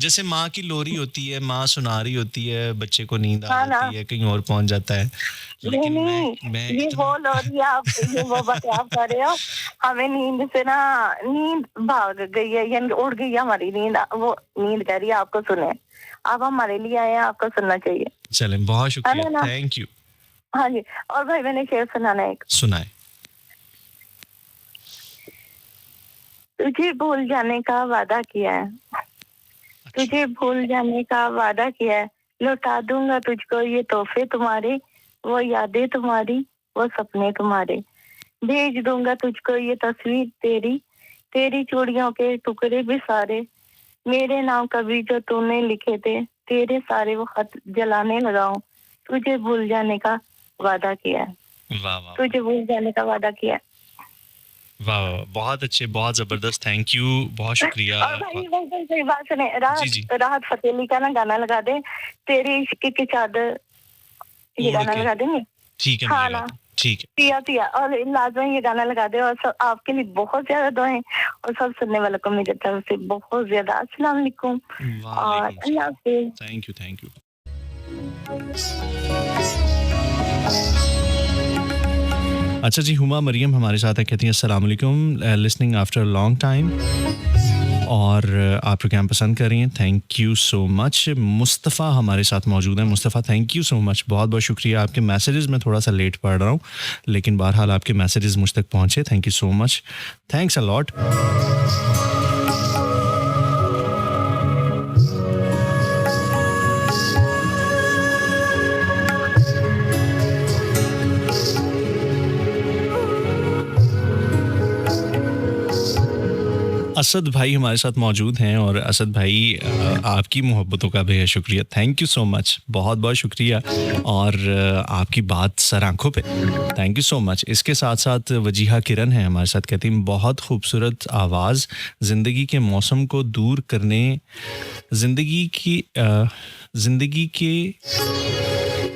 जैसे माँ की लोरी होती है, माँ सुना रही होती है, बच्चे को नींद आ जाती है, कहीं और पहुंच जाता है। लेकिन मैं ये वो लोरी आप ये वो बातें आप कर रहे हो, हमें नींद से ना नींद भाग गई है, यानी उड़ गई है हमारी नींद। वो नींद कह रही है आपको सुने, आप हमारे लिए आए हैं, आपको सुनना चाहिए। चलें, बहुत शुक्रिया, थैंक यू। हाँ जी, और भाई मैंने शेर सुनाना है। सुनाए। तुझे भूल जाने का वादा किया है, तुझे भूल जाने का वादा किया है, लौटा दूंगा तुझको ये तोहफे तुम्हारे, वो यादें तुम्हारी, वो सपने तुम्हारे, भेज दूंगा तुझको ये तस्वीर तेरी, तेरी चूड़ियों के टुकड़े भी सारे, मेरे नाम कभी जो तूने लिखे थे, तेरे सारे वो खत जलाने लगाऊं, तुझे भूल जाने का वादा किया है। वाह वाह, तुझे भूल जाने का वादा किया है। वाह, बहुत अच्छे, बहुत जबरदस्त, थैंक यू, बहुत शुक्रिया। और भाई बात सुने, राहत फतेह अली का ना गाना लगा दे, तेरे इश्क की चादर, ये गाना लगा देंगे? ठीक है, हाँ ना, ठीक है। पिया और लाजमी ये गाना लगा दे, और सब आपके लिए बहुत ज्यादा दुआएं, और सब सुनने वालों को मेरी तरफ से बहुत ज्यादा अस्सलाम वालेकुम और अल्लाह हाफिज़। Thank you. अच्छा जी, हुमा मरियम हमारे साथ है, कहती हैं अस्सलाम वालेकुम, listening after a long time, और आप प्रोग्राम पसंद कर रही हैं, thank you so much. Mustafa हमारे साथ मौजूद हैं। Mustafa, thank you so much, बहुत बहुत शुक्रिया। आपके मैसेजेस में थोड़ा सा लेट पढ़ रहा हूँ, लेकिन बहरहाल आपके मैसेजेस मुझ तक पहुँचे, thank you so much, thanks a lot. Asad भाई हमारे साथ मौजूद हैं और असद भाई आपकी मोहब्बतों का बेहद शुक्रिया, थैंक यू सो मच, बहुत बहुत शुक्रिया। और आपकी बात सर आंखों पे, थैंक यू सो मच। इसके साथ साथ वजीहा किरण है हमारे साथ, कहती हैं बहुत खूबसूरत आवाज़, ज़िंदगी के मौसम को दूर करने, ज़िंदगी के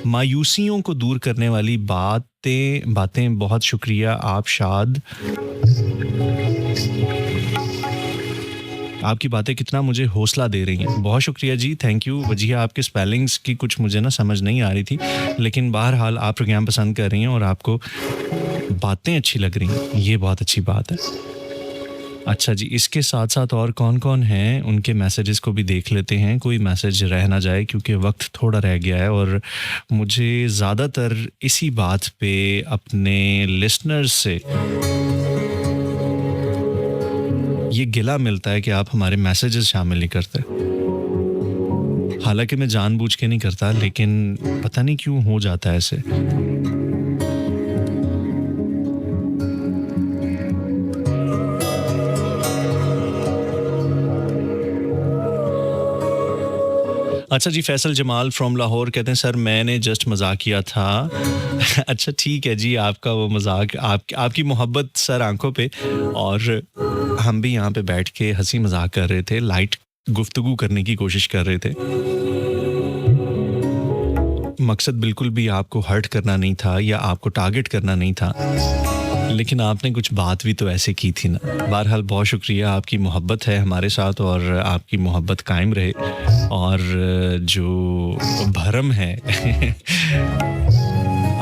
मायूसियों को दूर करने वाली बातें बहुत शुक्रिया। आपकी बातें कितना मुझे हौसला दे रही हैं, बहुत शुक्रिया जी, थैंक यू वजीहा। आपके स्पेलिंग्स की कुछ मुझे ना समझ नहीं आ रही थी, लेकिन बहरहाल आप प्रोग्राम पसंद कर रही हैं और आपको बातें अच्छी लग रही हैं, ये बहुत अच्छी बात है। अच्छा जी, इसके साथ साथ और कौन कौन हैं उनके मैसेजेस को भी देख लेते हैं, कोई मैसेज रह ना जाए क्योंकि वक्त थोड़ा रह गया है और मुझे ज़्यादातर इसी बात पे अपने लिसनर्स से ये गिला मिलता है कि आप हमारे मैसेजेस शामिल नहीं करते। हालांकि मैं जानबूझ के नहीं करता, लेकिन पता नहीं क्यों हो जाता है ऐसे। अच्छा जी, फैसल जमाल फ्रॉम लाहौर कहते हैं सर मैंने जस्ट मजाक किया था। अच्छा ठीक है जी, आपका वो मजाक, आपकी मोहब्बत सर आंखों पे, और हम भी यहाँ पे बैठ के हंसी मजाक कर रहे थे, लाइट गुफ्तगू करने की कोशिश कर रहे थे। मकसद बिल्कुल भी आपको हर्ट करना नहीं था या आपको टारगेट करना नहीं था, लेकिन आपने कुछ बात भी तो ऐसे की थी ना। बहरहाल बहुत शुक्रिया, आपकी मोहब्बत है हमारे साथ और आपकी मोहब्बत कायम रहे, और जो भरम है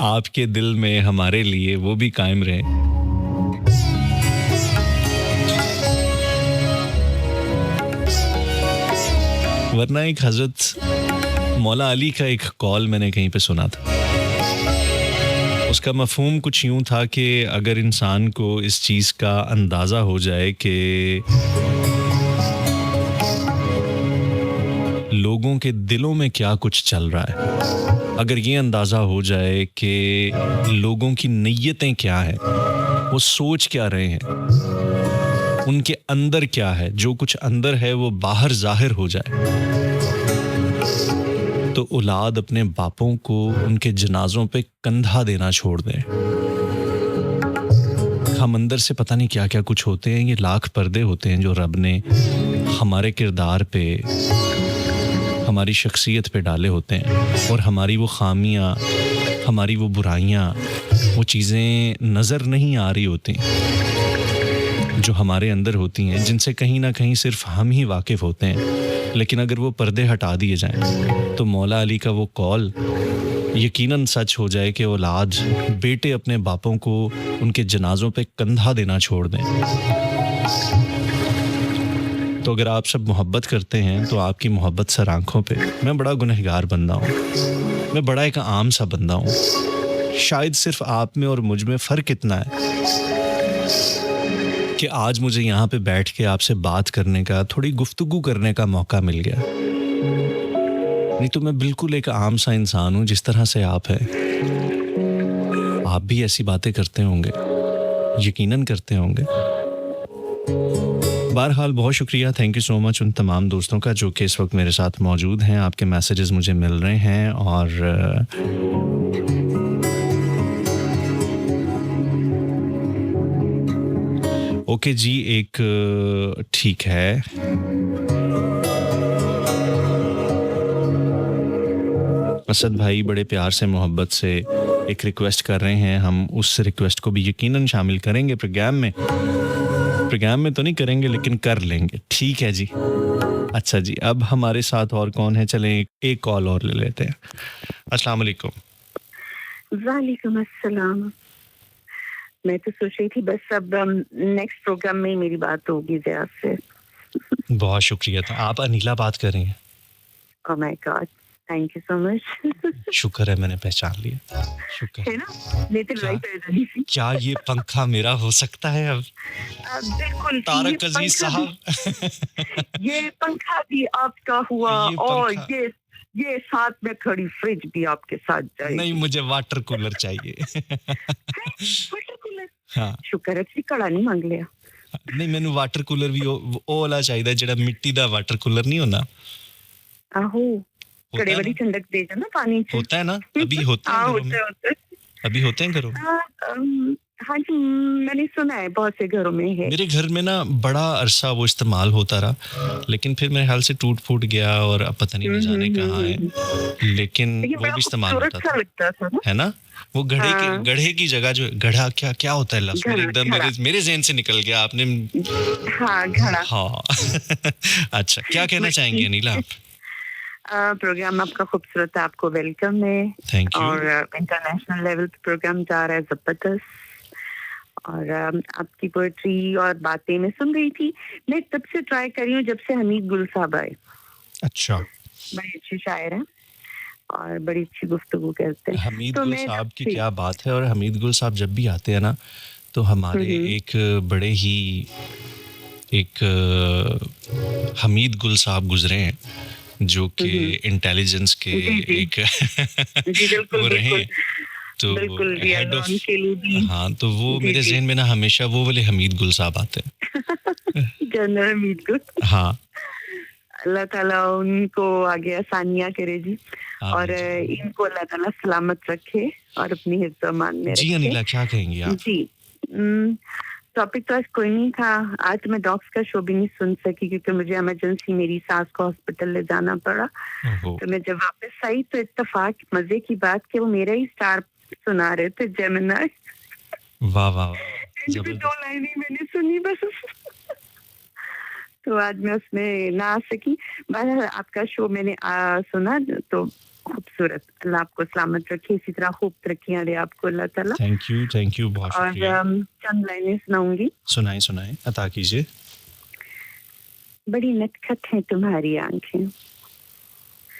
आपके दिल में हमारे लिए वो भी कायम रहे। वरना एक हजरत मौला अली का एक कॉल मैंने कहीं पे सुना था, उसका मफहूम कुछ यूं था कि अगर इंसान को इस चीज़ का अंदाज़ा हो जाए कि लोगों के दिलों में क्या कुछ चल रहा है, अगर ये अंदाज़ा हो जाए कि लोगों की नीयतें क्या हैं, वो सोच क्या रहे हैं, उनके अंदर क्या है, जो कुछ अंदर है वो बाहर जाहिर हो जाए, तो औलाद अपने बापों को उनके जनाजों पे कंधा देना छोड़ दें। हम अंदर से पता नहीं क्या क्या कुछ होते हैं, ये लाख पर्दे होते हैं जो रब ने हमारे किरदार पे, हमारी शख्सियत पे डाले होते हैं, और हमारी वो खामियां, हमारी वो बुराइयां, वो चीज़ें नज़र नहीं आ रही होती जो हमारे अंदर होती हैं, जिनसे कहीं ना कहीं सिर्फ हम ही वाकिफ़ होते हैं। लेकिन अगर वो पर्दे हटा दिए जाएं तो मौला अली का वो कॉल यकीनन सच हो जाए कि औलाद, बेटे अपने बापों को उनके जनाजों पे कंधा देना छोड़ दें। तो अगर आप सब मोहब्बत करते हैं तो आपकी मोहब्बत सर आंखों पे। मैं बड़ा गुनहगार बंदा हूँ, मैं बड़ा एक आम सा बंदा हूँ, शायद सिर्फ आप में और मुझ में फ़र्क इतना है कि आज मुझे यहाँ पे बैठ के आपसे बात करने का, थोड़ी गुफ्तगू करने का मौका मिल गया। नहीं तो मैं बिल्कुल एक आम सा इंसान हूँ जिस तरह से आप हैं। आप भी ऐसी बातें करते होंगे, यकीनन करते होंगे। बहरहाल बहुत शुक्रिया, थैंक यू सो मच उन तमाम दोस्तों का जो कि इस वक्त मेरे साथ मौजूद हैं। आपके मैसेजेस मुझे मिल रहे हैं और ओके जी, एक ठीक है, असद भाई बड़े प्यार से मोहब्बत से एक रिक्वेस्ट कर रहे हैं, हम उस रिक्वेस्ट को भी यकीनन शामिल करेंगे प्रोग्राम में तो नहीं करेंगे लेकिन कर लेंगे, ठीक है जी। अच्छा जी, अब हमारे साथ और कौन है, चलें एक कॉल और ले लेते हैं। अस्सलाम वालेकुम। वालेकुम अस्सलाम। मैं तो सोच रही थी बस अब नेक्स्ट प्रोग्राम में ही मेरी बात होगी ज़िया से। बहुत शुक्रिया, तो आप अनीला बात कर रही हैं? Oh my God, thank you so much. शुक्र है मैंने पहचान लिया, शुक्र है ना, नहीं तो लड़ाई पैदा नहीं थी। क्या ये पंखा मेरा हो सकता है अब? बिल्कुल, तारक अजीज साहब ये पंखा भी आपका हुआ और ये साथ में खड़ी फ्रिज भी आपके साथ जाएगी। नहीं, मुझे वाटर कूलर चाहिए। Water cooler? हाँ। शुक्र है कि कड़ा नहीं मांग लिया। नहीं मैंने वाटर कूलर भी ਉਹ ਵਾਲਾ ਚਾਹੀਦਾ ਜਿਹੜਾ ਮਿੱਟੀ ਦਾ ਵਾटर कूलर नहीं होना आहो कड़े बड़ी ठंडक दे ना पानी से। होता है ना अभी होते हैं घरों में? अभी होते हैं घरों में? हाँ जी मैंने सुना है बहुत से घरों में है। मेरे घर में ना बड़ा अरसा वो इस्तेमाल होता रहा लेकिन फिर मेरे ख्याल से टूट फूट गया और अब पता नहीं न जाने कहाँ है लेकिन वो भी इस्तेमाल होता था है ना वो गढ़े की जगह जो गढ़ा क्या होता है लफ्ज़ मेरे एकदम मेरे ज़हन से निकल गया आपने। हाँ घड़ा। हाँ अच्छा क्या कहना चाहेंगी अनिला आप? प्रोग्राम आपका खूबसूरत है, आपको वेलकम है। Thank you. और इंटरनेशनल लेवल पे प्रोग्राम जा रहा है जबरदस्त। और आपकी पोएट्री और बातें मैं सुन रही थी, मैं तब से ट्राई कर रही हूँ जब से हमीद गुल साहब आए। अच्छा बड़े अच्छे शायर हैं और बड़ी अच्छी गुफ्तगू करते हैं। हमीद गुल साहब की क्या बात है। और हमीद गुल साहब जब भी आते हैं ना तो हमारे एक बड़े ही एक हमीद गुल साहब गुजरे हैं जो कि इंटेलिजेंस के एक वो रहे तो हेड ऑफ। हाँ तो वो मेरे ज़हन में ना हमेशा वो वाले हमीद गुल साहब आते हैं। जनरल हमीद गुल। हाँ अल्लाह ताला उनको आगे आसानियाँ करे जी और इनको अल्लाह ताला सलामत रखे और अपनी हिफ्ज़ अमान में रखे। जी अनिला क्या कहेंगी आप? जी टॉपिक तो आज कोई नहीं था। आज मैं डॉक्स का शो भी नहीं सुन सकी क्योंकि मुझे इमरजेंसी मेरी सास को हॉस्पिटल ले जाना पड़ा। तो मैं जब वापस आई तो इत्तेफाक मजे की बात कि वो मेरा ही स्टार सुना रहे थे जेमिनाई। वाह वाह दो लाइनें मैंने सुनी बस तो आज मैं उसमें ना आ सकी। बहरहाल आपका शो मैंने सुना तो खूबसूरत। अल्लाह आपको सलामत रखे, इसी तरह खूब तरक्कियां दे आपको अल्लाह ताला। थैंक यू बहुत शुक्रिया। और चंद लाइनें सुनाऊंगी। सुनाए अता कीजिए। बड़ी नटखट हैं तुम्हारी आंखें,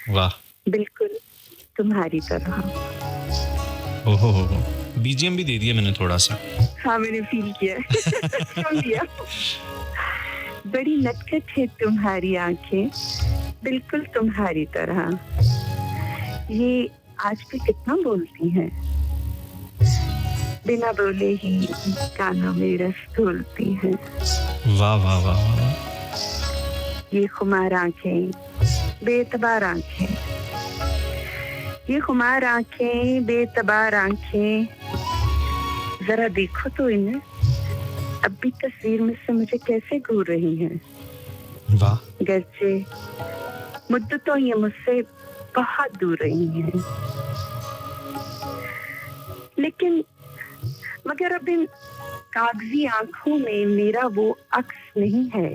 वाह बिल्कुल तुम्हारी तरह। ओहो बीजीएम भी दे दिया मैंने थोड़ा सा। हाँ मैंने फील किया सुन लिया। बड़ी नटखट है तुम्हारी आंखें, बिल्कुल तुम्हारी तरह। ये आज भी कितना बोलती हैं, बिना बोले ही कानों में रस घोलती हैं। वाह वाह वाह वाह। ये खुमार आंखें, बेतबार आंखें, ये खुमार आंखें, बेतबार आंखें, जरा देखो तो इन्हें, अब भी तस्वीर में से मुझे कैसे घूर रही हैं। वाह। गर्चे मुद्दतों ये मुझसे बहुत दूर रही हैं, लेकिन मगर अब इन कागजी आंखों में मेरा वो अक्स नहीं है।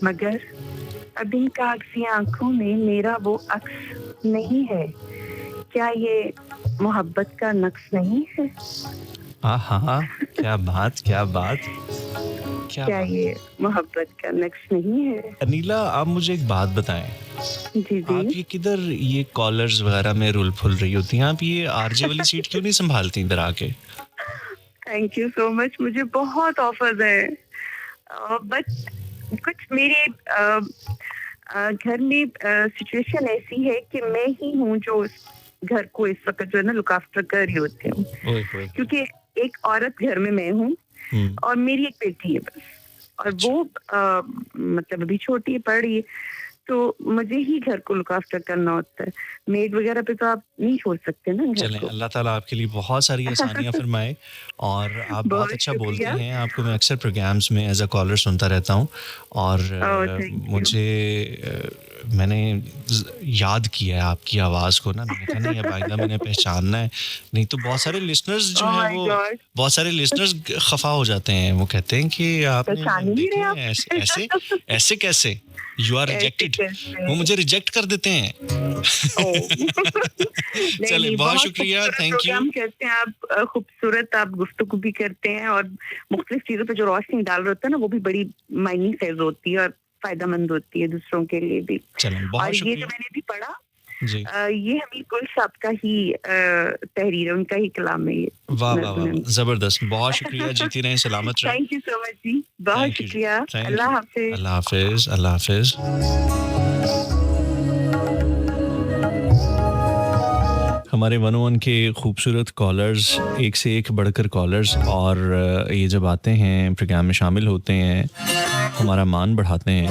मगर अब इन कागजी आंखों में मेरा वो अक्स नहीं है। क्या ये मोहब्बत का नक्श नहीं है? हाँ क्या बात क्या ये मोहब्बत का नक्श नहीं है? अनिला आप मुझे एक बात बताएं। जी आप ये किधर ये कॉलर्स वगैरह में रुल फुल रही होती हैं, आप ये आरजे वाली सीट क्यों नहीं संभालती इधर आके? Thank you so much. मुझे बहुत ऑफर्स है बट कुछ मेरे घर में सिचुएशन ऐसी है कि मैं ही हूँ जो घर को इस वक्त जो है ना लुक आफ्टर कर रही होती हूँ, क्योंकि एक औरत घर में मैं हूँ और मेरी एक बेटी है बस, और वो मतलब अभी छोटी है, पढ़ रही है, तो मुझे ही घर को लुक आफ्टर करना होता है। मेड वगैरह पे तो आप नहीं छोड़ सकते ना घर चलें, को। अल्लाह ताला आपके लिए बहुत सारी आसानियां फरमाए। और आप बहुत अच्छा बोलते हैं, आपको मैं अक्सर प्रोग्राम्स में एज अ कॉलर सुनता रहता हूँ और मुझे मैंने याद किया है आपकी आवाज़ को ना, मैंने कहा नहीं अब आइंदा मैंने पहचानना है, नहीं तो बहुत सारे लिसनर्स जो हैं वो बहुत सारे लिसनर्स खफा हो जाते हैं, वो कहते हैं कि आपने देखे हैं ऐसे कैसे यू आर रिजेक्टेड, वो मुझे रिजेक्ट कर देते हैं। चले बहुत शुक्रिया, थैंक यू। प्रोग्राम करते हैं आप, खूबसूरत आप गुफ्तगू भी करते हैं और मुख्तलिफ चीजों पे जो रोशनी डाल रहे होते हैं ना वो भी बड़ी मायने खैज होती है और फायदेमंद होती है दूसरों के लिए भी। और ये जो मैंने भी पढ़ा जी। ये हमीद गुल साहब का ही तहरीर है, उनका ही कलाम है ये। वाह वाह वाह जबरदस्त, बहुत शुक्रिया, जीती रहें, सलामत रहें। थैंक यू सो मच जी, बहुत शुक्रिया। अल्लाह हाफिज। अल्लाह हाफिज। अल्लाह हाफिज। हमारे 101 के खूबसूरत कॉलर्स, एक से एक बढ़कर कॉलर्स, और ये जब आते हैं प्रोग्राम में शामिल होते हैं हमारा मान बढ़ाते हैं,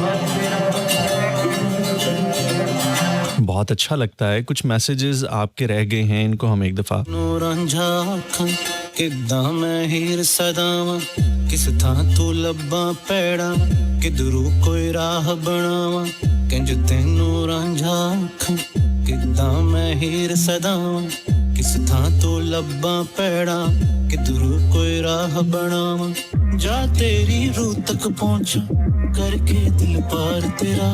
बहुत अच्छा लगता है। कुछ मैसेजेस आपके रह गए हैं, इनको हम एक दफ़ा ਕਿੱਦਾਂ ਮੈਂ ਹੀਰ ਸਦਾਵਾਂ ਕਿਸ ਥਾਂ ਤੂੰ ਲੱਭਾਂ ਪੈੜਾ ਕਿਧਰੂ ਕੋਈ ਰਾਹ ਬਣਾਵਾਂ ਕਿੰਜ ਤੈਨੂੰ ਰਾਂਝਾ ਅੱਖਾਂ ਕਿੱਦਾਂ ਮੈਂ ਹੀਰ ਸਦਾਵਾਂ ਕਿਸ ਥਾਂ ਤੂੰ ਲੱਭਾਂ ਪੈੜਾ ਕਿਧਰੂ ਕੋਈ ਰਾਹ ਬਣਾਵਾਂ ਜਾ ਤੇਰੀ ਰੂਹ ਤੱਕ ਪਹੁੰਚਾਂ ਕਰਕੇ ਦਿਲ ਪਾਰ ਤੇਰਾ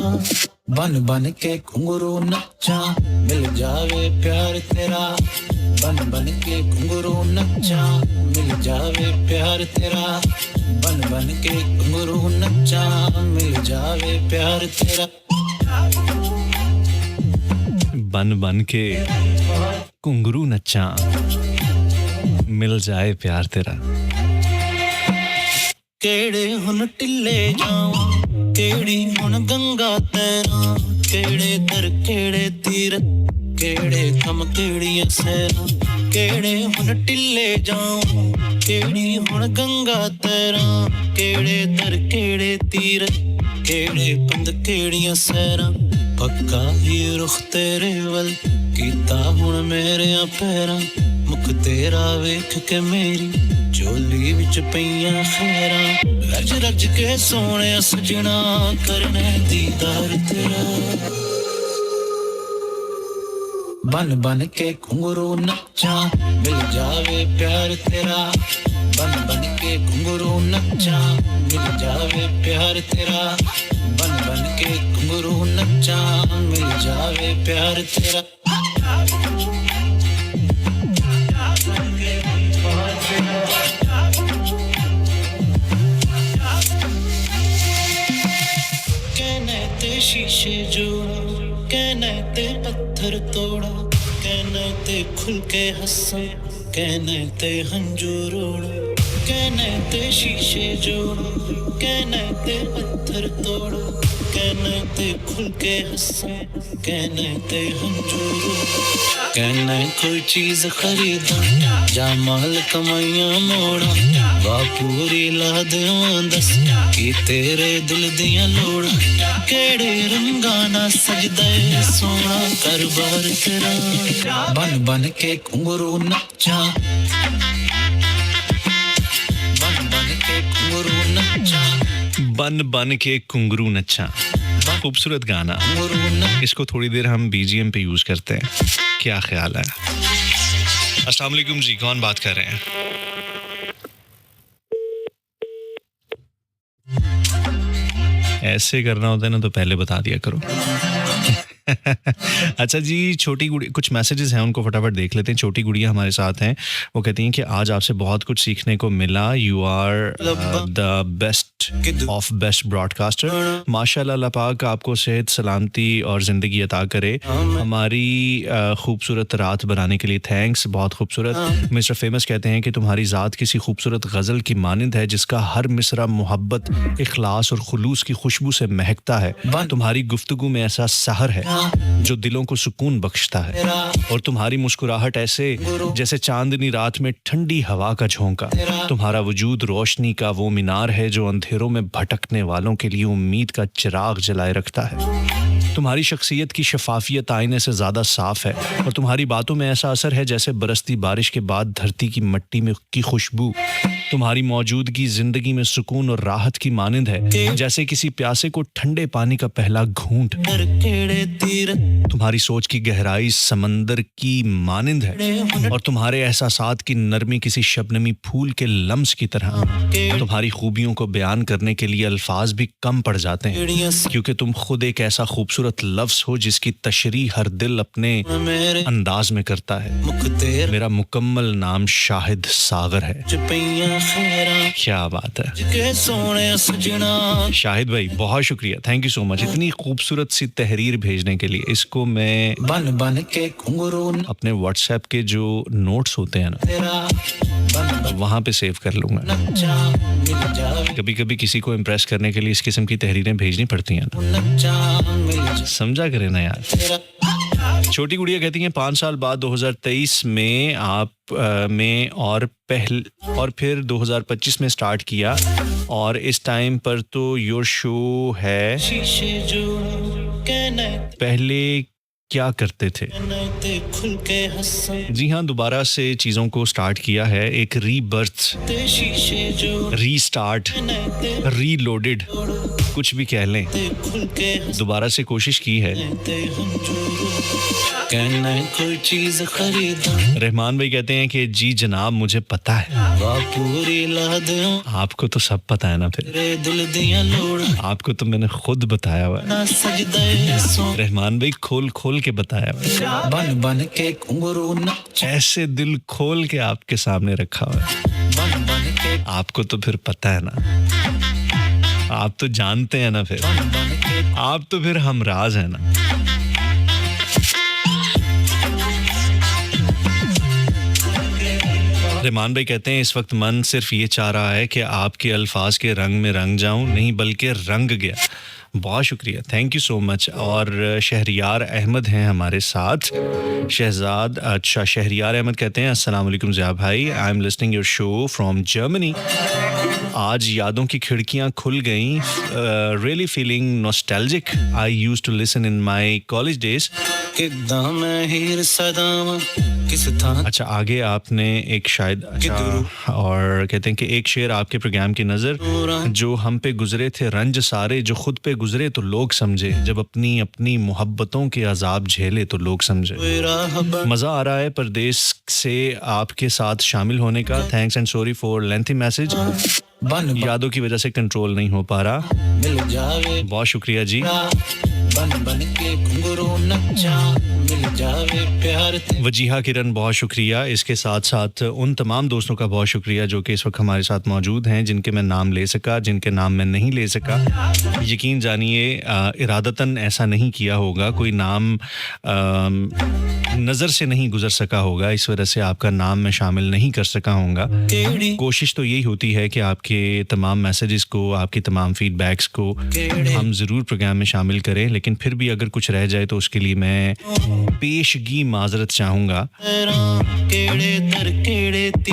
बन बन के घुंघरू नच्चा मिल जावे प्यार तेरा बन बन के घुंघरू नच्चा मिल जावे प्यार तेरा बन बन के घुंघरू नच्चा मिल जावे प्यार तेरा बन बन के घुंघरू नच्चा मिल जाए प्यार तेरा केड़े हुन टिल्ले जावां केड़ी हुन गंगा तैरां केड़े दर केड़े तीर केड़े कम केड़ियां सैरां केड़े हुन टिल्ले जावां केड़ी हुन गंगा तैरां केड़े दर केड़े तीर केड़े पंद केड़ियां सैरां पक्का ही रुख तेरे वल कीता हुन मेरे पैरां मुख तेरा वेख के मेरी झोली विच पईयां खैरां रज रज के सोने सजना करने दीदार तेरा बन बन के घुंघरू नच्चा मिल जावे प्यार तेरा बन बन के घुंघरू नच्चा मिल जावे प्यार तेरा बन बन के घुंघरू नच्चा मिल जावे प्यार तेरा कहने ते शीशे जोड़ा कहने ते पत्थर तोड़ा कहने ते खुल के हंसा कहने ते हंजू रोड़ा कहने ते शीशे जोड़ा कहने ते पत्थर तोड़ा कहने ते खुल के हंसा कहने ते हंजू रोड़ा कहने कोई चीज खरीदा जा माल कमाइयां मोड़ा पूरी ला देवां दस कि तेरे दिल दियां लोड़ा केड़े रंगा ना सजदा ए सोना करबार तेरा बन बन के घुंघरू नच्चा बन बन के घुंघरू नच्चा बन बन के घुंघरू नच्चा। खूबसूरत गाना, इसको थोड़ी देर हम बीजीएम पे यूज करते हैं, क्या ख्याल है? अस्सलाम वालेकुम जी, कौन बात कर रहे हैं? ऐसे करना होता है ना तो पहले बता दिया करो। अच्छा जी, छोटी गुड़िया, कुछ मैसेजेस हैं उनको फटाफट देख लेते हैं। छोटी गुड़िया हमारे साथ हैं, वो कहती हैं कि आज आपसे बहुत कुछ सीखने को मिला। You are the best of best broadcaster. माशाल्लाह, अल्लाह पाक आपको सेहत सलामती और ज़िंदगी अता करे। हमारी खूबसूरत रात बनाने के लिए थैंक्स, बहुत खूबसूरत। मिस्टर फेमस कहते हैं कि तुम्हारी ज़ात किसी खूबसूरत गज़ल की मानिंद है जिसका हर मिसरा मोहब्बत, इखलास और खुलूस की खुशबू से महकता है। तुम्हारी गुफ्तगू में ऐसा सहर है जो दिलों को सुकून बख्शता है, और तुम्हारी मुस्कुराहट ऐसे जैसे चांदनी रात में ठंडी हवा का झोंका। तुम्हारा वजूद रोशनी का वो मीनार है जो अंधेरों में भटकने वालों के लिए उम्मीद का चिराग जलाए रखता है। तुम्हारी शख्सियत की शफाफियत आईने से ज़्यादा साफ है, और तुम्हारी बातों में ऐसा असर है जैसे बरसती बारिश के बाद धरती की मिट्टी में की खुशबू। तुम्हारी मौजूदगी ज़िंदगी में सुकून और राहत की मानिंद है, जैसे किसी प्यासे को ठंडे पानी का पहला घूंट। तुम्हारी सोच की गहराई समंदर की मानिंद है, और तुम्हारे एहसासात की नरमी किसी शबनमी फूल के लम्स की तरह। तुम्हारी खूबियों को बयान करने के लिए अल्फाज भी कम पड़ जाते हैं, क्योंकि तुम खुद एक ऐसा खूबसूरत लफ्ज़ हो जिसकी तशरीह हर दिल अपने अंदाज में करता है। मेरा मुकम्मल नाम शाहिद सागर है। क्या बात है शाहिद भाई, बहुत शुक्रिया, थैंक यू सो मच इतनी खूबसूरत सी तहरीर भेजने के लिए। इसको मैं बन बन के अपने व्हाट्सएप के जो नोट्स होते हैं ना, वहाँ पे सेव कर लूँगा। कभी कभी किसी को इम्प्रेस करने के लिए इस किस्म की तहरीरें भेजनी पड़ती हैं ना, समझा करें ना यार। छोटी गुड़िया कहती हैं 5 साल बाद 2023 में आप में और फिर 2025 में स्टार्ट किया और इस टाइम पर तो योर शो है। पहले क्या करते थे? जी हाँ, दोबारा से चीज़ों को स्टार्ट किया है, एक रीबर्थ, रीस्टार्ट, रीलोडेड, कुछ भी कह लें, दोबारा से कोशिश की है। कोई चीज खरीदा। रहमान भाई कहते हैं कि जी जनाब मुझे पता है। आपको तो सब पता है ना, फिर आपको तो मैंने खुद बताया हुआ है। रहमान भाई खोल खोल के बताया हुआ है, बन बन के घुंघरू ऐसे दिल खोल के आपके सामने रखा हुआ है। आपको तो फिर पता है ना, आप तो जानते हैं ना, फिर आप तो फिर हमराज है ना। रहमान भाई कहते हैं इस वक्त मन सिर्फ ये चाह रहा है कि आपके अल्फाज के रंग में रंग जाऊं, नहीं बल्कि रंग गया। बहुत शुक्रिया, थैंक यू सो मच। और शहरियार अहमद हैं हमारे साथ, शहरियार अहमद कहते हैं अस्सलाम वालेकुम ज़िया भाई, I am listening your show from Germany. आज यादों की खिड़कियां खुल गईं, really feeling nostalgic, I used to listen in my college days. अच्छा, आगे आपने एक शायद और कहते हैं कि एक शेर आपके प्रोग्राम की नज़र, जो हम पे गुजरे थे रंज सारे, जो खुद पे गुजरे तो लोग समझे, जब अपनी अपनी मोहब्बतों के अजाब झेले तो लोग समझे। मज़ा आ रहा है परदेश से आपके साथ शामिल होने का। Thanks and sorry for lengthy message, यादों की वजह से कंट्रोल नहीं हो पा रहा। बहुत शुक्रिया जी। वजीहा किरण बहुत शुक्रिया। इसके साथ साथ उन तमाम दोस्तों का बहुत शुक्रिया जो कि इस वक्त हमारे साथ मौजूद हैं, जिनके मैं नाम ले सका, जिनके नाम मैं नहीं ले सका। यकीन जानिए इरादतन ऐसा नहीं किया होगा, कोई नाम नज़र से नहीं गुजर सका होगा, इस वजह से आपका नाम मैं शामिल नहीं कर सका हूँगा। कोशिश तो यही होती है कि आपके तमाम मैसेजेस को, आपके तमाम फीडबैक्स को हम ज़रूर प्रोग्राम में शामिल करें, लेकिन फिर भी अगर कुछ रह जाए तो उसके लिए मैं पेशगी माजरत चाहूँगा।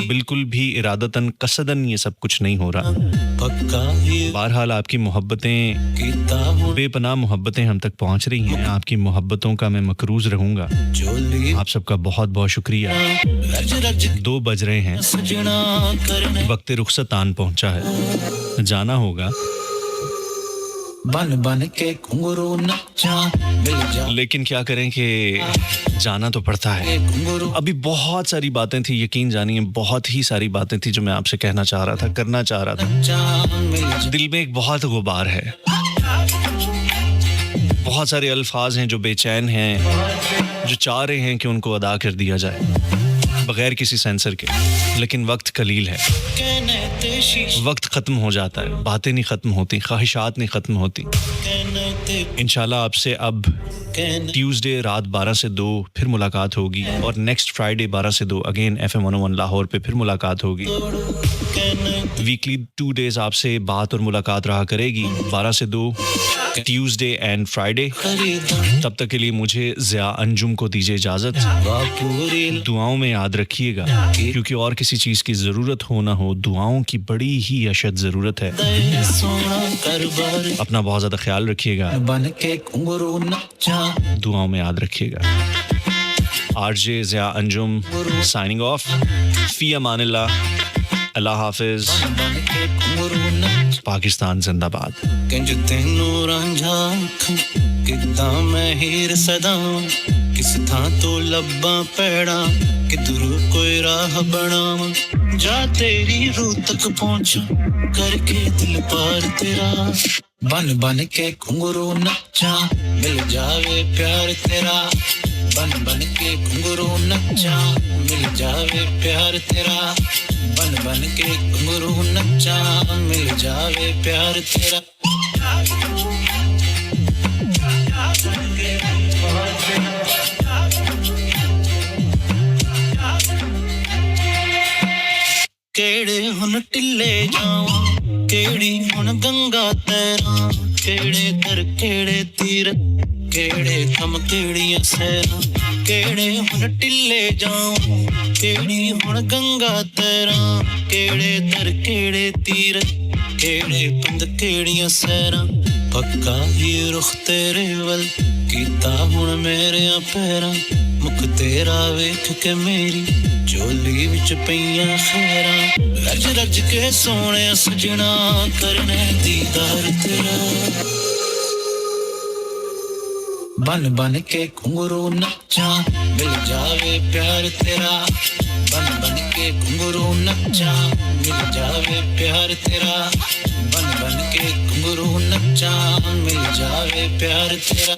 बिल्कुल भी इरादतन कसदन ये सब कुछ नहीं हो रहा। बहरहाल आपकी मोहब्बतें, बेपनाह मोहब्बतें हम तक पहुँच रही हैं, आपकी मोहब्बतों का मैं मकरूज रहूँगा। आप सबका बहुत बहुत शुक्रिया। 2 बज रहे हैं, वक्त रुखसत आन पहुँचा है, जाना होगा। बन बन के घुंघरू नचा, लेकिन क्या करें कि जाना तो पड़ता है। अभी बहुत सारी बातें थी, यकीन जानिए बहुत ही सारी बातें थी जो मैं आपसे कहना चाह रहा था, करना चाह रहा था। दिल में एक बहुत गुबार है, बहुत सारे अल्फाज हैं जो बेचैन हैं, जो चाह रहे हैं कि उनको अदा कर दिया जाए बगैर किसी सेंसर के, लेकिन वक्त कलील है, वक्त ख़त्म हो जाता है, बातें नहीं ख़त्म होती, ख्वाहिशात नहीं ख़त्म होती। इंशाल्लाह आपसे अब ट्यूसडे रात 12 से 2 फिर मुलाकात होगी, और नेक्स्ट फ्राइडे 12 से 2 अगेन FM 101 लाहौर पे फिर मुलाकात होगी। वीकली 2 डेज आपसे बात और मुलाकात रहा करेगी, 12 से 2 ट्यूसडे एंड फ्राइडे। तब तक के लिए मुझे ज़िया अंजुम को दीजिए इजाज़त। दुआओं में याद रखिएगा, क्योंकि और किसी चीज़ की ज़रूरत हो ना हो, दुआओं की बड़ी ही अशद ज़रूरत है। अपना बहुत ज़्यादा ख्याल रखिएगा, दुआओं में याद रखिएगा। RJ Zia Anjum signing off. फी अमानिल्लाह, अल्लाह हाफिज़, पाकिस्तान जिंदाबाद। कंज तेनू रांझा किदा मैं हीर सदा, किस थां तो लब्बा पैड़ा किधर कोई राह बनावा, जा तेरी रूह तक पहुंचा करके दिल पार तेरा। बन बन के घुंघरू नचा, मिल जावे प्यार तेरा। बन बन के घुंघरू नचा, मिल जावे प्यार तेरा। बन बन के घुंघरू नचा, मिल जावे प्यार तेरा। केड़े हुन टिल्ले जावां, केड़ी हुन गंगा तैरां, केड़े दर केड़े तीर, केड़े थम केड़ियां सैरां। केड़े हुन टिल्ले जाऊं केड़ी हुन गंगा तैरां केड़े दर केड़े तीर केड़े पंद केड़ियां सैरां पक्का ही रुख तेरे वल कीता हुन मेरे पैरां मुख तेरा वेख के मेरी चोली विच पईयां खैरां रज रज के सोने सजना करने दीदार तेरा बन बन के घुंघरू नच्चा मिल जावे प्यार तेरा बन बन के घुंघरू नच्चा मिल जावे प्यार तेरा बन बन के घुंघरू नच्चा मिल जावे प्यार तेरा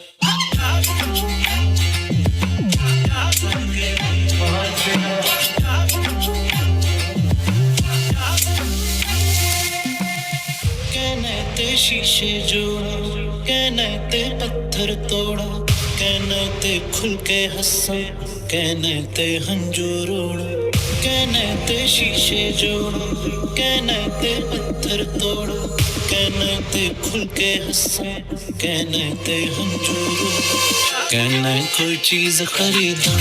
कहने ते शीशे जोड़ा कहने ते पत्थर तोड़ा कहने ते खुल के हंसा कहने ते हंजू रोड़ा कहने ते शीशे जोड़ा कहने ते पत्थर तोड़ा कहने ते खुल के हंसा कहने ते हंजू रोड़ा कहने कोई चीज खरीदा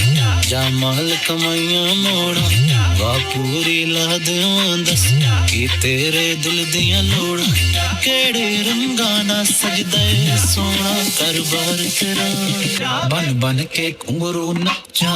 जा माल कमाइयां मोड़ा वा पूरी ला देवां दस कि तेरे दिल दियां लोड़ा केड़े रंगाना सजदा ए सोना करबार तेरा बन बन के घुंघरू नच्चा